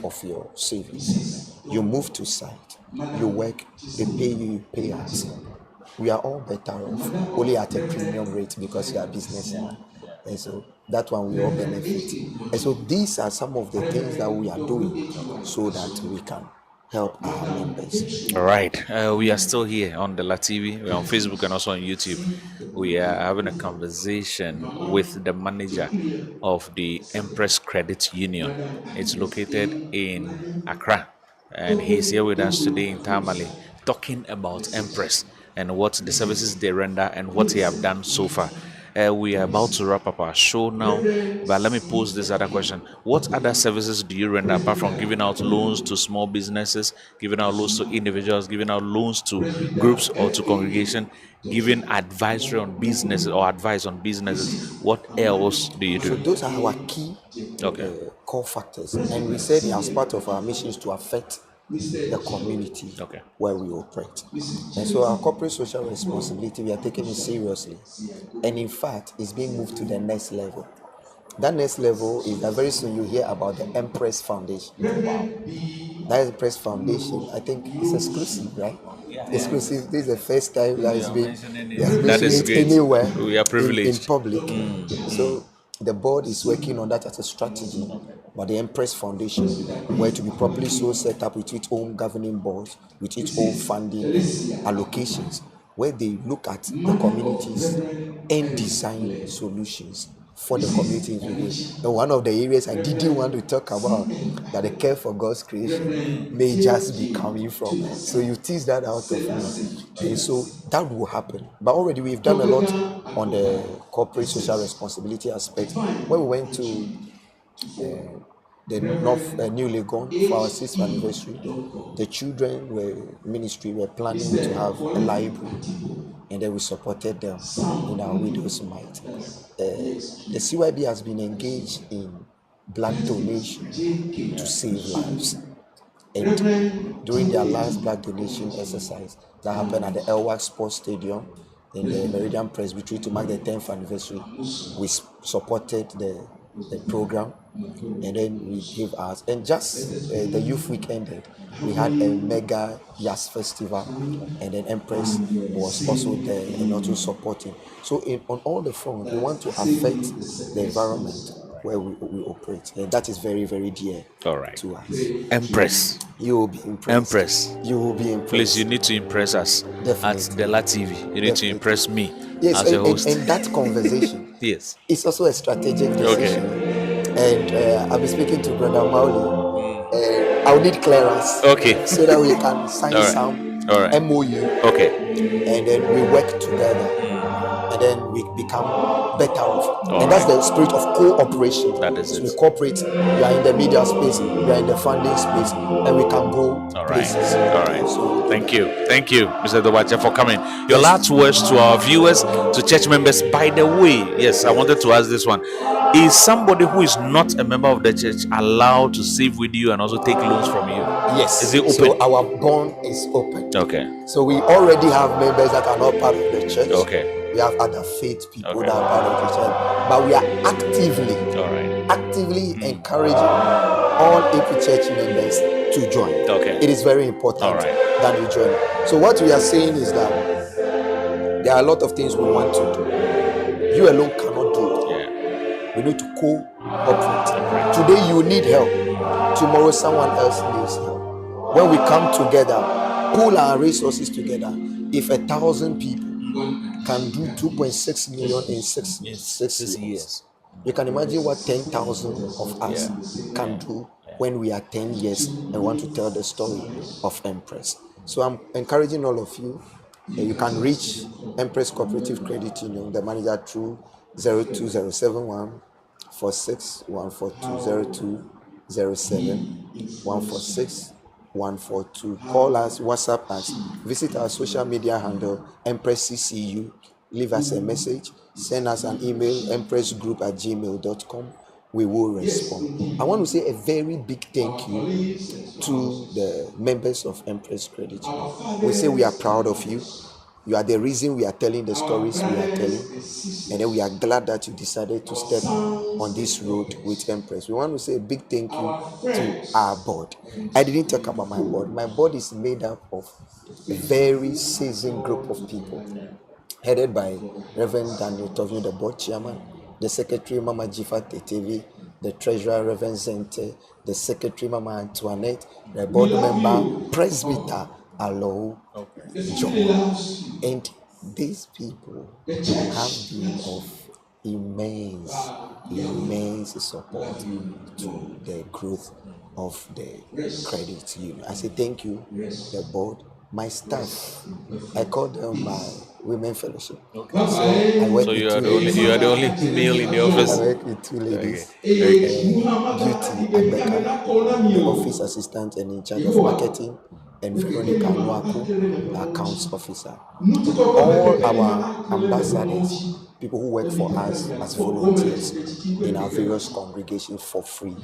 of your savings. You move to site, you work, they pay you, you pay us. We are all better off, only at a premium rate because you are businessmen. And so that one we all benefit. And so these are some of the things that we are doing so that we can help our members. All right. We are still here on the La TV. We're on Facebook and also on YouTube. We are having a conversation with the manager of the Empress Credit Union. It's located in Accra. And he's here with us today in Tamale talking about Empress and what the services they render and what they have done so far. We are about to wrap up our show now, but let me pose this other question. What other services do you render apart from giving out loans to small businesses, giving out loans to individuals, giving out loans to groups or to congregation, giving advisory on businesses or advice on businesses? What else do you do? So those are our key core factors. And we said as part of our mission is to affect the community where we operate. And so our corporate social responsibility, we are taking it seriously. And in fact, it's being moved to the next level. That next level is that very soon you hear about the Empress Foundation. Wow. That Empress Foundation, I think it's exclusive, right? Exclusive. This is the first time that it's been That is mentioned great. anywhere We are in privileged. public. So the board is working on that as a strategy. But the Empress Foundation, where to be properly so set up with its own governing boards, with its own funding allocations, where they look at the communities and design solutions for the communities we live. And one of the areas I didn't want to talk about that the care for God's creation may just be coming from. So you tease that out of me. And so that will happen. But already we've done a lot on the corporate social responsibility aspect. When we went to the North New Legon for our 6th anniversary, the children were planning to have a library, and then we supported them in our widow's mite. The CYB has been engaged in blood donation to save lives. And during their last blood donation exercise that happened at the Elwak Sports Stadium in the Meridian Presbytery to mark the 10th anniversary, we supported the program, and then we gave ours. And just the youth week ended, we had a mega Yas festival, and then Empress was also there and also supporting. So on all the fronts, we want to affect the environment where we operate, and that is very, very dear to us. Empress. You will be impressed. Empress. You will be impressed. Please, you need to impress us at Dela TV. You need to impress me Yes, as a host. and that conversation yes. is also a strategic decision. And I'll be speaking to Brother Mauli. I'll need clearance. Okay. So that we can sign some MOU. Okay. And then we work together. And then we become better off. And that's the spirit of cooperation. That is so it. we cooperate. We are in the media space, we are in the funding space, and we can go places. All right. So thank you, Mr. Dobacha, for coming. Your last words to our viewers, to church members. By the way, yes, I wanted to ask this one: is somebody who is not a member of the church allowed to save with you and also take loans from you? Yes. Is it open? So our bond is open. Okay. So we already have members that are not part of the church. Okay. We have other faith people that are part of the church. But we are actively encouraging all AP church members to join. Okay. It is very important that you join. So what we are saying is that there are a lot of things we want to do. You alone cannot do it. We need to cooperate. Today you need help. Tomorrow someone else needs help. When we come together, pool our resources together, if 1,000 people can do 2.6 million in six years, you can imagine what 10,000 of us can do when we are 10 years and want to tell the story of Empress. So I'm encouraging all of you. You can reach Empress Cooperative Credit Union, the manager, through 02071 46 142 0207 146 142. Call us, WhatsApp us, visit our social media handle, Empress CCU. Leave us a message, send us an email, empressgroup@gmail.com. We will respond. I want to say a very big thank you to the members of Empress Credit Union. We say we are proud of you. You are the reason we are telling the stories we are telling. And then we are glad that you decided to step on this road with Empress. We want to say a big thank you to our board. I didn't talk about my board. My board is made up of a very seasoned group of people, headed by Reverend Daniel Tovio, the board chairman, the secretary, Mama Jifa Tetevi, the treasurer, Reverend Zente, the secretary, Mama Antoinette, the board member, Presbyter Alo John. And these people have been of immense support to the growth of the credit union. I say thank you, the board, my staff. I call them my women fellowship. Okay. So I work So with you are two the only male in the office. I work with two ladies. Okay. Beauty Abeka, the office assistant and in charge of marketing, and Veronica Nwaku, accounts officer. All our ambassadors, people who work for us as volunteers in our various congregations for free.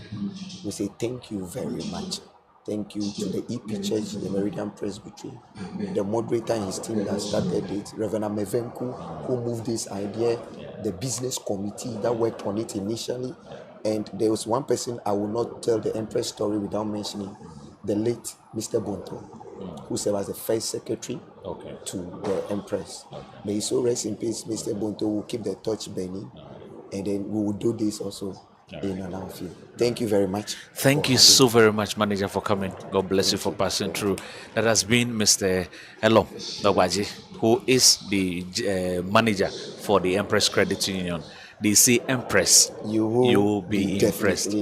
We say thank you very much. Thank you to the EP Church, the Meridian Presbytery, the moderator and his team that started it, Reverend Mevenku, who moved this idea the business committee that worked on it initially. And there was one person, I will not tell the Empress story without mentioning, the late Mr. Bonto, who served as the first secretary to the Empress. May he so rest in peace. Mr. Bonto will keep the torch burning, and then we will do this also in an outfield. Thank you very much. Thank you so very much, Manager, for coming. God bless you for passing through. That has been Mr. Elo Dogwaji, who is the manager for the Empress Credit Union. They say Empress, you will be impressed.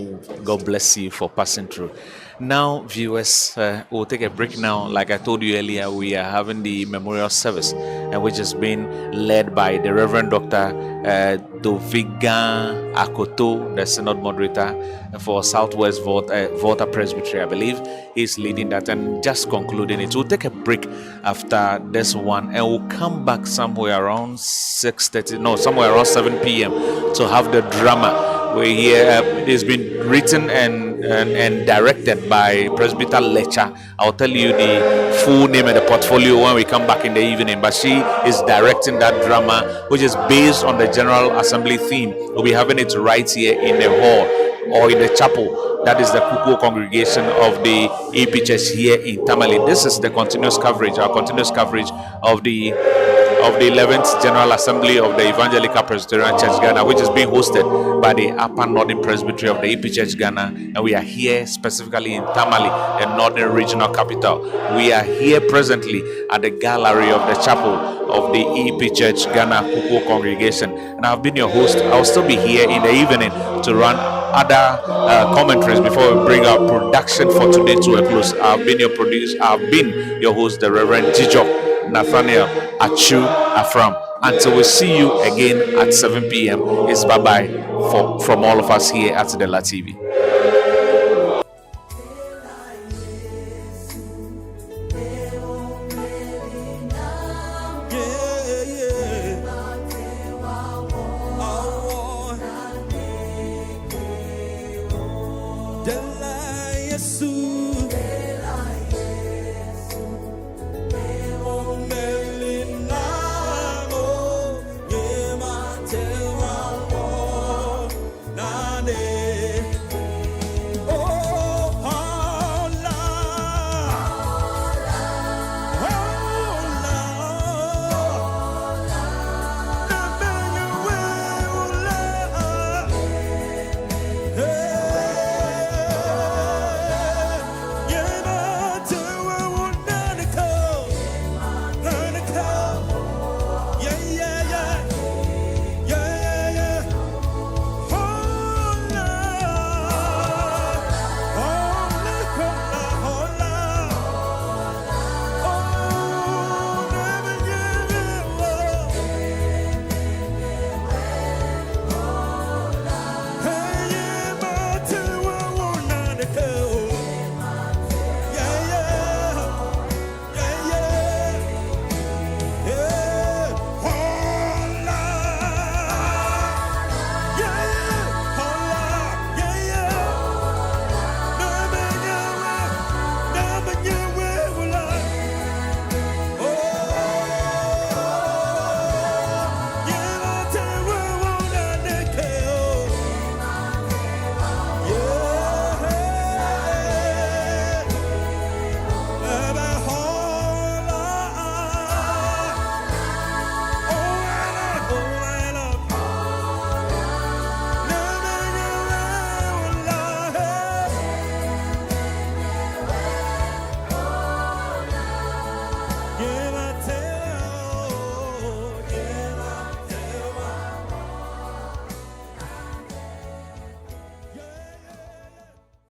God bless you for passing through. Now, viewers, we'll take a break now. Like I told you earlier, we are having the memorial service, which is being led by the Reverend Dr. Dovigan Akoto, the Synod moderator for Southwest Volta Presbytery, I believe. He's leading that and just concluding it. We'll take a break after this one, and we'll come back somewhere around 6:30, no, somewhere around 7 p.m. to have the drama. We hear it's been written and directed by Presbyter Lecha. I'll tell you the full name and the portfolio when we come back in the evening. But she is directing that drama, which is based on the General Assembly theme. We'll be having it right here in the hall or in the chapel. That is the Kukuo congregation of the AP Church here in Tamale. This is the continuous coverage, our continuous coverage of the 11th General Assembly of the Evangelical Presbyterian Church Ghana, which is being hosted by the Upper Northern Presbytery of the AP Church Ghana. And we are here specifically in Tamale, the Northern Regional Capital. We are here presently at the gallery of the chapel of the EP Church Ghana Kukuo congregation. And I've been your host. I'll still be here in the evening to run other commentaries before we bring our production for today to a close. I've been your host, the Reverend Jijo Nathaniel Achu Afram. Until we see you again at 7 p.m. It's bye-bye from all of us here at Dela TV.